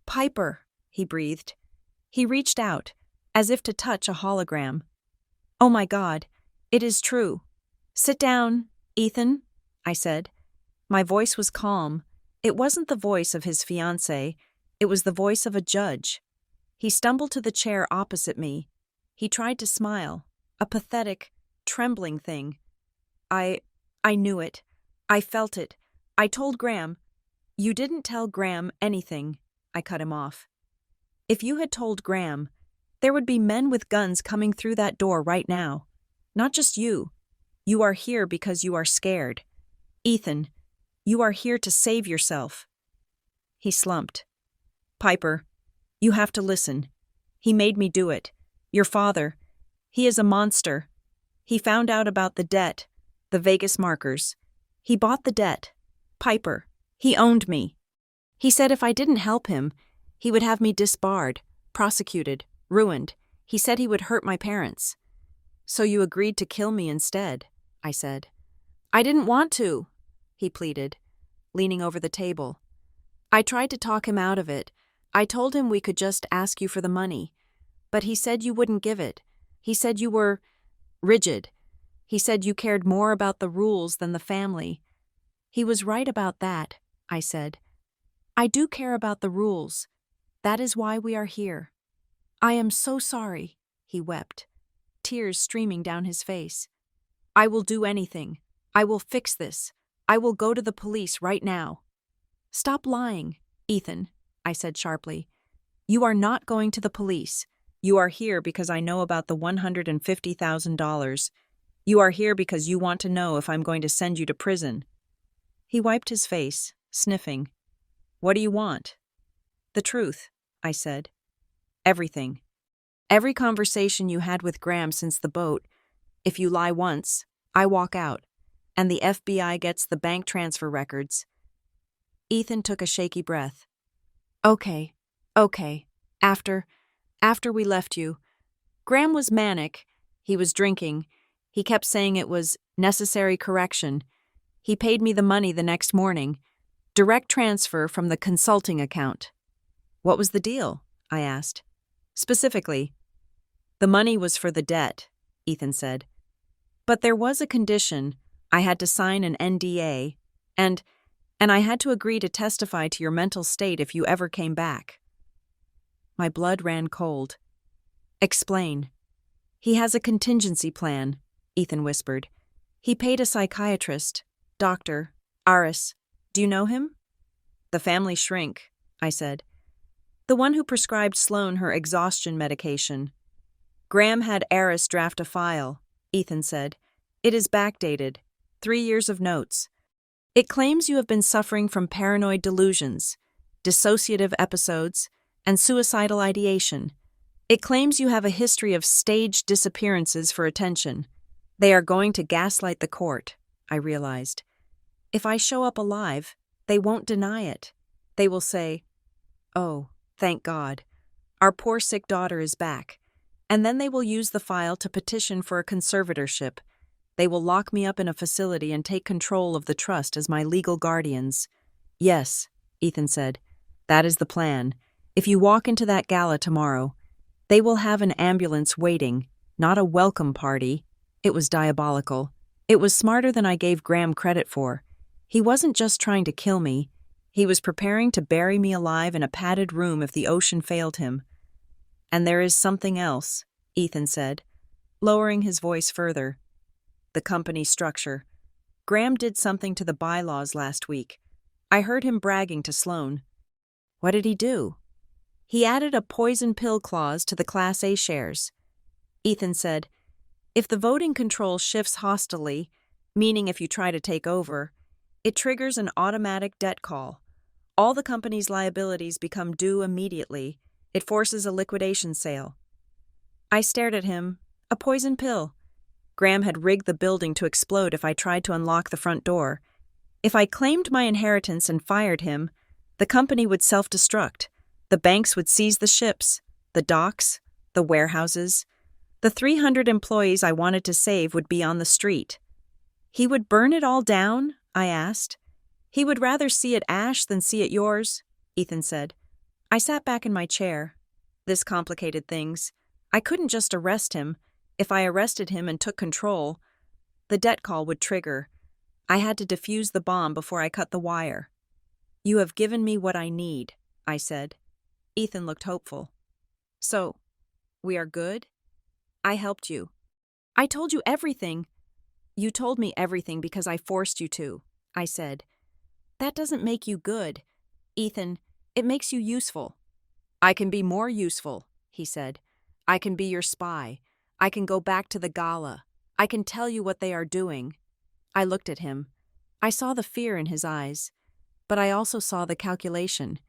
Piper, he breathed. He reached out, as if to touch a hologram. Oh my God, it is true. Sit down, Ethan, I said. My voice was calm. It wasn't the voice of his fiancée. It was the voice of a judge. He stumbled to the chair opposite me. He tried to smile, a pathetic, trembling thing. I knew it. I felt it. I told Graham. You didn't tell Graham anything. I cut him off. If you had told Graham, there would be men with guns coming through that door right now. Not just you. You are here because you are scared. Ethan, you are here to save yourself. He slumped. Piper, you have to listen. He made me do it. Your father. He is a monster. He found out about the debt, the Vegas markers. He bought the debt. Piper, he owned me. He said if I didn't help him, he would have me disbarred, prosecuted, ruined. He said he would hurt my parents. So you agreed to kill me instead, I said. I didn't want to, he pleaded, leaning over the table. I tried to talk him out of it. I told him we could just ask you for the money. But he said you wouldn't give it. He said you were rigid. He said you cared more about the rules than the family. He was right about that, I said. I do care about the rules. That is why we are here. I am so sorry, he wept, tears streaming down his face. I will do anything. I will fix this. I will go to the police right now. Stop lying, Ethan, I said sharply. You are not going to the police. You are here because I know about the $150,000. You are here because you want to know if I'm going to send you to prison. He wiped his face, sniffing. What do you want? The truth, I said. Everything. Every conversation you had with Graham since the boat. If you lie once, I walk out, and the FBI gets the bank transfer records. Ethan took a shaky breath. Okay. After we left you. Graham was manic. He was drinking. He kept saying it was necessary correction. He paid me the money the next morning. Direct transfer from the consulting account. What was the deal? I asked. Specifically. The money was for the debt, Ethan said. But there was a condition. I had to sign an NDA, and I had to agree to testify to your mental state if you ever came back. My blood ran cold. Explain. He has a contingency plan, Ethan whispered. He paid a psychiatrist, Dr. Aris. Do you know him? The family shrink, I said. The one who prescribed Sloane her exhaustion medication. Graham had Aris draft a file, Ethan said. It is backdated, 3 years of notes. It claims you have been suffering from paranoid delusions, dissociative episodes, and suicidal ideation. It claims you have a history of staged disappearances for attention. They are going to gaslight the court, I realized. If I show up alive, they won't deny it. They will say, "Oh, thank God. Our poor sick daughter is back." And then they will use the file to petition for a conservatorship. They will lock me up in a facility and take control of the trust as my legal guardians. Yes, Ethan said. That is the plan. If you walk into that gala tomorrow, they will have an ambulance waiting, not a welcome party. It was diabolical. It was smarter than I gave Graham credit for. He wasn't just trying to kill me. He was preparing to bury me alive in a padded room if the ocean failed him. And there is something else, Ethan said, lowering his voice further. The company structure. Graham did something to the bylaws last week. I heard him bragging to Sloane. What did he do? He added a poison pill clause to the Class A shares. Ethan said, if the voting control shifts hostilely, meaning if you try to take over, it triggers an automatic debt call. All the company's liabilities become due immediately. It forces a liquidation sale. I stared at him. A poison pill. Graham had rigged the building to explode if I tried to unlock the front door. If I claimed my inheritance and fired him, the company would self-destruct. The banks would seize the ships, the docks, the warehouses. The 300 employees I wanted to save would be on the street. He would burn it all down? I asked. He would rather see it ash than see it yours, Ethan said. I sat back in my chair. This complicated things. I couldn't just arrest him. If I arrested him and took control, the debt call would trigger. I had to defuse the bomb before I cut the wire. You have given me what I need, I said. Ethan looked hopeful. So, we are good? I helped you. I told you everything. You told me everything because I forced you to, I said. That doesn't make you good. Ethan, it makes you useful. I can be more useful, he said. I can be your spy. I can go back to the gala. I can tell you what they are doing. I looked at him. I saw the fear in his eyes, but I also saw the calculation.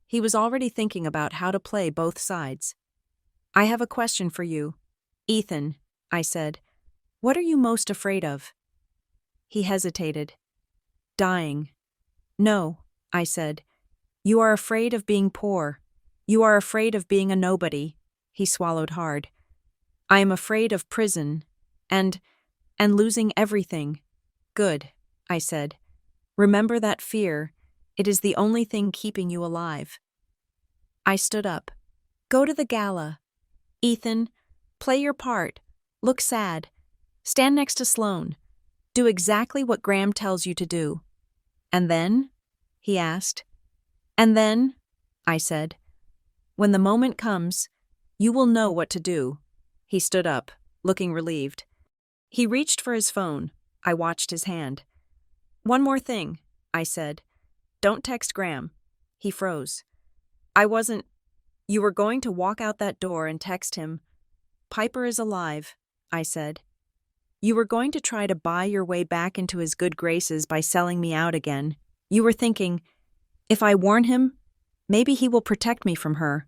He was already thinking about how to play both sides. I have a question for you. Ethan, I said, what are you most afraid of? He hesitated. Dying. No, I said. You are afraid of being poor. You are afraid of being a nobody. He swallowed hard. I am afraid of prison and losing everything. Good, I said. Remember that fear. It is the only thing keeping you alive. I stood up. Go to the gala. Ethan, play your part. Look sad. Stand next to Sloane. Do exactly what Graham tells you to do. And then? He asked. And then, I said, when the moment comes, you will know what to do. He stood up, looking relieved. He reached for his phone. I watched his hand. One more thing, I said. Don't text Graham. He froze. You were going to walk out that door and text him. Piper is alive, I said. You were going to try to buy your way back into his good graces by selling me out again. You were thinking, if I warn him, maybe he will protect me from her.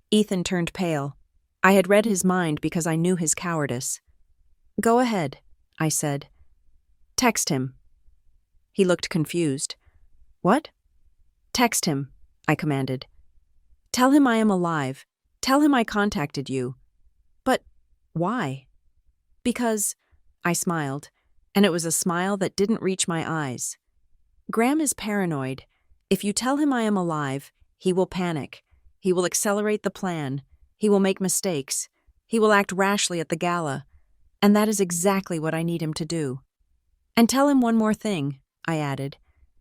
Ethan turned pale. I had read his mind because I knew his cowardice. Go ahead, I said. Text him. He looked confused. What? Text him, I commanded. Tell him I am alive. Tell him I contacted you. But why? Because, I smiled, and it was a smile that didn't reach my eyes. Graham is paranoid. If you tell him I am alive, he will panic. He will accelerate the plan. He will make mistakes. He will act rashly at the gala. And that is exactly what I need him to do. And tell him one more thing, I added.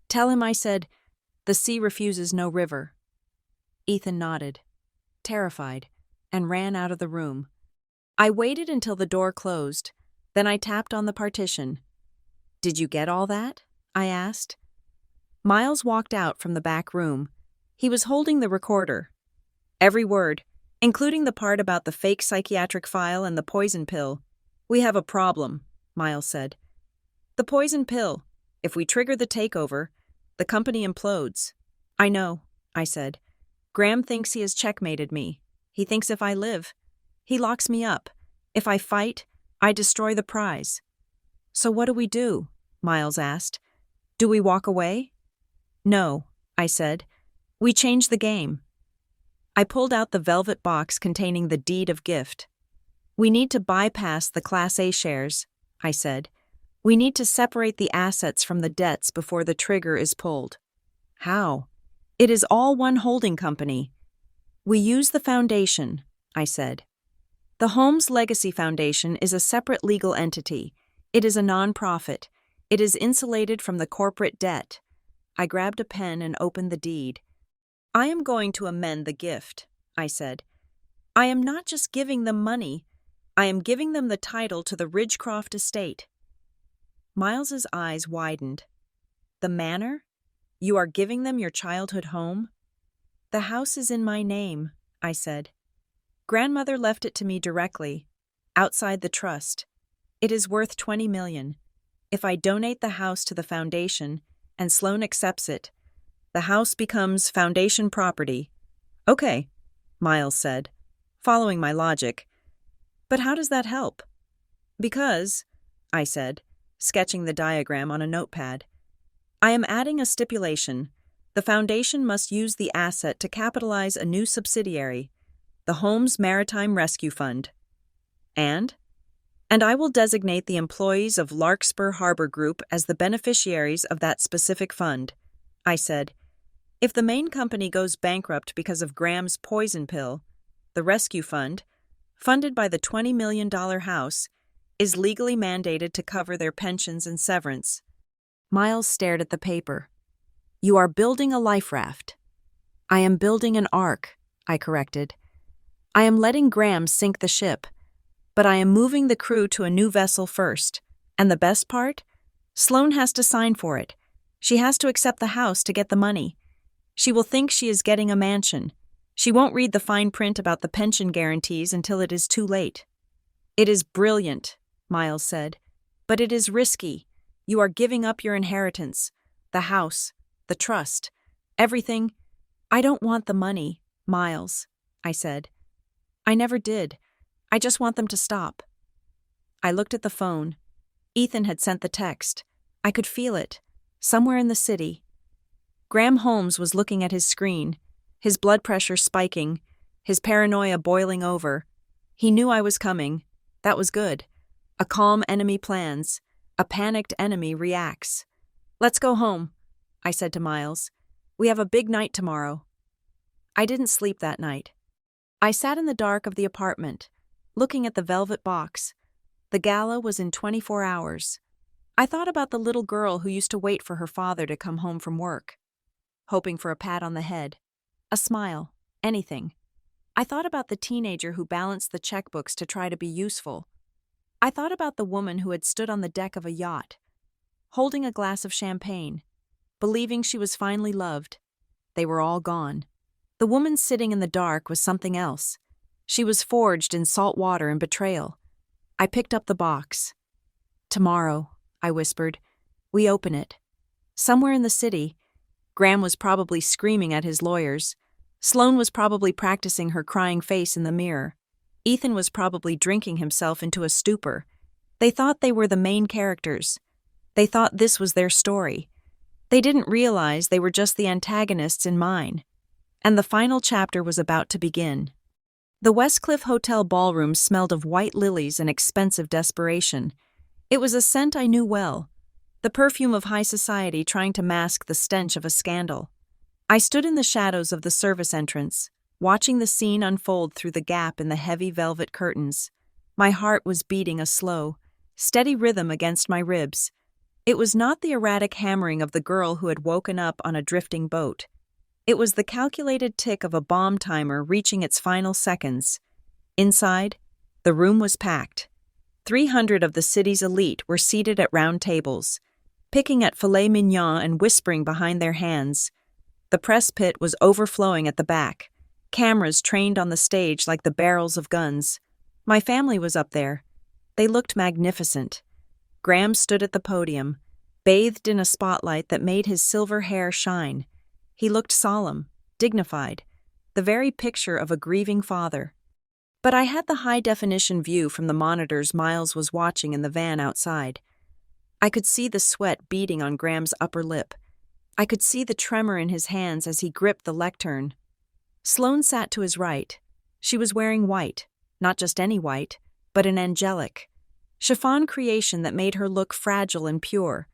Tell him I said, the sea refuses no river. Ethan nodded, terrified, and ran out of the room. I waited until the door closed. Then I tapped on the partition. Did you get all that? I asked. Miles walked out from the back room. He was holding the recorder. Every word, including the part about the fake psychiatric file and the poison pill. We have a problem, Miles said. The poison pill. If we trigger the takeover, the company implodes. I know, I said. Graham thinks he has checkmated me. He thinks if I live, he locks me up. If I fight, I destroy the prize. So what do we do? Miles asked. Do we walk away? No, I said. We change the game. I pulled out the velvet box containing the deed of gift. We need to bypass the Class A shares, I said. We need to separate the assets from the debts before the trigger is pulled. How? It is all one holding company. We use the foundation, I said. The Holmes Legacy Foundation is a separate legal entity. It is a non-profit. It is insulated from the corporate debt. I grabbed a pen and opened the deed. I am going to amend the gift, I said. I am not just giving them money. I am giving them the title to the Ridgecroft estate. Miles's eyes widened. The manor? You are giving them your childhood home? The house is in my name, I said. Grandmother left it to me directly, outside the trust. It is worth $20 million. If I donate the house to the foundation and Sloane accepts it, the house becomes foundation property. Okay, Miles said, following my logic. But how does that help? Because, I said, sketching the diagram on a notepad, I am adding a stipulation. The foundation must use the asset to capitalize a new subsidiary, the Holmes Maritime Rescue Fund. And I will designate the employees of Larkspur Harbor Group as the beneficiaries of that specific fund. I said, if the main company goes bankrupt because of Graham's poison pill, the rescue fund, funded by the $20 million house, is legally mandated to cover their pensions and severance. Miles stared at the paper. You are building a life raft. I am building an ark, I corrected. I am letting Graham sink the ship, but I am moving the crew to a new vessel first. And the best part? Sloane has to sign for it. She has to accept the house to get the money. She will think she is getting a mansion. She won't read the fine print about the pension guarantees until it is too late. It is brilliant, Miles said, but it is risky. You are giving up your inheritance, the house, the trust, everything. I don't want the money, Miles, I said. I never did. I just want them to stop. I looked at the phone. Ethan had sent the text. I could feel it, somewhere in the city. Graham Holmes was looking at his screen, his blood pressure spiking, his paranoia boiling over. He knew I was coming. That was good. A calm enemy plans. A panicked enemy reacts. Let's go home, I said to Miles. We have a big night tomorrow. I didn't sleep that night. I sat in the dark of the apartment, looking at the velvet box. The gala was in 24 hours. I thought about the little girl who used to wait for her father to come home from work, hoping for a pat on the head, a smile, anything. I thought about the teenager who balanced the checkbooks to try to be useful. I thought about the woman who had stood on the deck of a yacht, holding a glass of champagne, believing she was finally loved. They were all gone. The woman sitting in the dark was something else. She was forged in salt water and betrayal. I picked up the box. Tomorrow, I whispered, we open it. Somewhere in the city. Graham was probably screaming at his lawyers. Sloane was probably practicing her crying face in the mirror. Ethan was probably drinking himself into a stupor. They thought they were the main characters. They thought this was their story. They didn't realize they were just the antagonists in mine. And the final chapter was about to begin. The Westcliff Hotel ballroom smelled of white lilies and expensive desperation. It was a scent I knew well, the perfume of high society trying to mask the stench of a scandal. I stood in the shadows of the service entrance, watching the scene unfold through the gap in the heavy velvet curtains. My heart was beating a slow, steady rhythm against my ribs. It was not the erratic hammering of the girl who had woken up on a drifting boat. It was the calculated tick of a bomb timer reaching its final seconds. Inside, the room was packed. 300 of the city's elite were seated at round tables, picking at filet mignon and whispering behind their hands. The press pit was overflowing at the back, cameras trained on the stage like the barrels of guns. My family was up there. They looked magnificent. Graham stood at the podium, bathed in a spotlight that made his silver hair shine. He looked solemn, dignified, the very picture of a grieving father. But I had the high-definition view from the monitors Miles was watching in the van outside. I could see the sweat beading on Graham's upper lip. I could see the tremor in his hands as he gripped the lectern. Sloane sat to his right. She was wearing white, not just any white, but an angelic chiffon creation that made her look fragile and pure.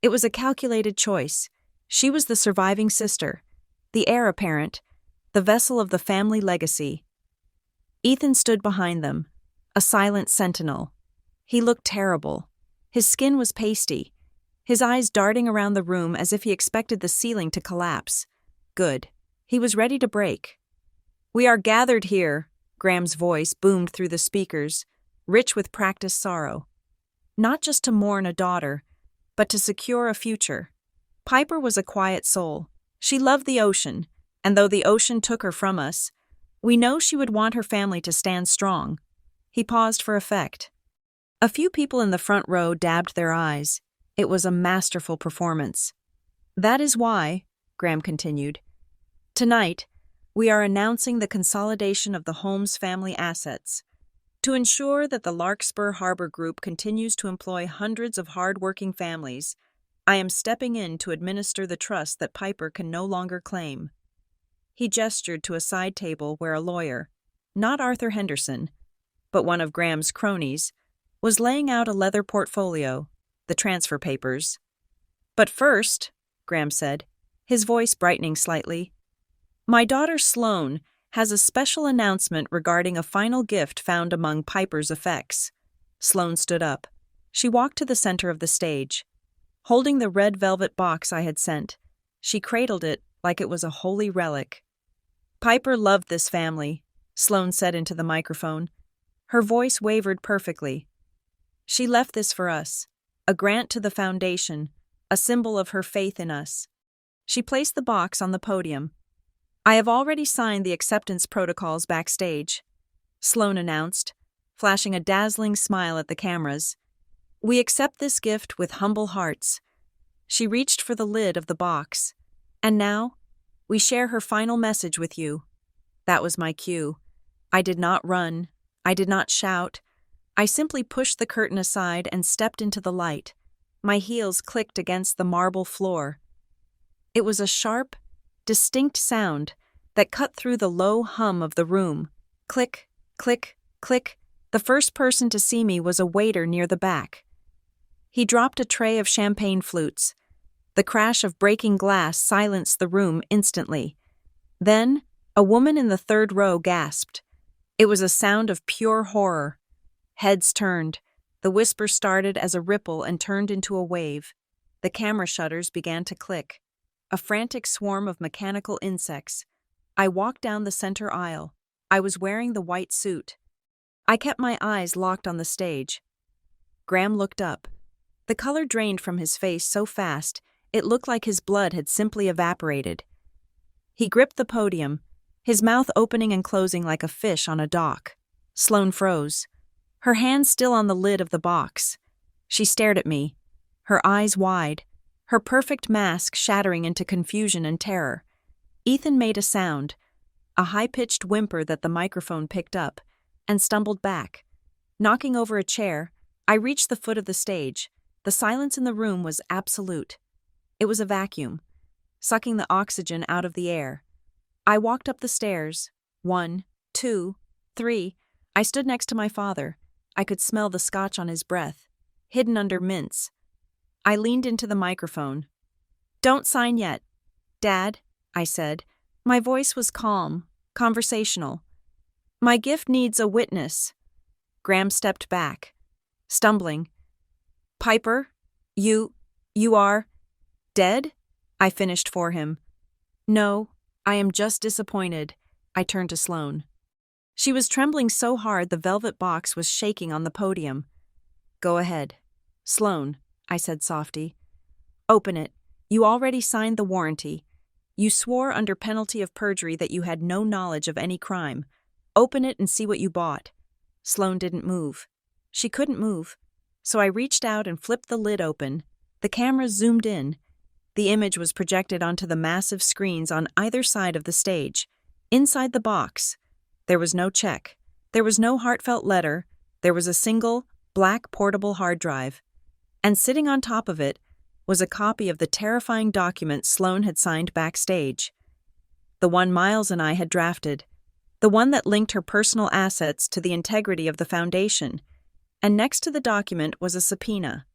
It was a calculated choice. She was the surviving sister, the heir apparent, the vessel of the family legacy. Ethan stood behind them, a silent sentinel. He looked terrible. His skin was pasty, his eyes darting around the room as if he expected the ceiling to collapse. Good. He was ready to break. "We are gathered here," Graham's voice boomed through the speakers, rich with practiced sorrow. "Not just to mourn a daughter, but to secure a future." Piper was a quiet soul. She loved the ocean, and though the ocean took her from us, we know she would want her family to stand strong. He paused for effect. A few people in the front row dabbed their eyes. It was a masterful performance. "That is why," Graham continued, "tonight, we are announcing the consolidation of the Holmes family assets. To ensure that the Larkspur Harbor Group continues to employ hundreds of hard-working families, I am stepping in to administer the trust that Piper can no longer claim." He gestured to a side table where a lawyer, not Arthur Henderson, but one of Graham's cronies, was laying out a leather portfolio, the transfer papers. "But first," Graham said, his voice brightening slightly, "my daughter Sloane has a special announcement regarding a final gift found among Piper's effects." Sloane stood up. She walked to the center of the stage. Holding the red velvet box I had sent, she cradled it like it was a holy relic. "Piper loved this family," Sloane said into the microphone. Her voice wavered perfectly. "She left this for us, a grant to the foundation, a symbol of her faith in us." She placed the box on the podium. I have already signed the acceptance protocols backstage, Sloane announced, flashing a dazzling smile at the cameras. We accept this gift with humble hearts. She reached for the lid of the box. And now, we share her final message with you. That was my cue. I did not run. I did not shout. I simply pushed the curtain aside and stepped into the light. My heels clicked against the marble floor. It was a sharp, distinct sound that cut through the low hum of the room. Click, click, click. The first person to see me was a waiter near the back. He dropped a tray of champagne flutes. The crash of breaking glass silenced the room instantly. Then, a woman in the third row gasped. It was a sound of pure horror. Heads turned. The whisper started as a ripple and turned into a wave. The camera shutters began to click. A frantic swarm of mechanical insects. I walked down the center aisle. I was wearing the white suit. I kept my eyes locked on the stage. Graham looked up. The color drained from his face so fast, it looked like his blood had simply evaporated. He gripped the podium, his mouth opening and closing like a fish on a dock. Sloane froze, her hand still on the lid of the box. She stared at me, her eyes wide, her perfect mask shattering into confusion and terror. Ethan made a sound, a high-pitched whimper that the microphone picked up, and stumbled back. Knocking over a chair, I reached the foot of the stage. The silence in the room was absolute. It was a vacuum, sucking the oxygen out of the air. I walked up the stairs. 1, 2, 3. I stood next to my father. I could smell the scotch on his breath, hidden under mints. I leaned into the microphone. "Don't sign yet, Dad," I said. My voice was calm, conversational. "My gift needs a witness." Graham stepped back, stumbling. "Piper, you are dead?" I finished for him. "No, I am just disappointed." I turned to Sloane. She was trembling so hard the velvet box was shaking on the podium. "Go ahead, Sloane," I said softly. "Open it. You already signed the warranty. You swore under penalty of perjury that you had no knowledge of any crime. Open it and see what you bought." Sloane didn't move. She couldn't move. So I reached out and flipped the lid open. The camera zoomed in. The image was projected onto the massive screens on either side of the stage. Inside the box, there was no check. There was no heartfelt letter. There was a single, black portable hard drive. And sitting on top of it was a copy of the terrifying document Sloane had signed backstage. The one Miles and I had drafted. The one that linked her personal assets to the integrity of the foundation. And next to the document was a subpoena.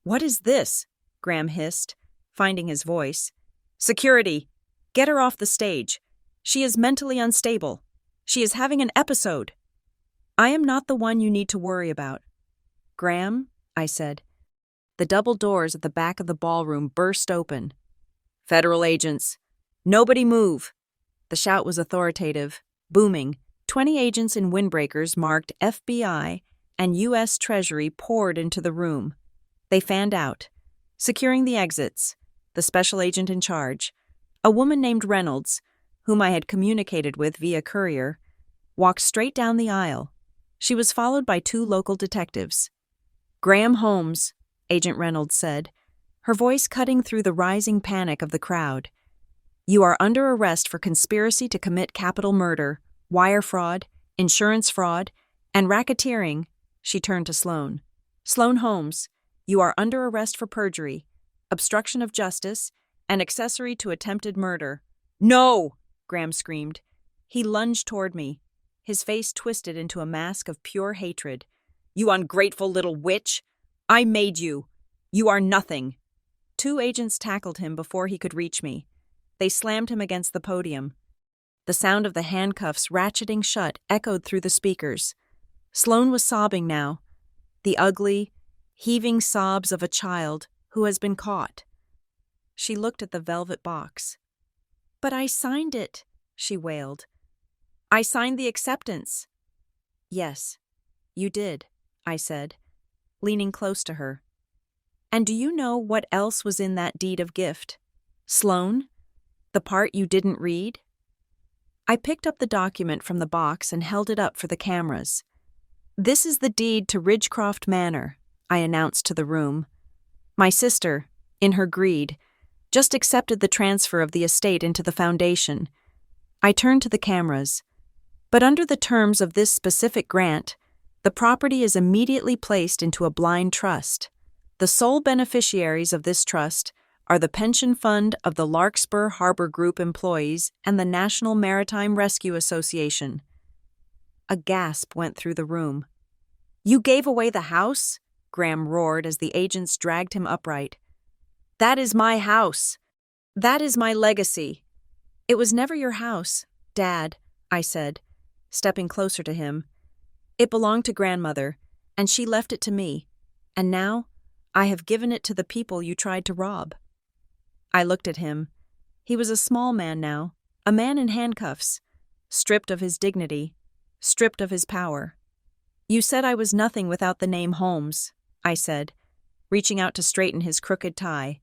"What is this?" Graham hissed, finding his voice. "Security! Get her off the stage. She is mentally unstable. She is having an episode." "I am not the one you need to worry about." "Graham," I said. The double doors at the back of the ballroom burst open. "Federal agents! Nobody move!" The shout was authoritative, booming. 20 agents in windbreakers marked FBI and U.S. Treasury poured into the room. They fanned out, securing the exits. The special agent in charge, a woman named Reynolds, whom I had communicated with via courier, walked straight down the aisle. She was followed by 2 local detectives. "Graham Holmes," Agent Reynolds said, her voice cutting through the rising panic of the crowd. "You are under arrest for conspiracy to commit capital murder, wire fraud, insurance fraud, and racketeering." She turned to Sloane. "Sloane Holmes, you are under arrest for perjury, obstruction of justice, and accessory to attempted murder." "No!" Graham screamed. He lunged toward me, his face twisted into a mask of pure hatred. "You ungrateful little witch! I made you! You are nothing!" 2 agents tackled him before he could reach me. They slammed him against the podium. The sound of the handcuffs ratcheting shut echoed through the speakers. Sloane was sobbing now, the ugly, heaving sobs of a child who has been caught. She looked at the velvet box. "But I signed it," she wailed. "I signed the acceptance." "Yes, you did," I said, leaning close to her. "And do you know what else was in that deed of gift? Sloane? The part you didn't read?" I picked up the document from the box and held it up for the cameras. "This is the deed to Ridgecroft Manor," I announced to the room. My sister, in her greed, just accepted the transfer of the estate into the foundation. I turned to the cameras. "But under the terms of this specific grant, the property is immediately placed into a blind trust. The sole beneficiaries of this trust are the pension fund of the Larkspur Harbor Group employees and the National Maritime Rescue Association." A gasp went through the room. "You gave away the house?" Graham roared as the agents dragged him upright. "That is my house. That is my legacy." "It was never your house, Dad," I said, stepping closer to him. "It belonged to Grandmother, and she left it to me, and now I have given it to the people you tried to rob." I looked at him. He was a small man now, a man in handcuffs, stripped of his dignity, stripped of his power. "You said I was nothing without the name Holmes," I said, reaching out to straighten his crooked tie,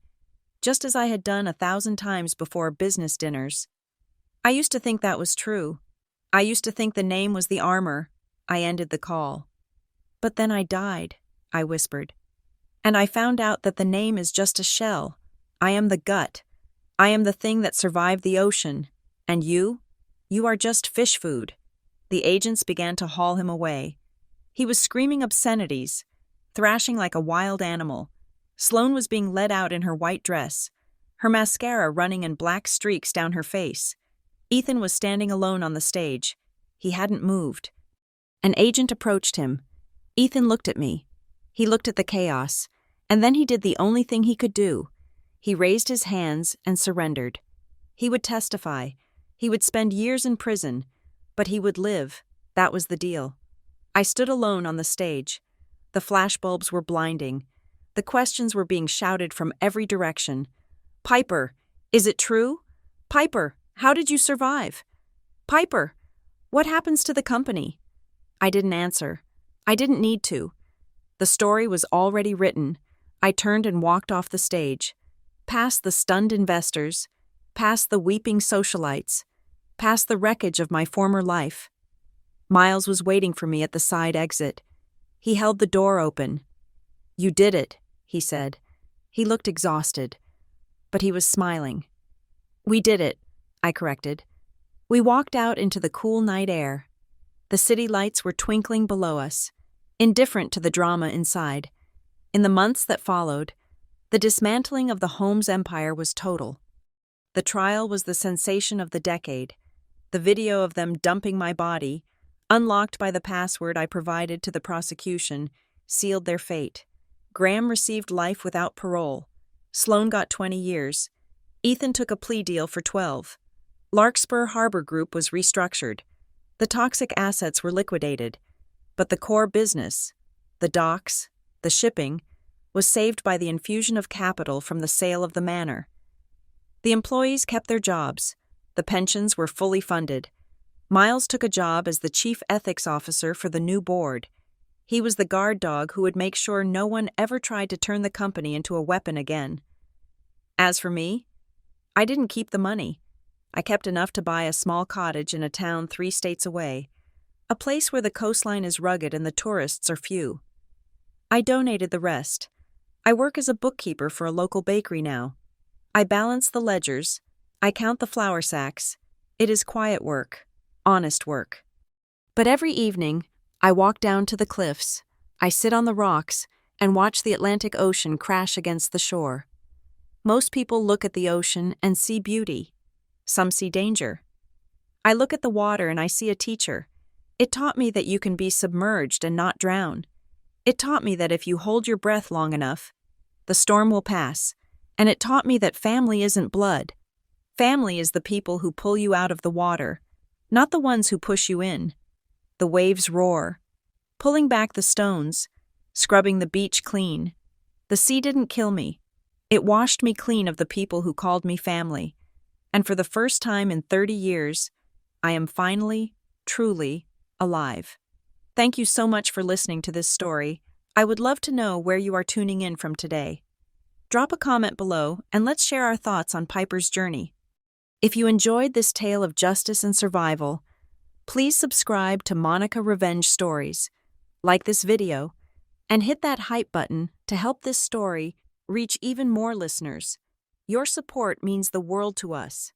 just as I had done 1,000 times before business dinners. "I used to think that was true. I used to think the name was the armor." I ended the call. "But then I died," I whispered. "And I found out that the name is just a shell. I am the gut. I am the thing that survived the ocean. And you are just fish food." The agents began to haul him away. He was screaming obscenities, thrashing like a wild animal. Sloane was being led out in her white dress, her mascara running in black streaks down her face. Ethan was standing alone on the stage. He hadn't moved. An agent approached him. Ethan looked at me. He looked at the chaos, and then he did the only thing he could do. He raised his hands and surrendered. He would testify. He would spend years in prison, but he would live. That was the deal. I stood alone on the stage. The flashbulbs were blinding. The questions were being shouted from every direction. "Piper, is it true? Piper, how did you survive? Piper, what happens to the company?" I didn't answer. I didn't need to. The story was already written. I turned and walked off the stage, past the stunned investors, past the weeping socialites, past the wreckage of my former life. Miles was waiting for me at the side exit. He held the door open. "You did it," he said. He looked exhausted, but he was smiling. "We did it," I corrected. We walked out into the cool night air. The city lights were twinkling below us, indifferent to the drama inside. In the months that followed, the dismantling of the Holmes empire was total. The trial was the sensation of the decade. The video of them dumping my body, unlocked by the password I provided to the prosecution, sealed their fate. Graham received life without parole. Sloane got 20 years. Ethan took a plea deal for 12. Larkspur Harbor Group was restructured. The toxic assets were liquidated. But the core business, the docks, the shipping, was saved by the infusion of capital from the sale of the manor. The employees kept their jobs. The pensions were fully funded. Miles took a job as the chief ethics officer for the new board. He was the guard dog who would make sure no one ever tried to turn the company into a weapon again. As for me, I didn't keep the money. I kept enough to buy a small cottage in a town 3 states away, a place where the coastline is rugged and the tourists are few. I donated the rest. I work as a bookkeeper for a local bakery now. I balance the ledgers. I count the flour sacks. It is quiet work, honest work. But every evening, I walk down to the cliffs. I sit on the rocks and watch the Atlantic Ocean crash against the shore. Most people look at the ocean and see beauty. Some see danger. I look at the water and I see a teacher. It taught me that you can be submerged and not drown. It taught me that if you hold your breath long enough, the storm will pass. And it taught me that family isn't blood. Family is the people who pull you out of the water, not the ones who push you in. The waves roar, pulling back the stones, scrubbing the beach clean. The sea didn't kill me. It washed me clean of the people who called me family. And for the first time in 30 years, I am finally, truly, alive. Thank you so much for listening to this story. I would love to know where you are tuning in from today. Drop a comment below and let's share our thoughts on Piper's journey. If you enjoyed this tale of justice and survival, please subscribe to Monica Revenge Stories, like this video, and hit that hype button to help this story reach even more listeners. Your support means the world to us.